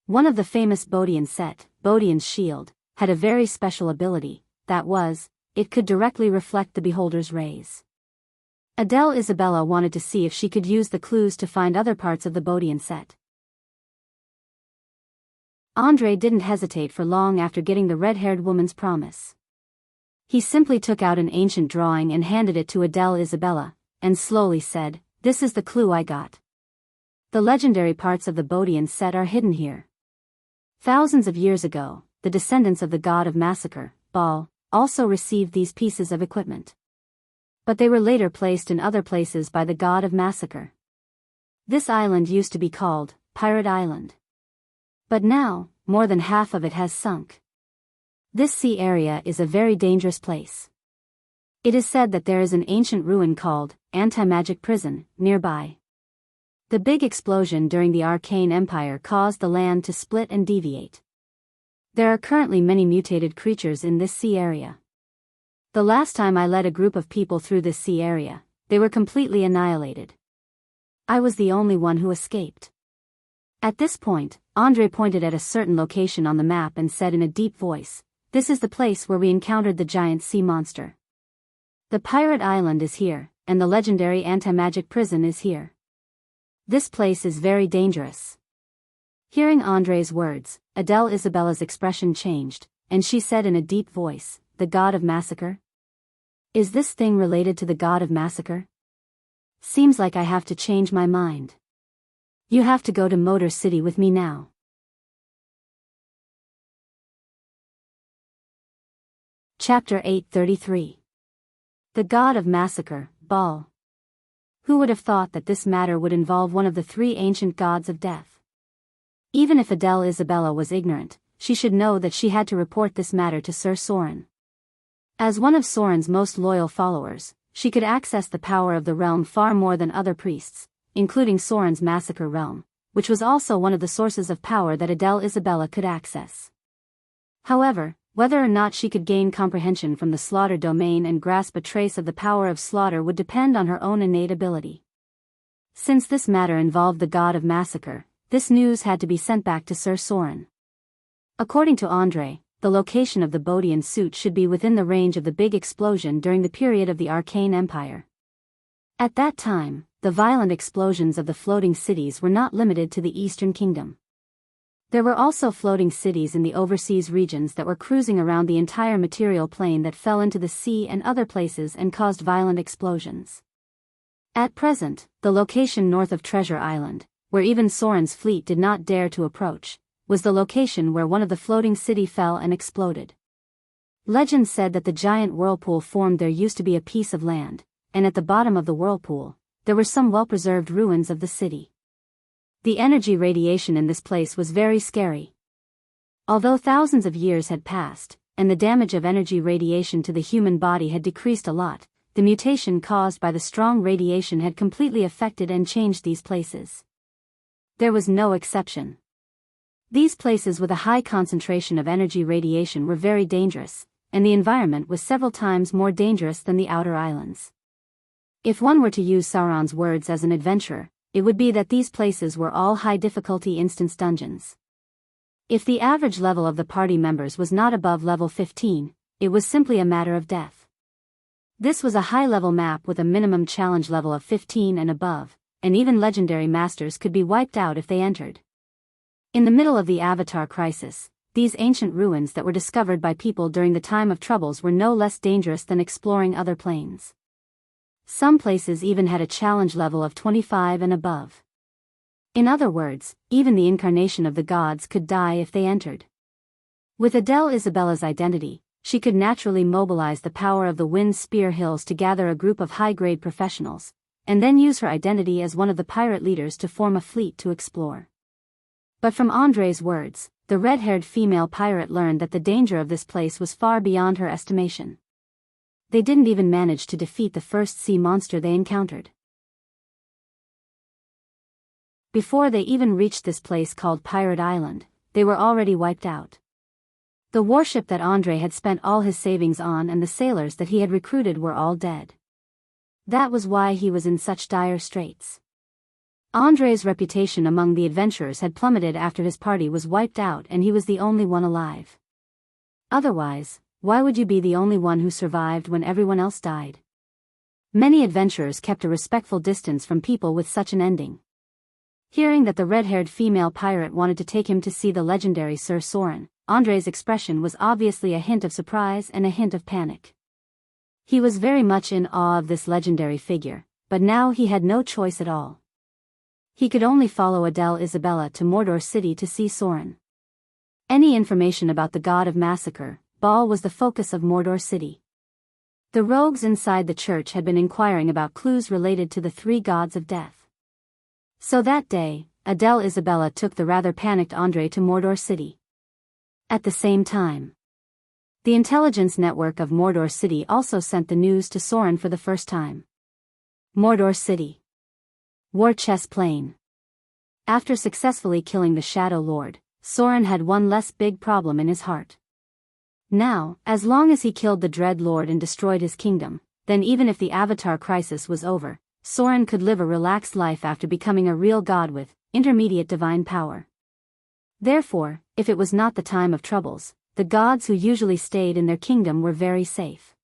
Speaker 1: One of the famous Bodian set, Bodian's shield, had a very special ability, that was, it could directly reflect the beholder's rays. Adele Isabella wanted to see if she could use the clues to find other parts of the Bodian set. Andre didn't hesitate for long after getting the red-haired woman's promise. He simply took out an ancient drawing and handed it to Adele Isabella, and slowly said, "This is the clue I got. The legendary parts of the Bodian set are hidden here. Thousands of years ago, the descendants of the god of massacre, Baal, also received these pieces of equipment. But they were later placed in other places by the god of massacre. This island used to be called Pirate Island. But now, more than half of it has sunk. This sea area is a very dangerous place. It is said that there is an ancient ruin called Anti-Magic Prison nearby. The big explosion during the Arcane Empire caused the land to split and deviate. There are currently many mutated creatures in this sea area. The last time I led a group of people through this sea area, they were completely annihilated. I was the only one who escaped." At this point, Andre pointed at a certain location on the map and said in a deep voice, "This is the place where we encountered the giant sea monster. The pirate island is here, and the legendary anti-magic prison is here. This place is very dangerous." Hearing Andre's words, Adele Isabella's expression changed, and she said in a deep voice, "The god of massacre? Is this thing related to the god of massacre? Seems like I have to change my mind. You have to go to Motor City with me now." Chapter 833. The God of Massacre, Baal. Who would have thought that this matter would involve one of the three ancient gods of death? Even if Adele Isabella was ignorant, she should know that she had to report this matter to Sir Soren. As one of Soren's most loyal followers, she could access the power of the realm far more than other priests, including Soren's massacre realm, which was also one of the sources of power that Adele Isabella could access. However, whether or not she could gain comprehension from the slaughter domain and grasp a trace of the power of slaughter would depend on her own innate ability. Since this matter involved the god of massacre, this news had to be sent back to Sir Soren. According to Andre, the location of the Bodian suit should be within the range of the big explosion during the period of the Arcane Empire. At that time, the violent explosions of the floating cities were not limited to the Eastern Kingdom. There were also floating cities in the overseas regions that were cruising around the entire material plane that fell into the sea and other places and caused violent explosions. At present, the location north of Treasure Island, where even Soren's fleet did not dare to approach, was the location where one of the floating city fell and exploded. Legend said that the giant whirlpool formed there used to be a piece of land, and at the bottom of the whirlpool, there were some well-preserved ruins of the city. The energy radiation in this place was very scary. Although thousands of years had passed, and the damage of energy radiation to the human body had decreased a lot, the mutation caused by the strong radiation had completely affected and changed these places. There was no exception. These places with a high concentration of energy radiation were very dangerous, and the environment was several times more dangerous than the outer islands. If one were to use Sauron's words as an adventurer, it would be that these places were all high-difficulty instance dungeons. If the average level of the party members was not above level 15, it was simply a matter of death. This was a high-level map with a minimum challenge level of 15 and above, and even legendary masters could be wiped out if they entered. In the middle of the Avatar crisis, these ancient ruins that were discovered by people during the time of troubles were no less dangerous than exploring other planes. Some places even had a challenge level of 25 and above. In other words, even the incarnation of the gods could die if they entered. With Adele Isabella's identity, she could naturally mobilize the power of the Wind Spear Hills to gather a group of high-grade professionals, and then use her identity as one of the pirate leaders to form a fleet to explore. But from Andre's words, the red-haired female pirate learned that the danger of this place was far beyond her estimation. They didn't even manage to defeat the first sea monster they encountered. Before they even reached this place called Pirate Island, they were already wiped out. The warship that Andre had spent all his savings on and the sailors that he had recruited were all dead. That was why he was in such dire straits. Andre's reputation among the adventurers had plummeted after his party was wiped out and he was the only one alive. Otherwise, why would you be the only one who survived when everyone else died? Many adventurers kept a respectful distance from people with such an ending. Hearing that the red-haired female pirate wanted to take him to see the legendary Sir Soren, Andre's expression was obviously a hint of surprise and a hint of panic. He was very much in awe of this legendary figure, but now he had no choice at all. He could only follow Adele Isabella to Mordor City to see Soren. Any information about the god of massacre, Baal, was the focus of Mordor City. The rogues inside the church had been inquiring about clues related to the three gods of death. So that day, Adele Isabella took the rather panicked Andre to Mordor City. At the same time, the intelligence network of Mordor City also sent the news to Soren for the first time. Mordor City. War Chess Plain. After successfully killing the Shadow Lord, Soren had one less big problem in his heart. Now, as long as he killed the Dread Lord and destroyed his kingdom, then even if the Avatar crisis was over, Soren could live a relaxed life after becoming a real god with intermediate divine power. Therefore, if it was not the time of troubles, the gods who usually stayed in their kingdom were very safe.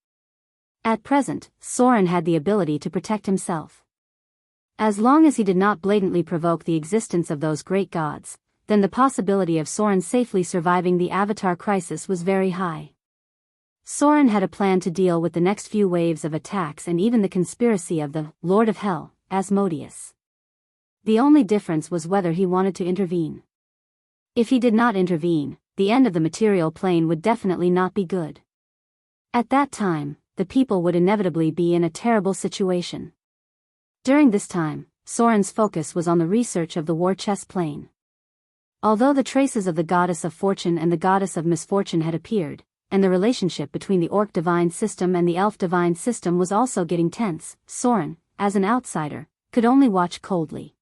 Speaker 1: At present, Soren had the ability to protect himself. As long as he did not blatantly provoke the existence of those great gods, then the possibility of Soren safely surviving the Avatar crisis was very high. Soren had a plan to deal with the next few waves of attacks and even the conspiracy of the Lord of Hell, Asmodeus. The only difference was whether he wanted to intervene. If he did not intervene, the end of the material plane would definitely not be good. At that time, the people would inevitably be in a terrible situation. During this time, Soren's focus was on the research of the war chess plane. Although the traces of the goddess of fortune and the goddess of misfortune had appeared, and the relationship between the orc divine system and the elf divine system was also getting tense, Soren, as an outsider, could only watch coldly.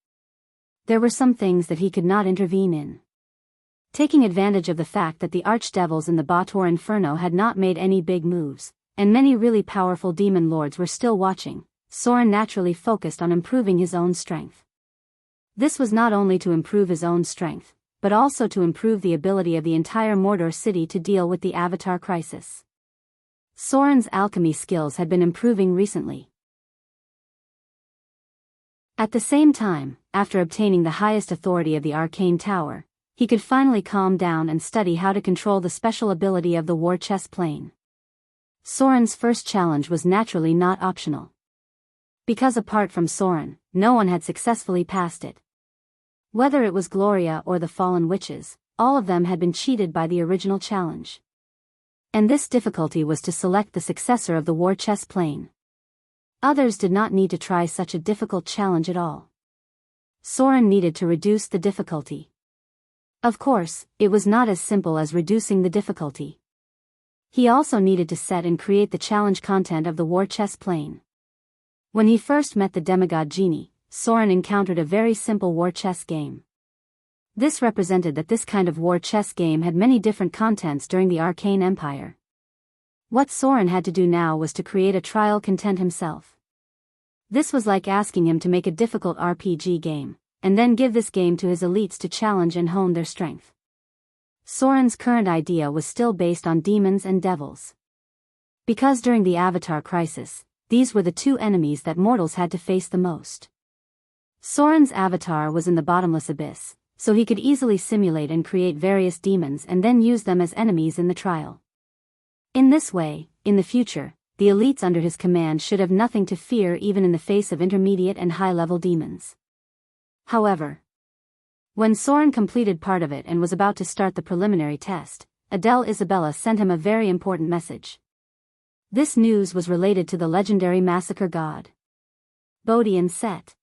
Speaker 1: There were some things that he could not intervene in. Taking advantage of the fact that the archdevils in the Bator Inferno had not made any big moves, and many really powerful demon lords were still watching, Soren naturally focused on improving his own strength. This was not only to improve his own strength, but also to improve the ability of the entire Mordor city to deal with the Avatar crisis. Soren's alchemy skills had been improving recently. At the same time, after obtaining the highest authority of the Arcane Tower, he could finally calm down and study how to control the special ability of the War Chess Plane. Soren's first challenge was naturally not optional. Because apart from Soren, no one had successfully passed it. Whether it was Gloria or the fallen witches, all of them had been cheated by the original challenge. And this difficulty was to select the successor of the War Chess Plane. Others did not need to try such a difficult challenge at all. Soren needed to reduce the difficulty. Of course, it was not as simple as reducing the difficulty. He also needed to set and create the challenge content of the War Chess Plane. When he first met the demigod genie, Soren encountered a very simple war chess game. This represented that this kind of war chess game had many different contents during the Arcane Empire. What Soren had to do now was to create a trial content himself. This was like asking him to make a difficult RPG game, and then give this game to his elites to challenge and hone their strength. Soren's current idea was still based on demons and devils. Because during the Avatar crisis, these were the two enemies that mortals had to face the most. Soren's avatar was in the bottomless abyss, so he could easily simulate and create various demons and then use them as enemies in the trial. In this way, in the future, the elites under his command should have nothing to fear even in the face of intermediate and high-level demons. However, when Soren completed part of it and was about to start the preliminary test, Adele Isabella sent him a very important message. This news was related to the legendary massacre god, Bodian Set.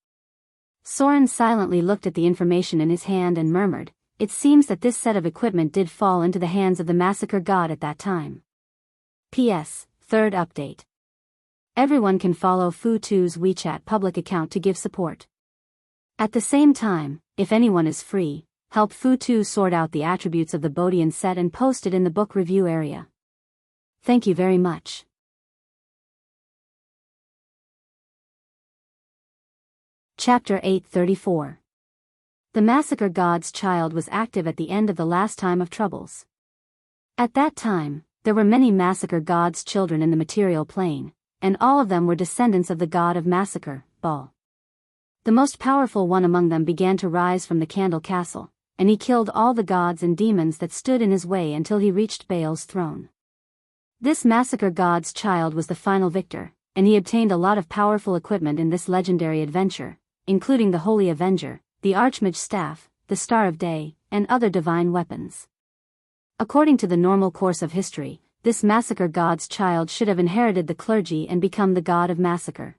Speaker 1: Soren silently looked at the information in his hand and murmured, "It seems that this set of equipment did fall into the hands of the massacre god at that time." P.S. Third update. Everyone can follow Fu2's WeChat public account to give support. At the same time, if anyone is free, help Fu2 sort out the attributes of the Bodian set and post it in the book review area. Thank you very much. Chapter 834. The massacre god's child was active at the end of the last time of troubles. At that time, there were many massacre god's children in the material plane, and all of them were descendants of the god of massacre, Baal. The most powerful one among them began to rise from the Candle Castle, and he killed all the gods and demons that stood in his way until he reached Baal's throne. This massacre god's child was the final victor, and he obtained a lot of powerful equipment in this legendary adventure, including the Holy Avenger, the Archmage Staff, the Star of Day, and other divine weapons. According to the normal course of history, this massacre god's child should have inherited the clergy and become the god of massacre.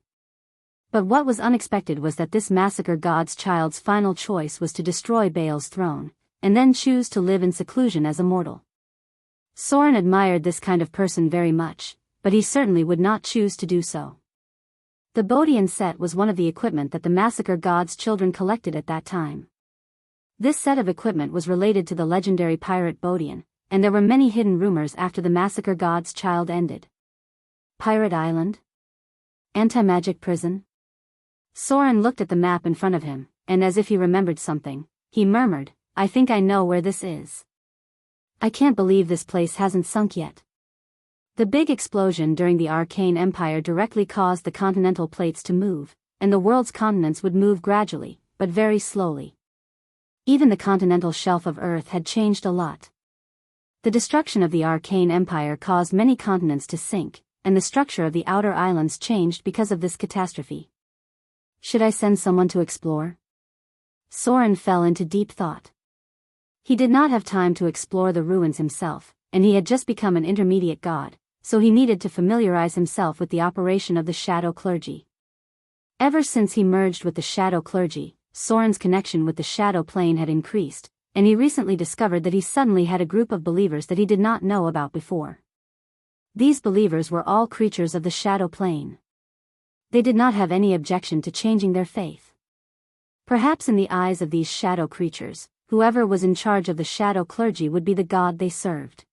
Speaker 1: But what was unexpected was that this massacre god's child's final choice was to destroy Baal's throne, and then choose to live in seclusion as a mortal. Soren admired this kind of person very much, but he certainly would not choose to do so. The Bodian set was one of the equipment that the massacre god's children collected at that time. This set of equipment was related to the legendary pirate Bodian, and there were many hidden rumors after the massacre god's child ended. Pirate Island? Anti-magic prison? Soren looked at the map in front of him, and as if he remembered something, he murmured, "I think I know where this is. I can't believe this place hasn't sunk yet." The big explosion during the Arcane Empire directly caused the continental plates to move, and the world's continents would move gradually, but very slowly. Even the continental shelf of Earth had changed a lot. The destruction of the Arcane Empire caused many continents to sink, and the structure of the outer islands changed because of this catastrophe. Should I send someone to explore? Soren fell into deep thought. He did not have time to explore the ruins himself, and he had just become an intermediate god, so he needed to familiarize himself with the operation of the shadow clergy. Ever since he merged with the shadow clergy, Soren's connection with the shadow plane had increased, and he recently discovered that he suddenly had a group of believers that he did not know about before. These believers were all creatures of the shadow plane. They did not have any objection to changing their faith. Perhaps in the eyes of these shadow creatures, whoever was in charge of the shadow clergy would be the god they served.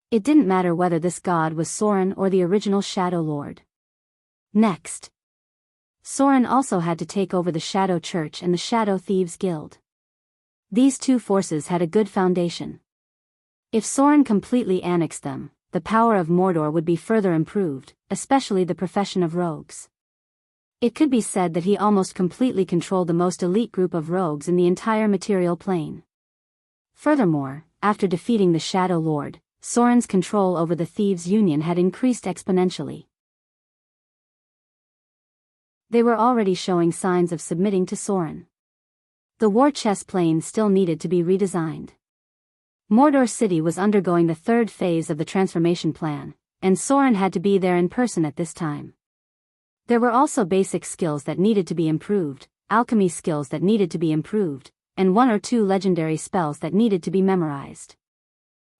Speaker 1: It didn't matter whether this god was Soren or the original Shadow Lord. Next, Soren also had to take over the Shadow Church and the Shadow Thieves Guild. These two forces had a good foundation. If Soren completely annexed them, the power of Mordor would be further improved, especially the profession of rogues. It could be said that he almost completely controlled the most elite group of rogues in the entire material plane. Furthermore, after defeating the Shadow Lord, Soren's control over the Thieves' Union had increased exponentially. They were already showing signs of submitting to Soren. The war chess plane still needed to be redesigned. Mordor City was undergoing the third phase of the transformation plan, and Soren had to be there in person at this time. There were also basic skills that needed to be improved, alchemy skills that needed to be improved, and one or two legendary spells that needed to be memorized.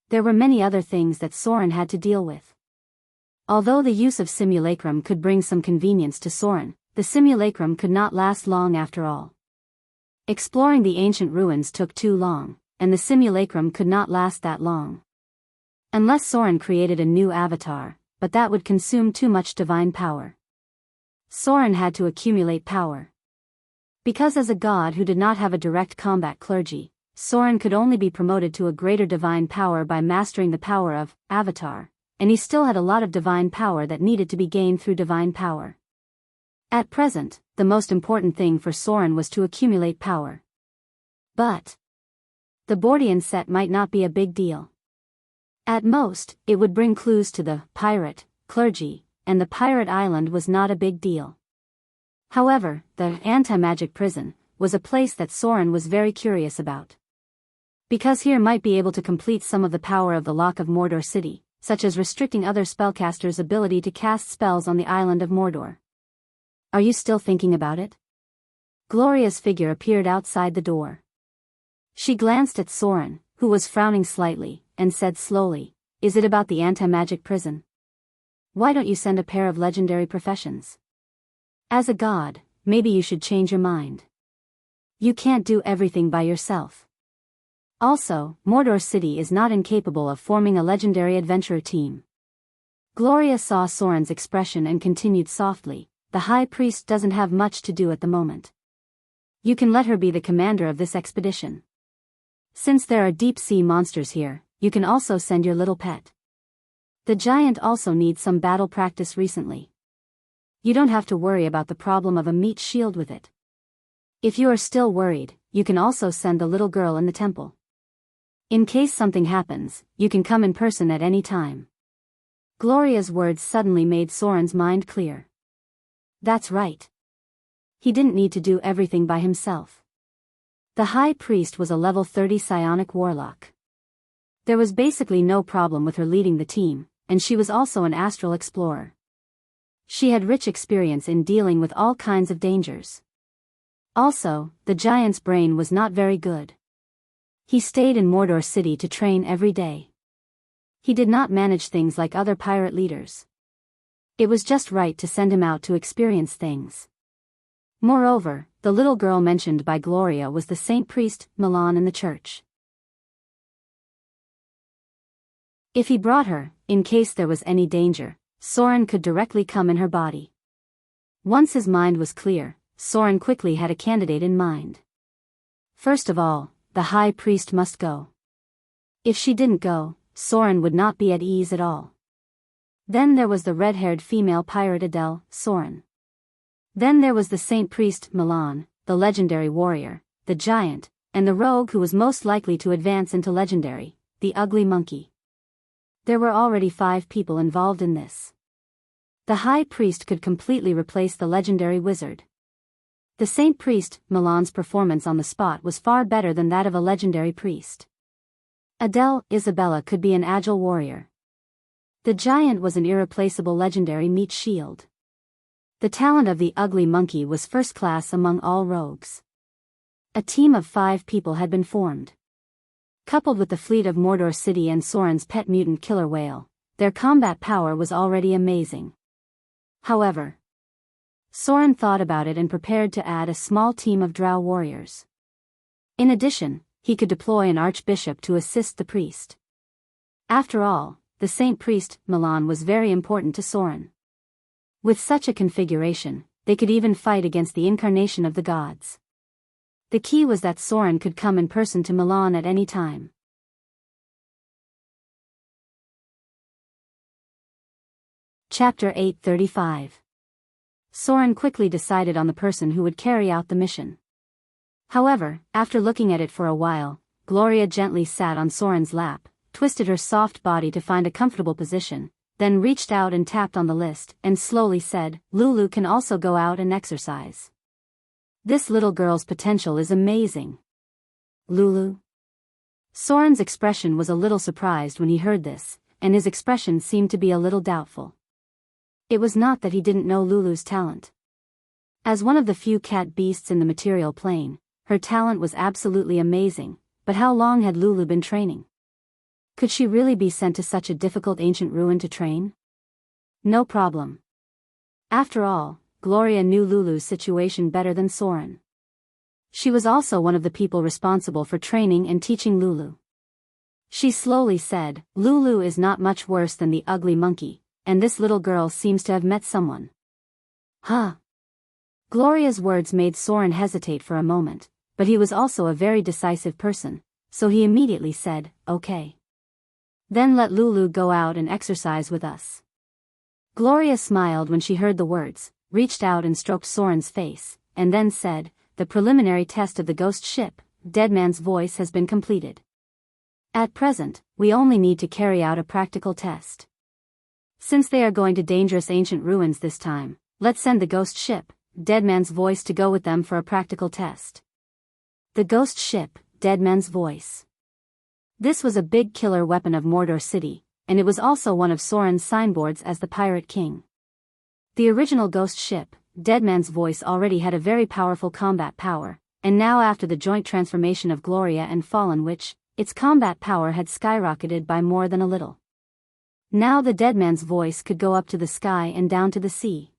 Speaker 1: There were many other things that Soren had to deal with. Although the use of simulacrum could bring some convenience to Soren, the simulacrum could not last long after all. Exploring the ancient ruins took too long, and the simulacrum could not last that long. Unless Soren created a new avatar, but that would consume too much divine power. Soren had to accumulate power. Because as a god who did not have a direct combat clergy, Soren could only be promoted to a greater divine power by mastering the power of avatar, and he still had a lot of divine power that needed to be gained through divine power. At present, the most important thing for Soren was to accumulate power. But the Bordian set might not be a big deal. At most, it would bring clues to the pirate clergy, and the pirate island was not a big deal. However, the anti-magic prison was a place that Soren was very curious about. Because here might be able to complete some of the power of the Lock of Mordor City, such as restricting other spellcasters' ability to cast spells on the island of Mordor. Are you still thinking about it? Gloria's figure appeared outside the door. She glanced at Soren, who was frowning slightly, and said slowly, "Is it about the anti-magic prison? Why don't you send a pair of legendary professions? As a god, maybe you should change your mind. You can't do everything by yourself. Also, Mordor City is not incapable of forming a legendary adventurer team." Gloria saw Soren's expression and continued softly, "The High Priest doesn't have much to do at the moment. You can let her be the commander of this expedition. Since there are deep-sea monsters here, you can also send your little pet. The giant also needs some battle practice recently. You don't have to worry about the problem of a meat shield with it. If you are still worried, you can also send the little girl in the temple. In case something happens, you can come in person at any time." Gloria's words suddenly made Soren's mind clear. That's right. He didn't need to do everything by himself. The High Priest was a level 30 psionic warlock. There was basically no problem with her leading the team, and she was also an astral explorer. She had rich experience in dealing with all kinds of dangers. Also, the giant's brain was not very good. He stayed in Mordor City to train every day. He did not manage things like other pirate leaders. It was just right to send him out to experience things. Moreover, the little girl mentioned by Gloria was the saint priest, Milan in the church. If he brought her, in case there was any danger, Soren could directly come in her body. Once his mind was clear, Soren quickly had a candidate in mind. First of all, the High Priest must go. If she didn't go, Soren would not be at ease at all. Then there was the red-haired female pirate Adele, Soren. Then there was the saint priest, Milan, the legendary warrior, the giant, and the rogue who was most likely to advance into legendary, the ugly monkey. There were already 5 people involved in this. The High Priest could completely replace the legendary wizard. The saint priest, Milan's performance on the spot was far better than that of a legendary priest. Adele, Isabella could be an agile warrior. The giant was an irreplaceable legendary meat shield. The talent of the ugly monkey was first class among all rogues. A team of 5 people had been formed. Coupled with the fleet of Mordor City and Soren's pet mutant killer whale, their combat power was already amazing. However, Soren thought about it and prepared to add a small team of drow warriors. In addition, he could deploy an archbishop to assist the priest. After all, the saint priest, Milan, was very important to Soren. With such a configuration, they could even fight against the incarnation of the gods. The key was that Soren could come in person to Milan at any time. Chapter 835. Soren quickly decided on the person who would carry out the mission. However, after looking at it for a while, Gloria gently sat on Soren's lap, twisted her soft body to find a comfortable position, then reached out and tapped on the list and slowly said, "Lulu can also go out and exercise. This little girl's potential is amazing." Lulu? Soren's expression was a little surprised when he heard this, and his expression seemed to be a little doubtful. It was not that he didn't know Lulu's talent. As one of the few cat beasts in the material plane, her talent was absolutely amazing, but how long had Lulu been training? Could she really be sent to such a difficult ancient ruin to train? No problem. After all, Gloria knew Lulu's situation better than Soren. She was also one of the people responsible for training and teaching Lulu. She slowly said, "Lulu is not much worse than the ugly monkey, and this little girl seems to have met someone." Huh? Gloria's words made Soren hesitate for a moment, but he was also a very decisive person, so he immediately said, "Okay. Then let Lulu go out and exercise with us." Gloria smiled when she heard the words, reached out and stroked Soren's face, and then said, "The preliminary test of the ghost ship, Dead Man's Voice, has been completed. At present, we only need to carry out a practical test. Since they are going to dangerous ancient ruins this time, let's send the ghost ship, Dead Man's Voice, to go with them for a practical test." The ghost ship, Dead Man's Voice. This was a big killer weapon of Mordor City, and it was also one of Soren's signboards as the Pirate King. The original ghost ship, Dead Man's Voice, already had a very powerful combat power, and now after the joint transformation of Gloria and Fallen Witch, its combat power had skyrocketed by more than a little. Now the Dead Man's Voice could go up to the sky and down to the sea.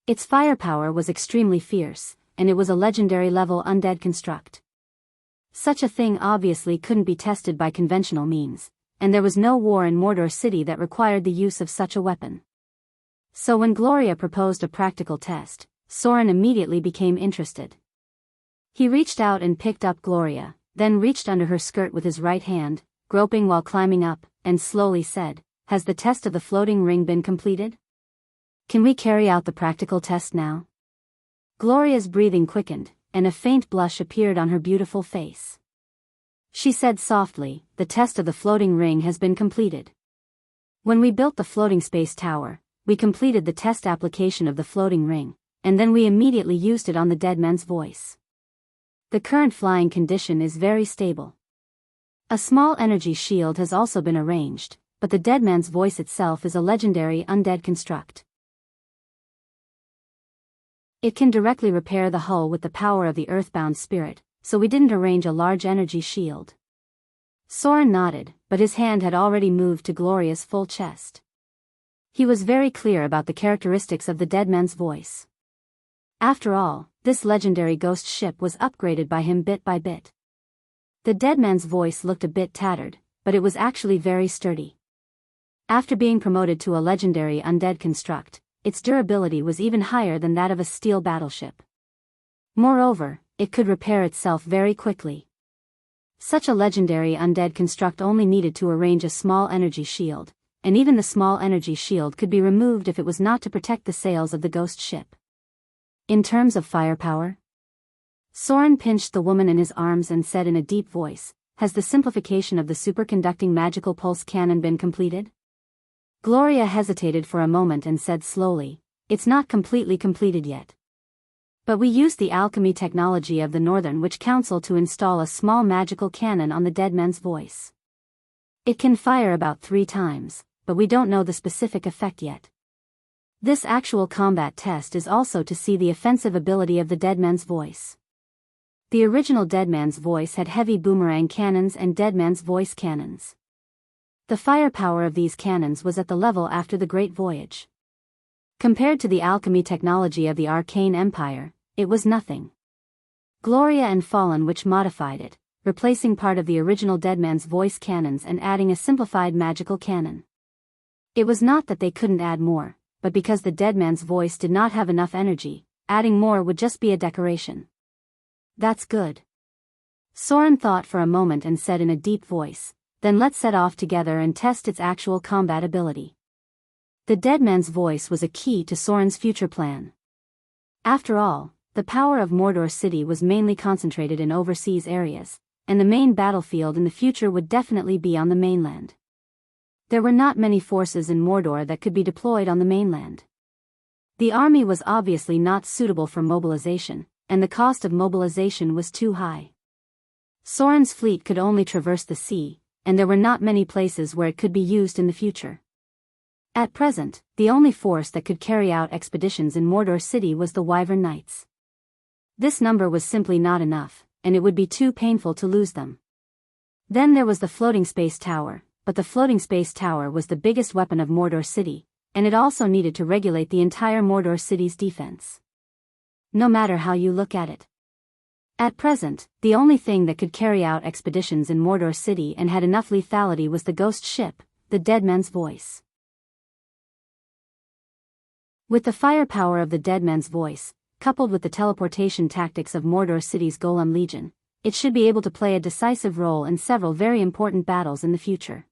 Speaker 1: Its firepower was extremely fierce, and it was a legendary level undead construct. Such a thing obviously couldn't be tested by conventional means, and there was no war in Mordor City that required the use of such a weapon. So when Gloria proposed a practical test, Soren immediately became interested. He reached out and picked up Gloria, then reached under her skirt with his right hand, groping while climbing up, and slowly said, "Has the test of the floating ring been completed? Can we carry out the practical test now?" Gloria's breathing quickened, and a faint blush appeared on her beautiful face. She said softly, "The test of the floating ring has been completed. When we built the floating space tower, we completed the test application of the floating ring, and then we immediately used it on the Dead Man's Voice. The current flying condition is very stable. A small energy shield has also been arranged, but the Dead Man's Voice itself is a legendary undead construct. It can directly repair the hull with the power of the earthbound spirit, so we didn't arrange a large energy shield." Soren nodded, but his hand had already moved to Gloria's full chest. He was very clear about the characteristics of the Dead Man's Voice. After all, this legendary ghost ship was upgraded by him bit by bit. The Dead Man's Voice looked a bit tattered, but it was actually very sturdy. After being promoted to a legendary undead construct, its durability was even higher than that of a steel battleship. Moreover, it could repair itself very quickly. Such a legendary undead construct only needed to arrange a small energy shield, and even the small energy shield could be removed if it was not to protect the sails of the ghost ship. In terms of firepower? Soren pinched the woman in his arms and said in a deep voice, "Has the simplification of the superconducting magical pulse cannon been completed?" Gloria hesitated for a moment and said slowly, "It's not completely completed yet. But we used the alchemy technology of the Northern Witch Council to install a small magical cannon on the Dead Man's Voice. It can fire about 3 times, but we don't know the specific effect yet. This actual combat test is also to see the offensive ability of the Dead Man's Voice. The original Dead Man's Voice had heavy boomerang cannons and Dead Man's Voice cannons. The firepower of these cannons was at the level after the Great Voyage. Compared to the alchemy technology of the Arcane Empire, it was nothing. Gloria and Fallen Witch modified it, replacing part of the original Dead Man's Voice cannons and adding a simplified magical cannon. It was not that they couldn't add more, but because the Dead Man's Voice did not have enough energy, adding more would just be a decoration. That's good. Soren thought for a moment and said in a deep voice, then let's set off together and test its actual combat ability. The dead man's voice was a key to Soren's future plan. After all, the power of Mordor City was mainly concentrated in overseas areas, and the main battlefield in the future would definitely be on the mainland. There were not many forces in Mordor that could be deployed on the mainland. The army was obviously not suitable for mobilization, and the cost of mobilization was too high. Soren's fleet could only traverse the sea, and there were not many places where it could be used in the future. At present, the only force that could carry out expeditions in Mordor City was the Wyvern Knights. This number was simply not enough, and it would be too painful to lose them. Then there was the floating space tower, but the floating space tower was the biggest weapon of Mordor City, and it also needed to regulate the entire Mordor City's defense. No matter how you look at it. At present, the only thing that could carry out expeditions in Mordor City and had enough lethality was the ghost ship, the Dead Man's Voice. With the firepower of the Dead Man's Voice, coupled with the teleportation tactics of Mordor City's Golem Legion, it should be able to play a decisive role in several very important battles in the future.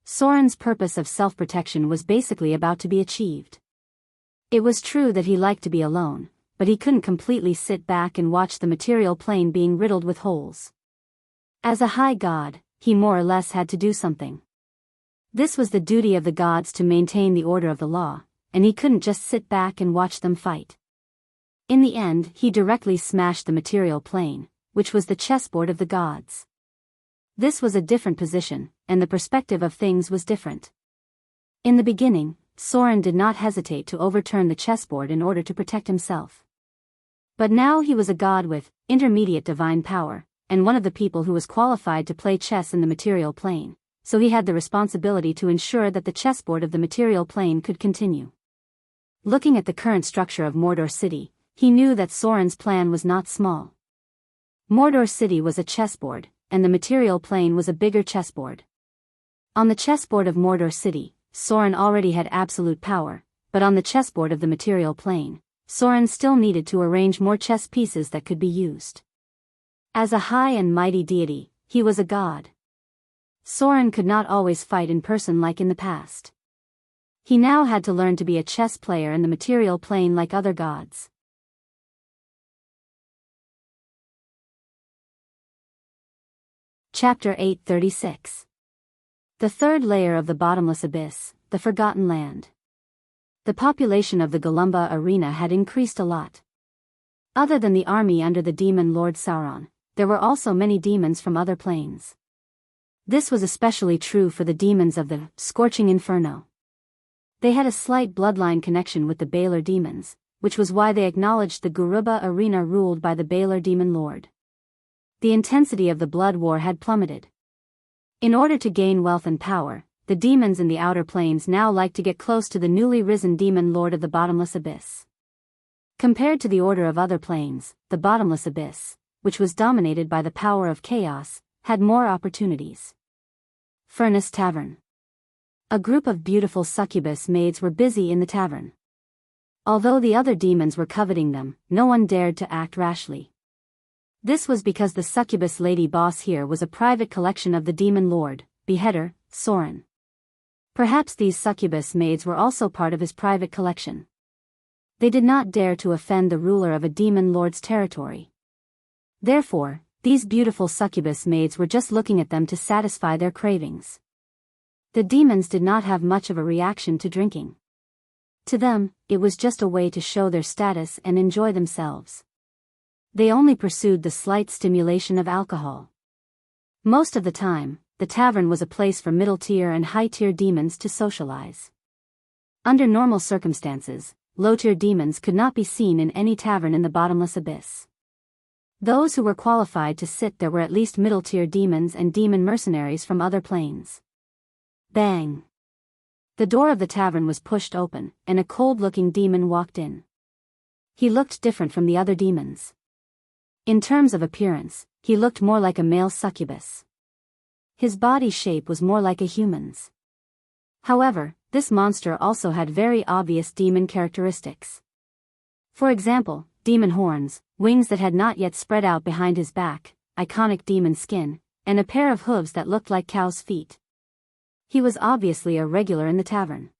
Speaker 1: Soren's purpose of self-protection was basically about to be achieved. It was true that he liked to be alone, but he couldn't completely sit back and watch the material plane being riddled with holes. As a high god, he more or less had to do something. This was the duty of the gods to maintain the order of the law, and he couldn't just sit back and watch them fight. In the end, he directly smashed the material plane, which was the chessboard of the gods. This was a different position, and the perspective of things was different. In the beginning, Soren did not hesitate to overturn the chessboard in order to protect himself. But now he was a god with intermediate divine power, and one of the people who was qualified to play chess in the material plane, so he had the responsibility to ensure that the chessboard of the material plane could continue. Looking at the current structure of Mordor City, he knew that Soren's plan was not small. Mordor City was a chessboard, and the material plane was a bigger chessboard. On the chessboard of Mordor City, Soren already had absolute power, but on the chessboard of the material plane, Soren still needed to arrange more chess pieces that could be used. As a high and mighty deity, he was a god. Soren could not always fight in person like in the past. He now had to learn to be a chess player in the material plane like other gods. Chapter 836. The third layer of the bottomless abyss, the Forgotten Land. The population of the Golumba arena had increased a lot. Other than the army under the demon Lord Sauron, there were also many demons from other planes. This was especially true for the demons of the Scorching Inferno. They had a slight bloodline connection with the Baelor demons, which was why they acknowledged the Garuba arena ruled by the Baelor demon lord. The intensity of the blood war had plummeted. In order to gain wealth and power, the demons in the outer planes now liked to get close to the newly risen demon lord of the bottomless abyss. Compared to the order of other planes, the bottomless abyss, which was dominated by the power of chaos, had more opportunities. Furnace Tavern. A group of beautiful succubus maids were busy in the tavern. Although the other demons were coveting them, no one dared to act rashly. This was because the succubus lady boss here was a private collection of the demon lord, beheader, Soren. Perhaps these succubus maids were also part of his private collection. They did not dare to offend the ruler of a demon lord's territory. Therefore, these beautiful succubus maids were just looking at them to satisfy their cravings. The demons did not have much of a reaction to drinking. To them, it was just a way to show their status and enjoy themselves. They only pursued the slight stimulation of alcohol. Most of the time, the tavern was a place for middle-tier and high-tier demons to socialize. Under normal circumstances, low-tier demons could not be seen in any tavern in the bottomless abyss. Those who were qualified to sit there were at least middle-tier demons and demon mercenaries from other planes. Bang! The door of the tavern was pushed open, and a cold-looking demon walked in. He looked different from the other demons. In terms of appearance, he looked more like a male succubus. His body shape was more like a human's. However, this monster also had very obvious demon characteristics. For example, demon horns, wings that had not yet spread out behind his back, iconic demon skin, and a pair of hooves that looked like cow's feet. He was obviously a regular in the tavern.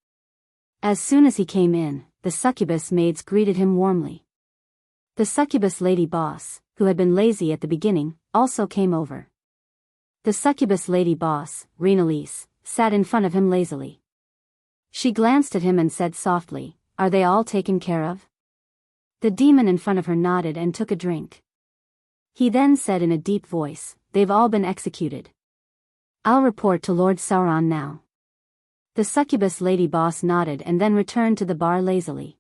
Speaker 1: As soon as he came in, the succubus maids greeted him warmly. The succubus lady boss, who had been lazy at the beginning, also came over. The succubus lady boss, Renalise, sat in front of him lazily. She glanced at him and said softly, "Are they all taken care of?" The demon in front of her nodded and took a drink. He then said in a deep voice, "They've all been executed. I'll report to Lord Sauron now." The succubus lady boss nodded and then returned to the bar lazily.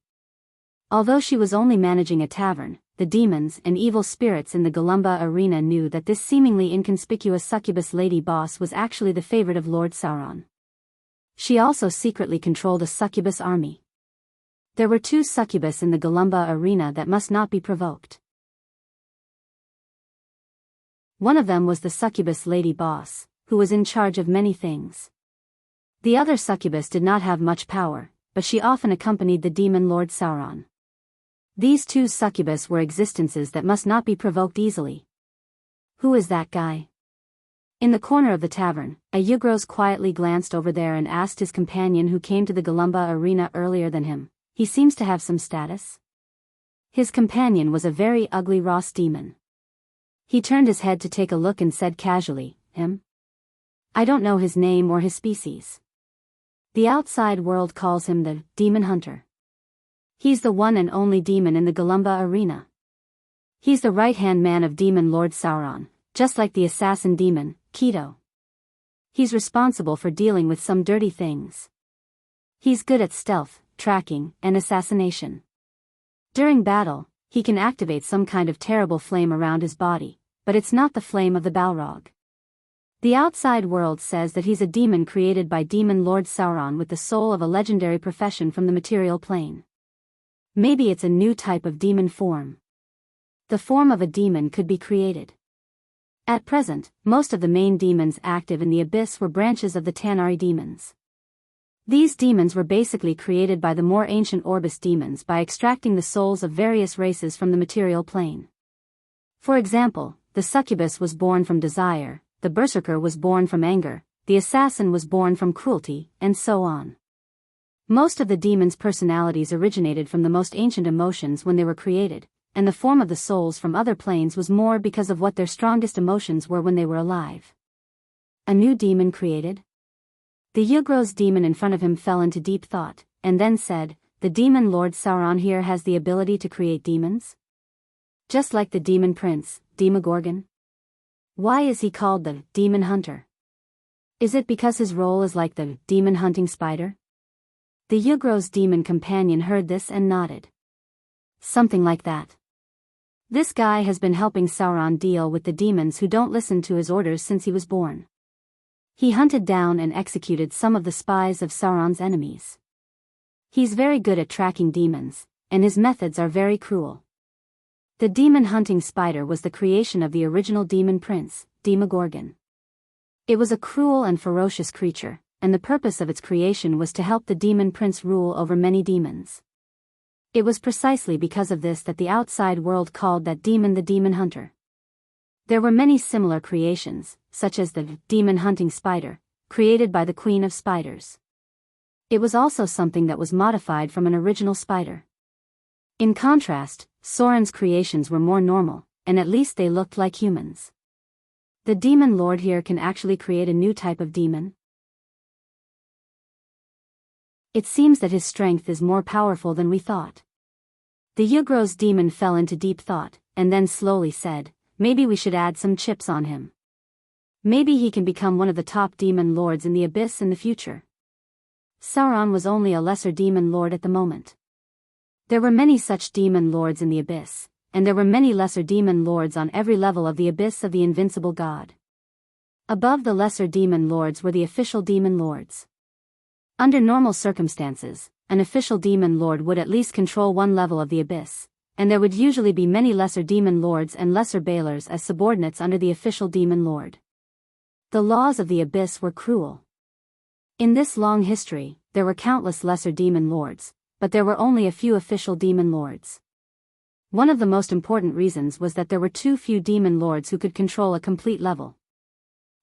Speaker 1: Although she was only managing a tavern, the demons and evil spirits in the Galumba arena knew that this seemingly inconspicuous succubus lady boss was actually the favorite of Lord Sauron. She also secretly controlled a succubus army. There were 2 succubus in the Galumba arena that must not be provoked. One of them was the succubus lady boss, who was in charge of many things. The other succubus did not have much power, but she often accompanied the demon Lord Sauron. These 2 succubus were existences that must not be provoked easily. Who is that guy? In the corner of the tavern, a Yugros quietly glanced over there and asked his companion who came to the Galumba arena earlier than him. He seems to have some status. His companion was a very ugly Ross demon. He turned his head to take a look and said casually, "Him? I don't know his name or his species. The outside world calls him the Demon Hunter. He's the one and only demon in the Galumba arena. He's the right-hand man of Demon Lord Sauron, just like the assassin demon, Keto. He's responsible for dealing with some dirty things. He's good at stealth, tracking, and assassination. During battle, he can activate some kind of terrible flame around his body, but it's not the flame of the Balrog. The outside world says that he's a demon created by Demon Lord Sauron with the soul of a legendary profession from the material plane. Maybe it's a new type of demon form. The form of a demon could be created. At present, most of the main demons active in the Abyss were branches of the Tanar'ri demons. These demons were basically created by the more ancient Orbis demons by extracting the souls of various races from the material plane. For example, the succubus was born from desire, the berserker was born from anger, the assassin was born from cruelty, and so on. Most of the demons' personalities originated from the most ancient emotions when they were created, and the form of the souls from other planes was more because of what their strongest emotions were when they were alive. A new demon created? The Yugros demon in front of him fell into deep thought, and then said, "The demon Lord Sauron here has the ability to create demons? Just like the demon prince, Demogorgon? Why is he called the Demon Hunter? Is it because his role is like the demon hunting spider?" The Yugros demon companion heard this and nodded. Something like that. This guy has been helping Sauron deal with the demons who don't listen to his orders since he was born. He hunted down and executed some of the spies of Sauron's enemies. He's very good at tracking demons, and his methods are very cruel. The demon hunting spider was the creation of the original demon prince, Demogorgon. It was a cruel and ferocious creature, and the purpose of its creation was to help the demon prince rule over many demons. It was precisely because of this that the outside world called that demon the Demon Hunter. There were many similar creations, such as the demon hunting spider, created by the Queen of Spiders. It was also something that was modified from an original spider. In contrast, Sauron's creations were more normal, and at least they looked like humans. The Demon Lord here can actually create a new type of demon. It seems that his strength is more powerful than we thought. The Yugros demon fell into deep thought, and then slowly said, "Maybe we should add some chips on him. Maybe he can become one of the top demon lords in the Abyss in the future." Sauron was only a lesser demon lord at the moment. There were many such demon lords in the Abyss, and there were many lesser demon lords on every level of the Abyss of the Invincible God. Above the lesser demon lords were the official demon lords. Under normal circumstances, an official demon lord would at least control one level of the Abyss, and there would usually be many lesser demon lords and lesser bailers as subordinates under the official demon lord. The laws of the Abyss were cruel. In this long history, there were countless lesser demon lords, but there were only a few official demon lords. One of the most important reasons was that there were too few demon lords who could control a complete level.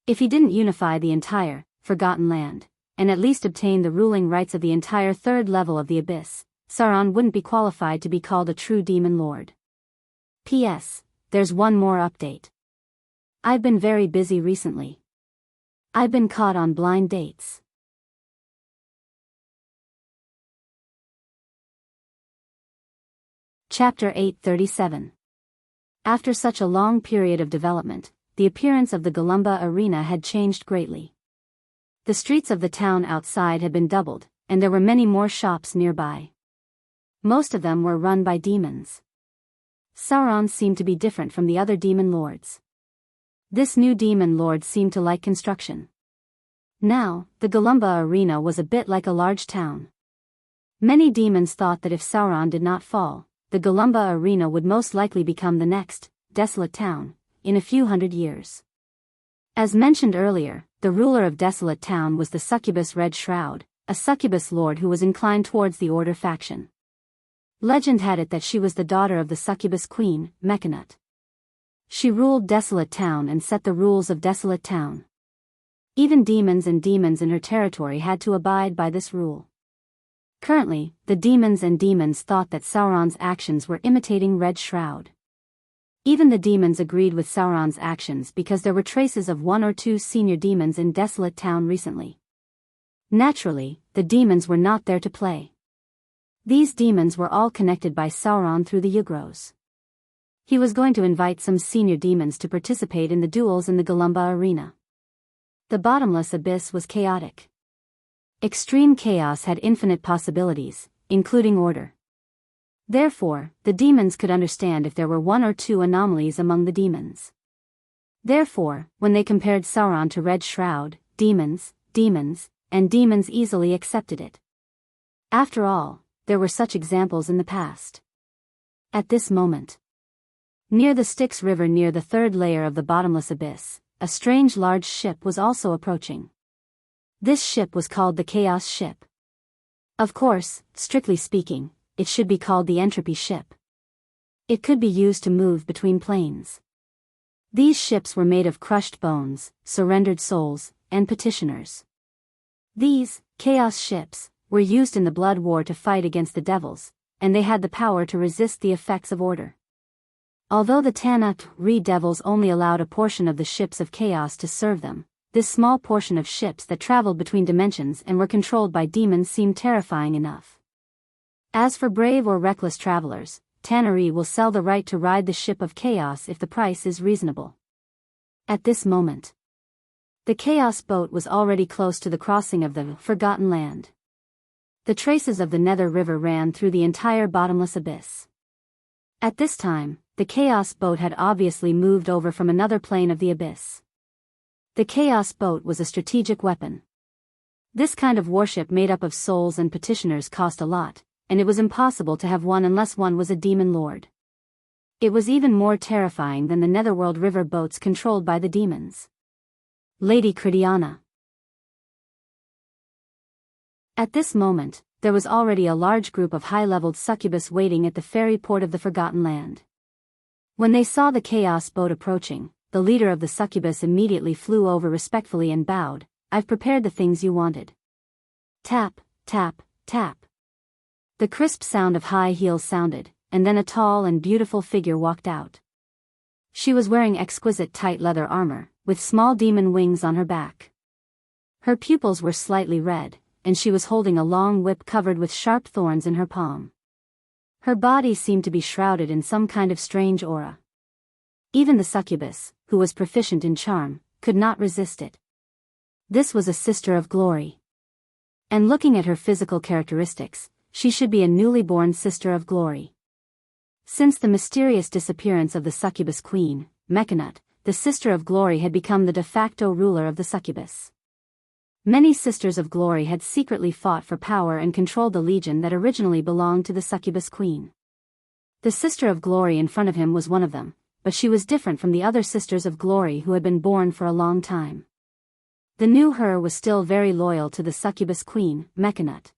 Speaker 1: If he didn't unify the entire, forgotten land, and at least obtain the ruling rights of the entire third level of the abyss, Sauron wouldn't be qualified to be called a true demon lord. P.S. There's one more update. I've been very busy recently. I've been caught on blind dates. Chapter 837. After such a long period of development, the appearance of the Galumba arena had changed greatly. The streets of the town outside had been doubled, and there were many more shops nearby. Most of them were run by demons. Sauron seemed to be different from the other demon lords. This new demon lord seemed to like construction. Now, the Galumba arena was a bit like a large town. Many demons thought that if Sauron did not fall, the Galumba arena would most likely become the next, desolate town, in a few hundred years. As mentioned earlier, the ruler of Desolate Town was the succubus Red Shroud, a succubus lord who was inclined towards the Order faction. Legend had it that she was the daughter of the succubus queen, Mechanut. She ruled Desolate Town and set the rules of Desolate Town. Even demons in her territory had to abide by this rule. Currently, the demons thought that Sauron's actions were imitating Red Shroud. Even the demons agreed with Sauron's actions because there were traces of one or two senior demons in Desolate Town recently. Naturally, the demons were not there to play. These demons were all connected by Sauron through the Yugros. He was going to invite some senior demons to participate in the duels in the Galumba arena. The bottomless abyss was chaotic. Extreme chaos had infinite possibilities, including order. Therefore, the demons could understand if there were one or two anomalies among the demons. Therefore, when they compared Sauron to Red Shroud, demons easily accepted it. After all, there were such examples in the past. At this moment, near the Styx River near the third layer of the bottomless abyss, a strange large ship was also approaching. This ship was called the Chaos Ship. Of course, strictly speaking, it should be called the Entropy Ship. It could be used to move between planes. These ships were made of crushed bones, surrendered souls, and petitioners. These, Chaos Ships, were used in the Blood War to fight against the devils, and they had the power to resist the effects of order. Although the Tanakh-Re devils only allowed a portion of the ships of chaos to serve them, this small portion of ships that traveled between dimensions and were controlled by demons seemed terrifying enough. As for brave or reckless travelers, Tanar'ri will sell the right to ride the ship of chaos if the price is reasonable. At this moment, the chaos boat was already close to the crossing of the Forgotten Land. The traces of the Nether River ran through the entire bottomless abyss. At this time, the chaos boat had obviously moved over from another plane of the abyss. The chaos boat was a strategic weapon. This kind of warship made up of souls and petitioners cost a lot, and it was impossible to have one unless one was a demon lord. It was even more terrifying than the Netherworld river boats controlled by the demons. Lady Cridiana. At this moment, there was already a large group of high-leveled succubus waiting at the ferry port of the Forgotten Land. When they saw the chaos boat approaching, the leader of the succubus immediately flew over respectfully and bowed. "I've prepared the things you wanted." Tap, tap, tap. The crisp sound of high heels sounded, and then a tall and beautiful figure walked out. She was wearing exquisite tight leather armor, with small demon wings on her back. Her pupils were slightly red, and she was holding a long whip covered with sharp thorns in her palm. Her body seemed to be shrouded in some kind of strange aura. Even the succubus, who was proficient in charm, could not resist it. This was a sister of glory. And looking at her physical characteristics, she should be a newly born sister of glory. Since the mysterious disappearance of the succubus queen, Mechanut, the sister of glory had become the de facto ruler of the succubus. Many sisters of glory had secretly fought for power and controlled the legion that originally belonged to the succubus queen. The sister of glory in front of him was one of them, but she was different from the other sisters of glory who had been born for a long time. The new her was still very loyal to the succubus queen, Mechanut.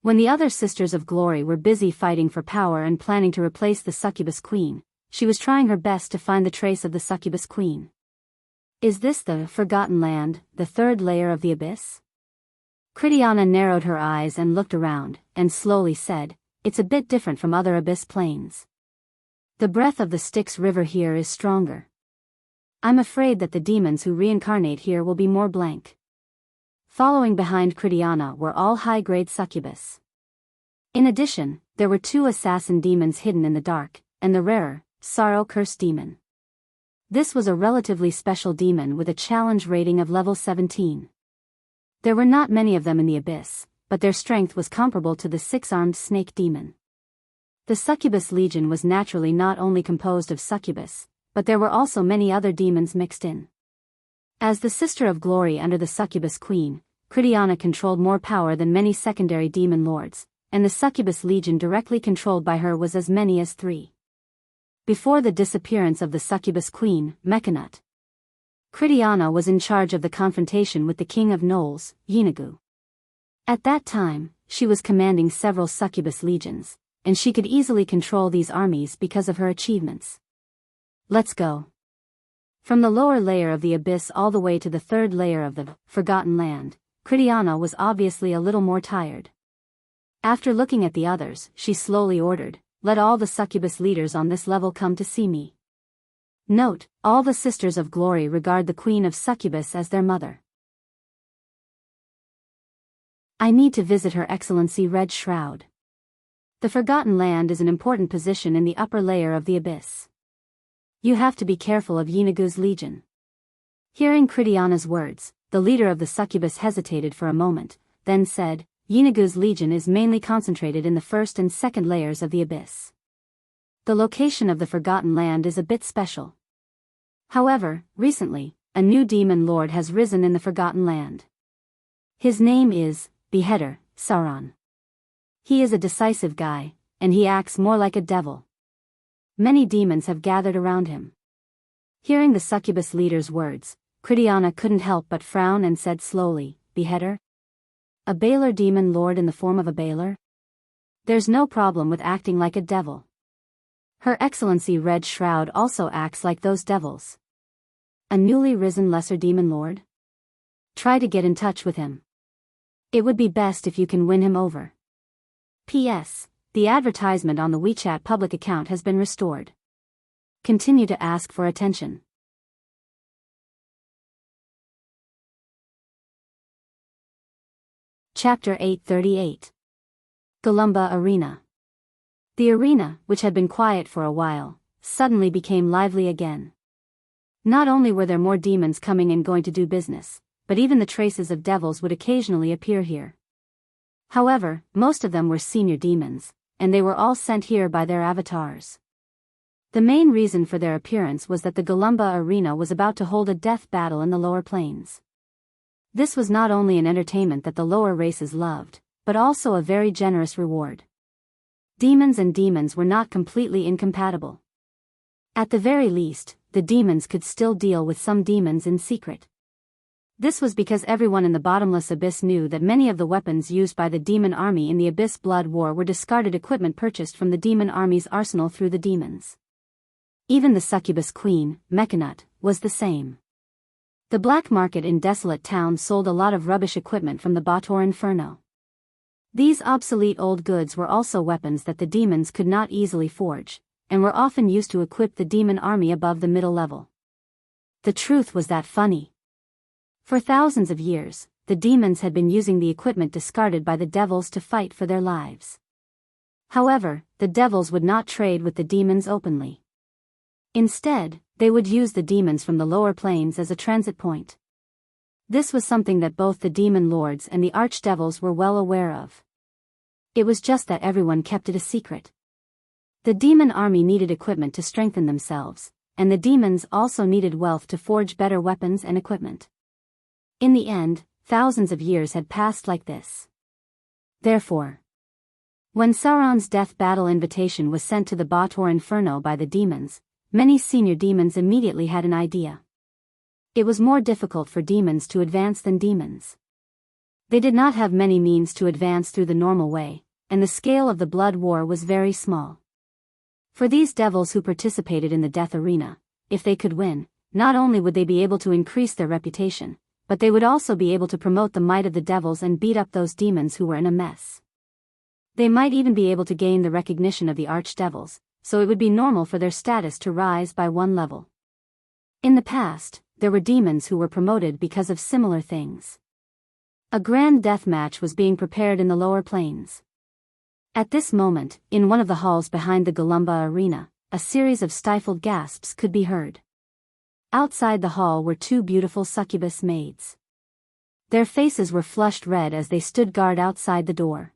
Speaker 1: When the other Sisters of Glory were busy fighting for power and planning to replace the Succubus Queen, she was trying her best to find the trace of the Succubus Queen. Is this the Forgotten Land, the third layer of the abyss? Critiana narrowed her eyes and looked around, and slowly said, "It's a bit different from other abyss plains. The breath of the Styx River here is stronger. I'm afraid that the demons who reincarnate here will be more blank." Following behind Critiana were all high-grade succubus. In addition, there were 2 assassin demons hidden in the dark, and the rarer, Sorrow Curse demon. This was a relatively special demon with a challenge rating of level 17. There were not many of them in the abyss, but their strength was comparable to the 6-armed snake demon. The Succubus Legion was naturally not only composed of succubus, but there were also many other demons mixed in. As the Sister of Glory under the Succubus Queen, Critiana controlled more power than many secondary demon lords, and the Succubus Legion directly controlled by her was as many as 3. Before the disappearance of the Succubus Queen, Mechanut, Critiana was in charge of the confrontation with the King of Gnolls, Yeenagu. At that time, she was commanding several Succubus legions, and she could easily control these armies because of her achievements. Let's go. From the lower layer of the abyss all the way to the third layer of the Forgotten Land, Critiana was obviously a little more tired. After looking at the others, she slowly ordered, "Let all the succubus leaders on this level come to see me." Note, all the Sisters of Glory regard the Queen of Succubus as their mother. I need to visit Her Excellency Red Shroud. The Forgotten Land is an important position in the upper layer of the abyss. You have to be careful of Yeenagu's legion. Hearing Critiana's words, the leader of the succubus hesitated for a moment, then said, "Yeenagu's legion is mainly concentrated in the first and second layers of the abyss. The location of the Forgotten Land is a bit special. However, recently, a new demon lord has risen in the Forgotten Land. His name is Beheader, Sauron. He is a decisive guy, and he acts more like a devil. Many demons have gathered around him." Hearing the succubus leader's words, Critiana couldn't help but frown and said slowly, "Beheader? A Baelor demon lord in the form of a Baelor? There's no problem with acting like a devil. Her Excellency Red Shroud also acts like those devils. A newly risen lesser demon lord? Try to get in touch with him. It would be best if you can win him over. P.S. The advertisement on the WeChat public account has been restored. Continue to ask for attention." Chapter 838. Golumba Arena. The arena, which had been quiet for a while, suddenly became lively again. Not only were there more demons coming and going to do business, but even the traces of devils would occasionally appear here. However, most of them were senior demons, and they were all sent here by their avatars. The main reason for their appearance was that the Golumba Arena was about to hold a death battle in the lower planes. This was not only an entertainment that the lower races loved, but also a very generous reward. Demons and demons were not completely incompatible. At the very least, the demons could still deal with some demons in secret. This was because everyone in the bottomless abyss knew that many of the weapons used by the demon army in the Abyss Blood War were discarded equipment purchased from the demon army's arsenal through the demons. Even the Succubus Queen, Mechanut, was the same. The black market in Desolate Town sold a lot of rubbish equipment from the Bator Inferno. These obsolete old goods were also weapons that the demons could not easily forge, and were often used to equip the demon army above the middle level. The truth was that funny. For thousands of years, the demons had been using the equipment discarded by the devils to fight for their lives. However, the devils would not trade with the demons openly. Instead, they would use the demons from the lower planes as a transit point. This was something that both the demon lords and the archdevils were well aware of. It was just that everyone kept it a secret. The demon army needed equipment to strengthen themselves, and the demons also needed wealth to forge better weapons and equipment. In the end, thousands of years had passed like this. Therefore, when Sauron's death battle invitation was sent to the Bator Inferno by the demons, many senior demons immediately had an idea. It was more difficult for demons to advance than demons. They did not have many means to advance through the normal way, and the scale of the blood war was very small. For these devils who participated in the death arena, if they could win, not only would they be able to increase their reputation, but they would also be able to promote the might of the devils and beat up those demons who were in a mess. They might even be able to gain the recognition of the archdevils, so it would be normal for their status to rise by one level. In the past, there were demons who were promoted because of similar things. A grand death match was being prepared in the lower planes. At this moment, in one of the halls behind the Galumba arena, a series of stifled gasps could be heard. Outside the hall were two beautiful succubus maids. Their faces were flushed red as they stood guard outside the door.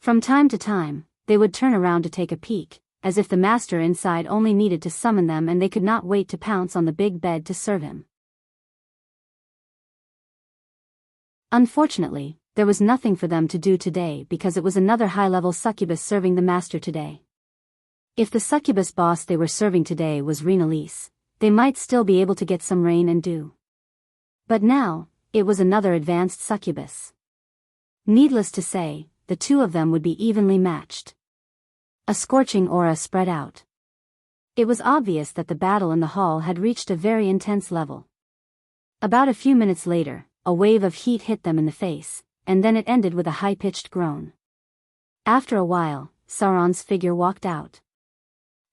Speaker 1: From time to time, they would turn around to take a peek, as if the master inside only needed to summon them and they could not wait to pounce on the big bed to serve him. Unfortunately, there was nothing for them to do today because it was another high-level succubus serving the master today. If the succubus boss they were serving today was Renalise, they might still be able to get some rain and dew. But now, it was another advanced succubus. Needless to say, the two of them would be evenly matched. A scorching aura spread out. It was obvious that the battle in the hall had reached a very intense level. About a few minutes later, a wave of heat hit them in the face, and then it ended with a high-pitched groan. After a while, Sauron's figure walked out.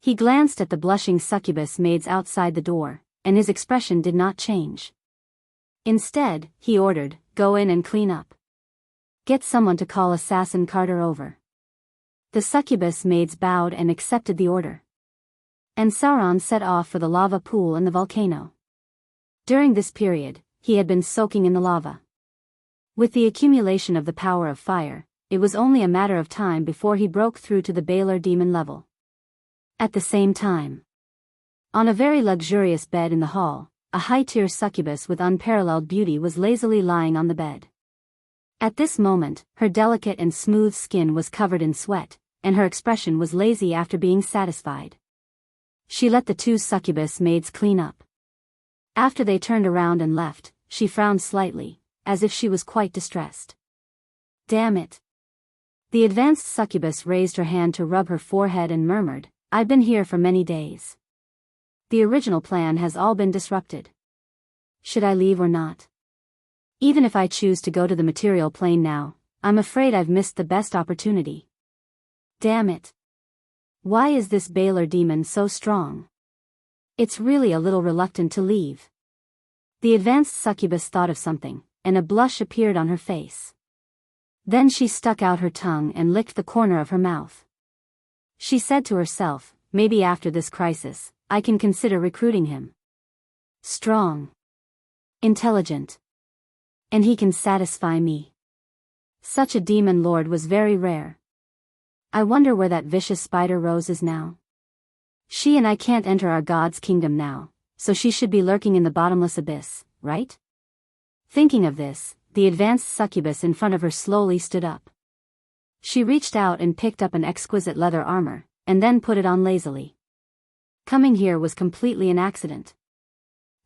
Speaker 1: He glanced at the blushing succubus maids outside the door, and his expression did not change. Instead, he ordered, "Go in and clean up. Get someone to call Assassin Carter over." The succubus maids bowed and accepted the order. And Sauron set off for the lava pool in the volcano. During this period, he had been soaking in the lava. With the accumulation of the power of fire, it was only a matter of time before he broke through to the Baelor demon level. At the same time, on a very luxurious bed in the hall, a high-tier succubus with unparalleled beauty was lazily lying on the bed. At this moment, her delicate and smooth skin was covered in sweat, and her expression was lazy after being satisfied. She let the two succubus maids clean up. After they turned around and left, she frowned slightly, as if she was quite distressed. "Damn it." The advanced succubus raised her hand to rub her forehead and murmured, "I've been here for many days. The original plan has all been disrupted. Should I leave or not? Even if I choose to go to the material plane now, I'm afraid I've missed the best opportunity. Damn it. Why is this Baelor demon so strong? It's really a little reluctant to leave." The advanced succubus thought of something, and a blush appeared on her face. Then she stuck out her tongue and licked the corner of her mouth. She said to herself, "Maybe after this crisis, I can consider recruiting him. Strong. Intelligent. And he can satisfy me." Such a demon lord was very rare. I wonder where that vicious spider Rose is now. She and I can't enter our god's kingdom now, so she should be lurking in the bottomless abyss, right? Thinking of this, the advanced succubus in front of her slowly stood up. She reached out and picked up an exquisite leather armor, and then put it on lazily. Coming here was completely an accident.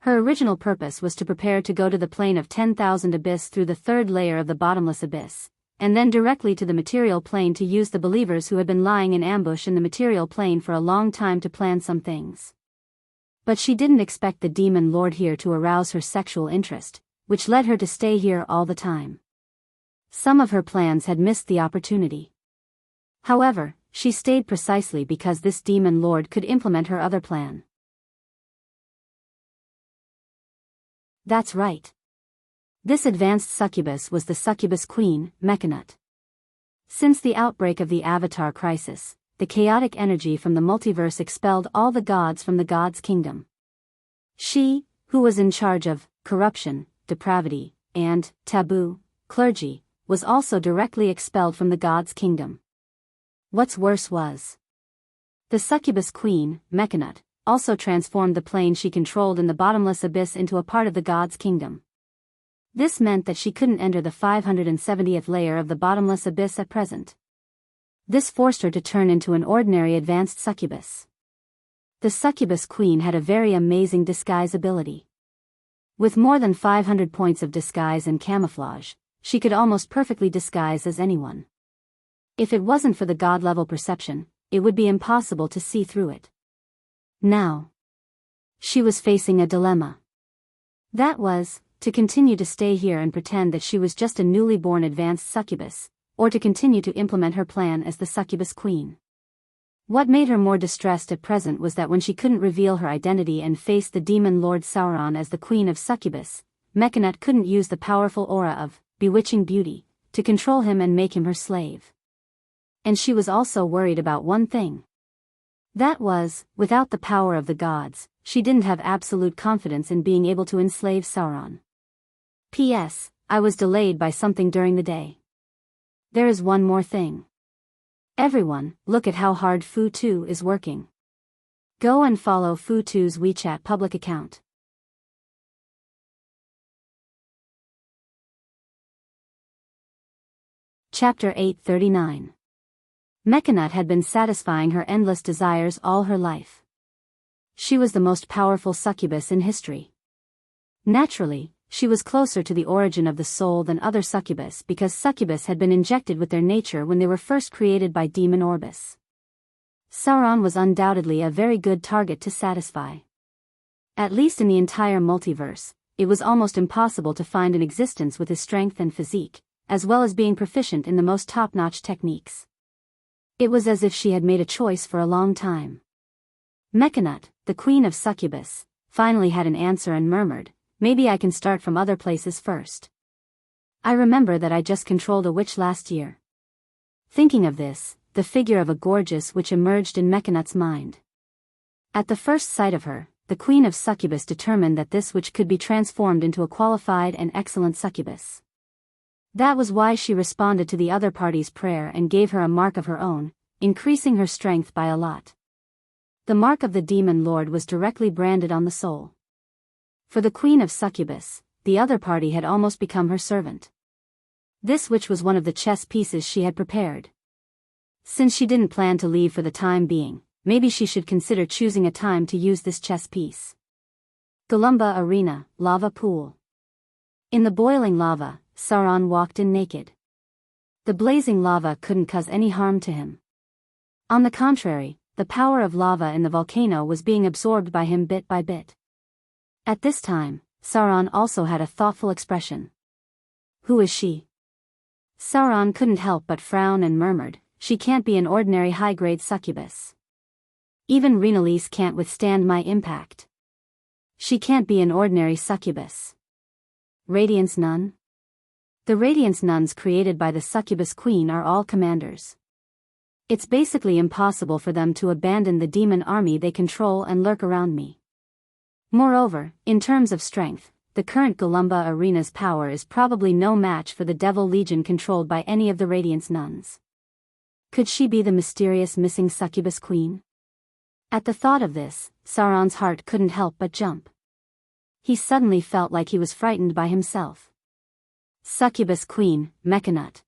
Speaker 1: Her original purpose was to prepare to go to the plane of 10,000 abyss through the third layer of the bottomless abyss, and then directly to the material plane to use the believers who had been lying in ambush in the material plane for a long time to plan some things. But she didn't expect the demon lord here to arouse her sexual interest, which led her to stay here all the time. Some of her plans had missed the opportunity. However, she stayed precisely because this demon lord could implement her other plan. That's right. This advanced succubus was the succubus queen, Mechanut. Since the outbreak of the Avatar crisis, the chaotic energy from the multiverse expelled all the gods from the gods' kingdom. She, who was in charge of corruption, depravity, and taboo, clergy, was also directly expelled from the gods' kingdom. What's worse was, the succubus queen, Mechanut, also transformed the plane she controlled in the bottomless abyss into a part of the gods' kingdom. This meant that she couldn't enter the 570th layer of the bottomless abyss at present. This forced her to turn into an ordinary advanced succubus. The succubus queen had a very amazing disguise ability. With more than 500 points of disguise and camouflage, she could almost perfectly disguise as anyone. If it wasn't for the god-level perception, it would be impossible to see through it. Now, she was facing a dilemma. That was, to continue to stay here and pretend that she was just a newly born advanced succubus, or to continue to implement her plan as the succubus queen. What made her more distressed at present was that when she couldn't reveal her identity and face the demon Lord Sauron as the queen of succubus, Mechanet couldn't use the powerful aura of bewitching beauty to control him and make him her slave. And she was also worried about one thing. That was, without the power of the gods, she didn't have absolute confidence in being able to enslave Sauron. P.S. I was delayed by something during the day. There is one more thing. Everyone, look at how hard Fu Tu is working. Go and follow Fu Tu's WeChat public account. Chapter 839. Mechanet had been satisfying her endless desires all her life. She was the most powerful succubus in history. Naturally, she was closer to the origin of the soul than other succubus because succubus had been injected with their nature when they were first created by demon Orbis. Sauron was undoubtedly a very good target to satisfy. At least in the entire multiverse, it was almost impossible to find an existence with his strength and physique, as well as being proficient in the most top-notch techniques. It was as if she had made a choice for a long time. Mechanet, the queen of succubus, finally had an answer and murmured, "Maybe I can start from other places first. I remember that I just controlled a witch last year." Thinking of this, the figure of a gorgeous witch emerged in Mechanet's mind. At the first sight of her, the queen of succubus determined that this witch could be transformed into a qualified and excellent succubus. That was why she responded to the other party's prayer and gave her a mark of her own, increasing her strength by a lot. The mark of the demon lord was directly branded on the soul. For the queen of succubus, the other party had almost become her servant. This witch was one of the chess pieces she had prepared. Since she didn't plan to leave for the time being, maybe she should consider choosing a time to use this chess piece. Golumba Arena, Lava Pool. In the boiling lava, Sauron walked in naked. The blazing lava couldn't cause any harm to him. On the contrary, the power of lava in the volcano was being absorbed by him bit by bit. At this time, Sauron also had a thoughtful expression. "Who is she?" Sauron couldn't help but frown and murmured, "She can't be an ordinary high-grade succubus. Even Rhinalise can't withstand my impact. She can't be an ordinary succubus." Radiance Nun? The Radiance Nuns created by the succubus queen are all commanders. It's basically impossible for them to abandon the demon army they control and lurk around me. Moreover, in terms of strength, the current Golumba Arena's power is probably no match for the Devil Legion controlled by any of the Radiance Nuns. Could she be the mysterious missing succubus queen? At the thought of this, Sauron's heart couldn't help but jump. He suddenly felt like he was frightened by himself. Succubus queen, Mechanet.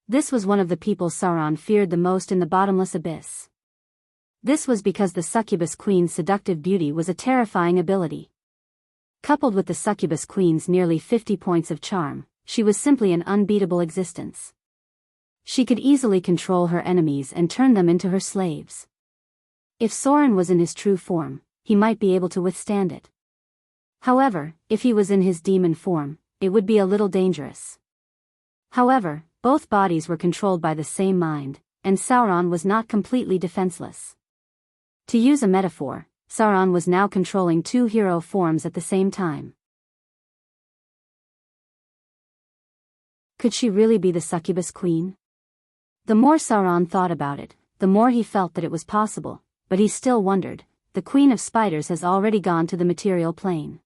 Speaker 1: This was one of the people Sauron feared the most in the bottomless abyss. This was because the succubus queen's seductive beauty was a terrifying ability. Coupled with the succubus queen's nearly 50 points of charm, she was simply an unbeatable existence. She could easily control her enemies and turn them into her slaves. If Sauron was in his true form, he might be able to withstand it. However, if he was in his demon form, it would be a little dangerous. However, both bodies were controlled by the same mind, and Sauron was not completely defenseless. To use a metaphor, Sauron was now controlling two hero forms at the same time. Could she really be the succubus queen? The more Sauron thought about it, the more he felt that it was possible, but he still wondered. The Queen of Spiders has already gone to the material plane.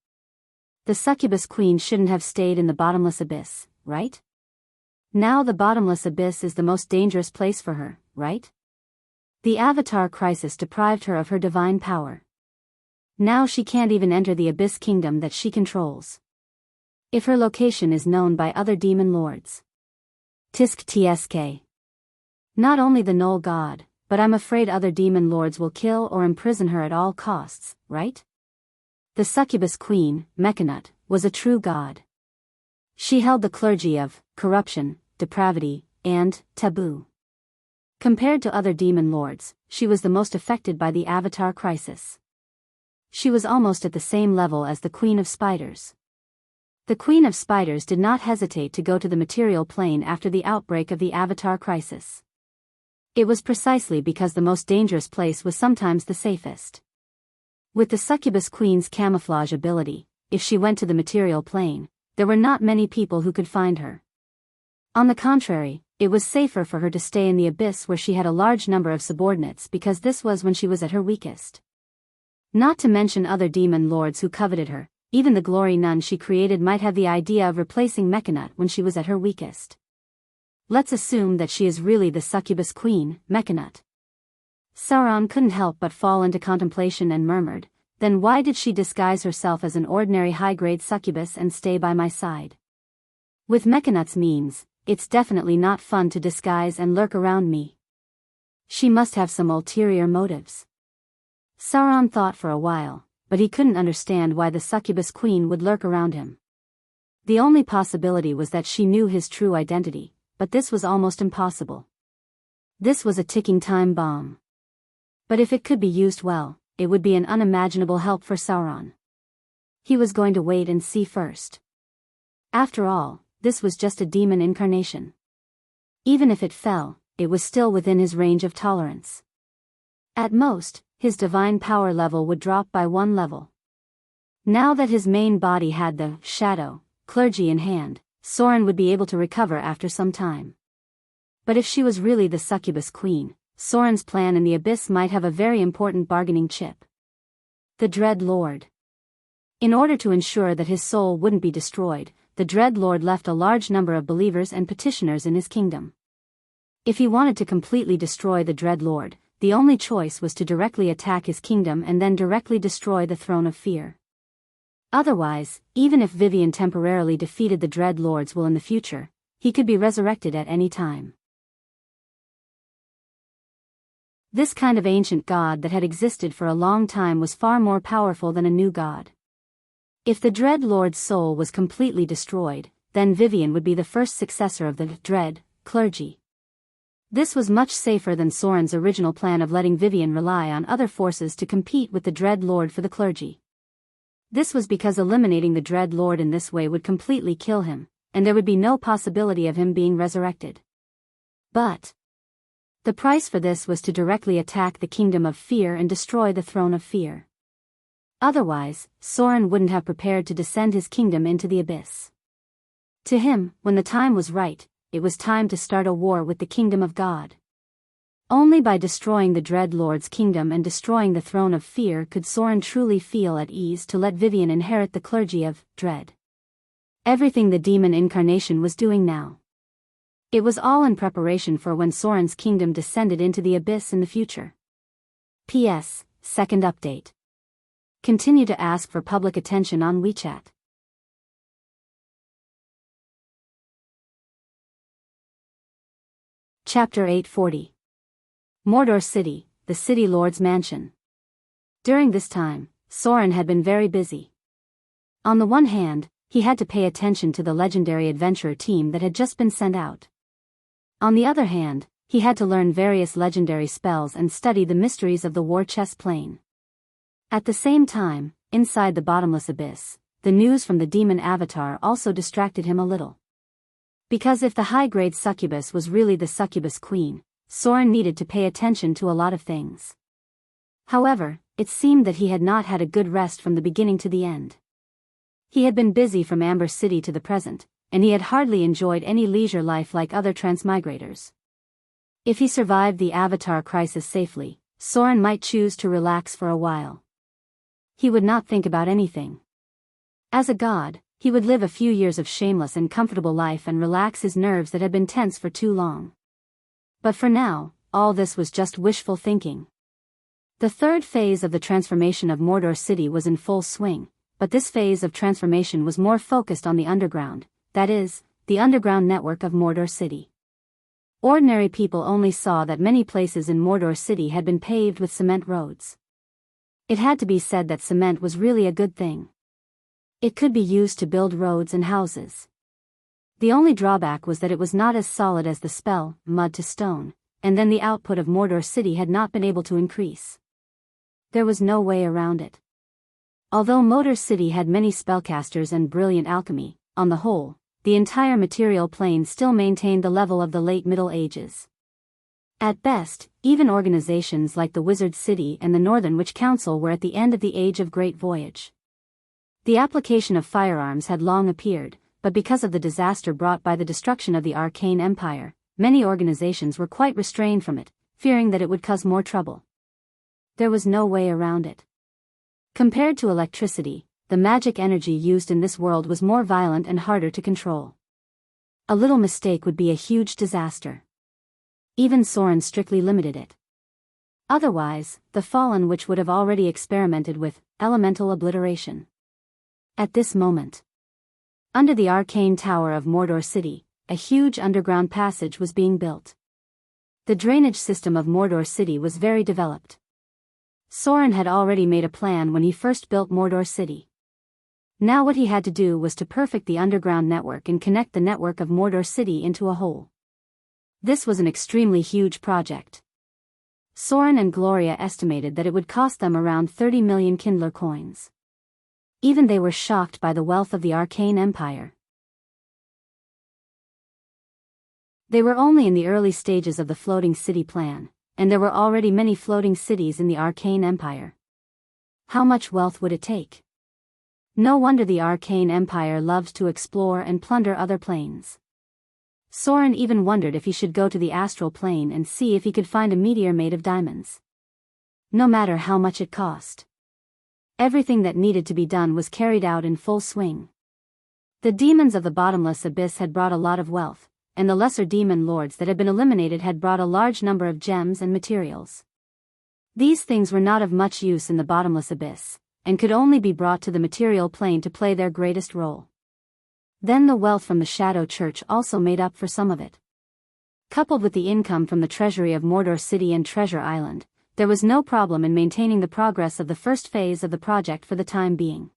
Speaker 1: The succubus queen shouldn't have stayed in the bottomless abyss, right? Now the bottomless abyss is the most dangerous place for her, right? The Avatar crisis deprived her of her divine power. Now she can't even enter the Abyss Kingdom that she controls. If her location is known by other demon lords. Tisk tsk. Not only the Knoll God, but I'm afraid other demon lords will kill or imprison her at all costs, right? The succubus queen, Mechanet, was a true god. She held the clergy of corruption, depravity, and taboo. Compared to other demon lords, she was the most affected by the Avatar crisis. She was almost at the same level as the Queen of Spiders. The Queen of Spiders did not hesitate to go to the material plane after the outbreak of the Avatar crisis. It was precisely because the most dangerous place was sometimes the safest. With the Succubus Queen's camouflage ability, if she went to the material plane, there were not many people who could find her. On the contrary, it was safer for her to stay in the abyss where she had a large number of subordinates because this was when she was at her weakest. Not to mention other demon lords who coveted her, even the glory nun she created might have the idea of replacing Mechanut when she was at her weakest. Let's assume that she is really the Succubus Queen, Mechanut. Sauron couldn't help but fall into contemplation and murmured, then why did she disguise herself as an ordinary high-grade succubus and stay by my side? With Mechanut's means, it's definitely not fun to disguise and lurk around me. She must have some ulterior motives. Sauron thought for a while, but he couldn't understand why the Succubus Queen would lurk around him. The only possibility was that she knew his true identity, but this was almost impossible. This was a ticking time bomb. But if it could be used well, it would be an unimaginable help for Sauron. He was going to wait and see first. After all, this was just a demon incarnation. Even if it fell, it was still within his range of tolerance. At most, his divine power level would drop by 1 level. Now that his main body had the shadow clergy in hand, Soren would be able to recover after some time. But if she was really the Succubus Queen, Soren's plan in the abyss might have a very important bargaining chip. The Dread Lord. In order to ensure that his soul wouldn't be destroyed, the Dread Lord left a large number of believers and petitioners in his kingdom. If he wanted to completely destroy the Dread Lord, the only choice was to directly attack his kingdom and then directly destroy the Throne of Fear. Otherwise, even if Vivian temporarily defeated the Dread Lord's will in the future, he could be resurrected at any time. This kind of ancient god that had existed for a long time was far more powerful than a new god. If the Dread Lord's soul was completely destroyed, then Vivian would be the first successor of the Dread clergy. This was much safer than Soren's original plan of letting Vivian rely on other forces to compete with the Dread Lord for the clergy. This was because eliminating the Dread Lord in this way would completely kill him, and there would be no possibility of him being resurrected. But the price for this was to directly attack the Kingdom of Fear and destroy the Throne of Fear. Otherwise, Soren wouldn't have prepared to descend his kingdom into the abyss. To him, when the time was right, it was time to start a war with the Kingdom of God. Only by destroying the Dread Lord's kingdom and destroying the Throne of Fear could Soren truly feel at ease to let Vivian inherit the clergy of Dread. Everything the demon incarnation was doing now. It was all in preparation for when Soren's kingdom descended into the abyss in the future. P.S. Second update. Continue to ask for public attention on WeChat. Chapter 840. Mordor City, the City Lord's Mansion. During this time, Soren had been very busy. On the one hand, he had to pay attention to the legendary adventurer team that had just been sent out. On the other hand, he had to learn various legendary spells and study the mysteries of the war chess plane. At the same time, inside the bottomless abyss, the news from the demon avatar also distracted him a little. Because if the high-grade succubus was really the Succubus Queen, Soren needed to pay attention to a lot of things. However, it seemed that he had not had a good rest from the beginning to the end. He had been busy from Amber City to the present, and he had hardly enjoyed any leisure life like other transmigrators. If he survived the Avatar crisis safely, Soren might choose to relax for a while. He would not think about anything. As a god, he would live a few years of shameless and comfortable life and relax his nerves that had been tense for too long. But for now, all this was just wishful thinking. The third phase of the transformation of Mordor City was in full swing, but this phase of transformation was more focused on the underground, that is, the underground network of Mordor City. Ordinary people only saw that many places in Mordor City had been paved with cement roads. It had to be said that cement was really a good thing. It could be used to build roads and houses. The only drawback was that it was not as solid as the spell, mud to stone, and then the output of Mordor City had not been able to increase. There was no way around it. Although Mordor City had many spellcasters and brilliant alchemy, on the whole, the entire material plane still maintained the level of the late Middle Ages. At best, even organizations like the Wizard City and the Northern Witch Council were at the end of the Age of Great Voyage. The application of firearms had long appeared, but because of the disaster brought by the destruction of the Arcane Empire, many organizations were quite restrained from it, fearing that it would cause more trouble. There was no way around it. Compared to electricity, the magic energy used in this world was more violent and harder to control. A little mistake would be a huge disaster. Even Soren strictly limited it. Otherwise, the Fallen Witch would have already experimented with elemental obliteration. At this moment, under the arcane tower of Mordor City, a huge underground passage was being built. The drainage system of Mordor City was very developed. Soren had already made a plan when he first built Mordor City. Now what he had to do was to perfect the underground network and connect the network of Mordor City into a whole. This was an extremely huge project. Soren and Gloria estimated that it would cost them around 30 million Kindler coins. Even they were shocked by the wealth of the Arcane Empire. They were only in the early stages of the floating city plan, and there were already many floating cities in the Arcane Empire. How much wealth would it take? No wonder the Arcane Empire loved to explore and plunder other planes. Soren even wondered if he should go to the astral plane and see if he could find a meteor made of diamonds. No matter how much it cost. Everything that needed to be done was carried out in full swing. The demons of the bottomless abyss had brought a lot of wealth, and the lesser demon lords that had been eliminated had brought a large number of gems and materials. These things were not of much use in the bottomless abyss, and could only be brought to the material plane to play their greatest role. Then the wealth from the Shadow Church also made up for some of it. Coupled with the income from the treasury of Mordor City and Treasure Island, there was no problem in maintaining the progress of the first phase of the project for the time being.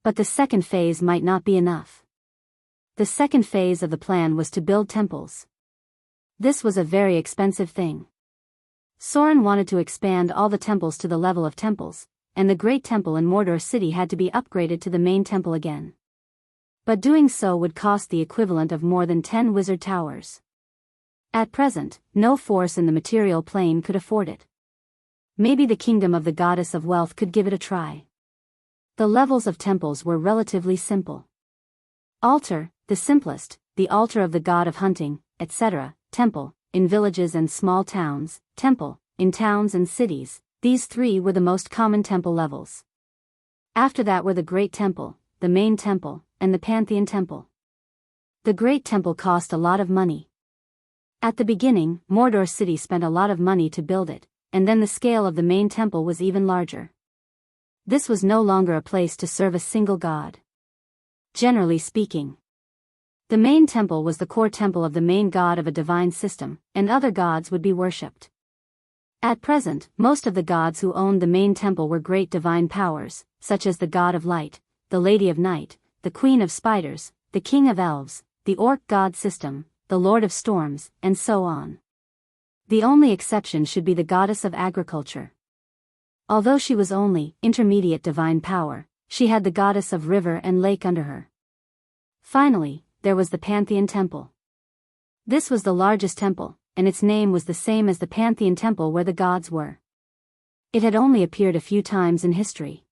Speaker 1: But the second phase might not be enough. The second phase of the plan was to build temples. This was a very expensive thing. Soren wanted to expand all the temples to the level of temples, and the Great Temple in Mordor City had to be upgraded to the main temple again. But doing so would cost the equivalent of more than 10 wizard towers. At present, no force in the material plane could afford it. Maybe the kingdom of the goddess of wealth could give it a try. The levels of temples were relatively simple. Altar, the simplest, the altar of the god of hunting, etc., temple, in villages and small towns, temple, in towns and cities, these three were the most common temple levels. After that were the Great Temple, the Main Temple, and the Pantheon Temple. The Great Temple cost a lot of money. At the beginning, Mordor City spent a lot of money to build it, and then the scale of the main temple was even larger. This was no longer a place to serve a single god. Generally speaking, the main temple was the core temple of the main god of a divine system, and other gods would be worshipped. At present, most of the gods who owned the main temple were great divine powers, such as the god of light, the lady of night, the queen of spiders, the king of elves, the orc god system, the lord of storms, and so on. The only exception should be the goddess of agriculture. Although she was only intermediate divine power, she had the goddess of river and lake under her. Finally, there was the Pantheon Temple. This was the largest temple, and its name was the same as the Pantheon Temple where the gods were. It had only appeared a few times in history.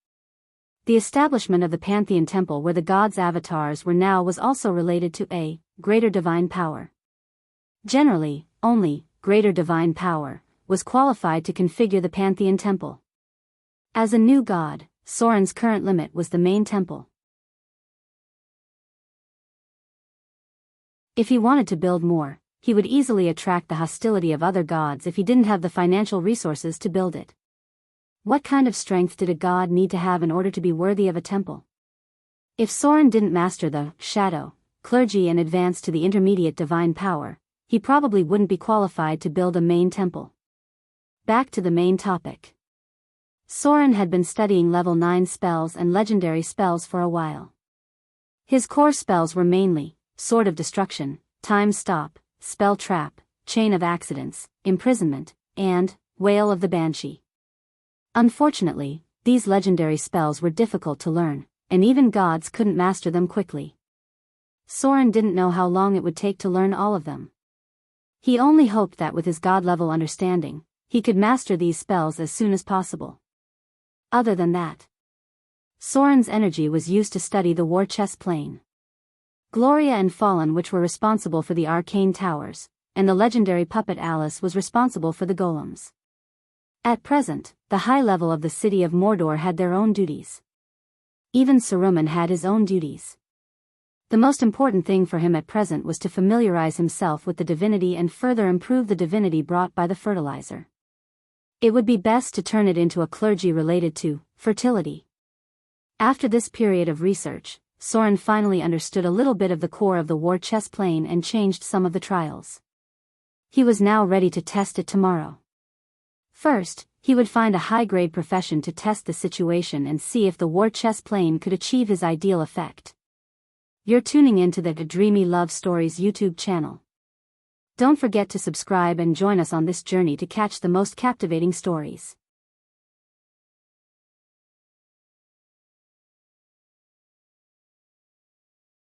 Speaker 1: The establishment of the Pantheon Temple where the gods' avatars were now was also related to a greater divine power. Generally, only greater divine power was qualified to configure the Pantheon Temple. As a new god, Soren's current limit was the main temple. If he wanted to build more, he would easily attract the hostility of other gods if he didn't have the financial resources to build it. What kind of strength did a god need to have in order to be worthy of a temple? If Soren didn't master the shadow clergy and advance to the intermediate divine power, he probably wouldn't be qualified to build a main temple. Back to the main topic. Soren had been studying level 9 spells and legendary spells for a while. His core spells were mainly sword of destruction, time stop, spell trap, chain of accidents, imprisonment, and wail of the banshee. Unfortunately, these legendary spells were difficult to learn, and even gods couldn't master them quickly. Soren didn't know how long it would take to learn all of them. He only hoped that with his god-level understanding, he could master these spells as soon as possible. Other than that, Soren's energy was used to study the war chess plane. Gloria and Fallen, which were responsible for the arcane towers, and the legendary puppet Alice was responsible for the golems. At present, the high level of the city of Mordor had their own duties. Even Saruman had his own duties. The most important thing for him at present was to familiarize himself with the divinity and further improve the divinity brought by the fertilizer. It would be best to turn it into a clergy related to fertility. After this period of research, Soren finally understood a little bit of the core of the war chess plane and changed some of the trials. He was now ready to test it tomorrow. First, he would find a high-grade profession to test the situation and see if the war chess plane could achieve his ideal effect. You're tuning into the Dreamy Love Stories YouTube channel. Don't forget to subscribe and join us on this journey to catch the most captivating stories.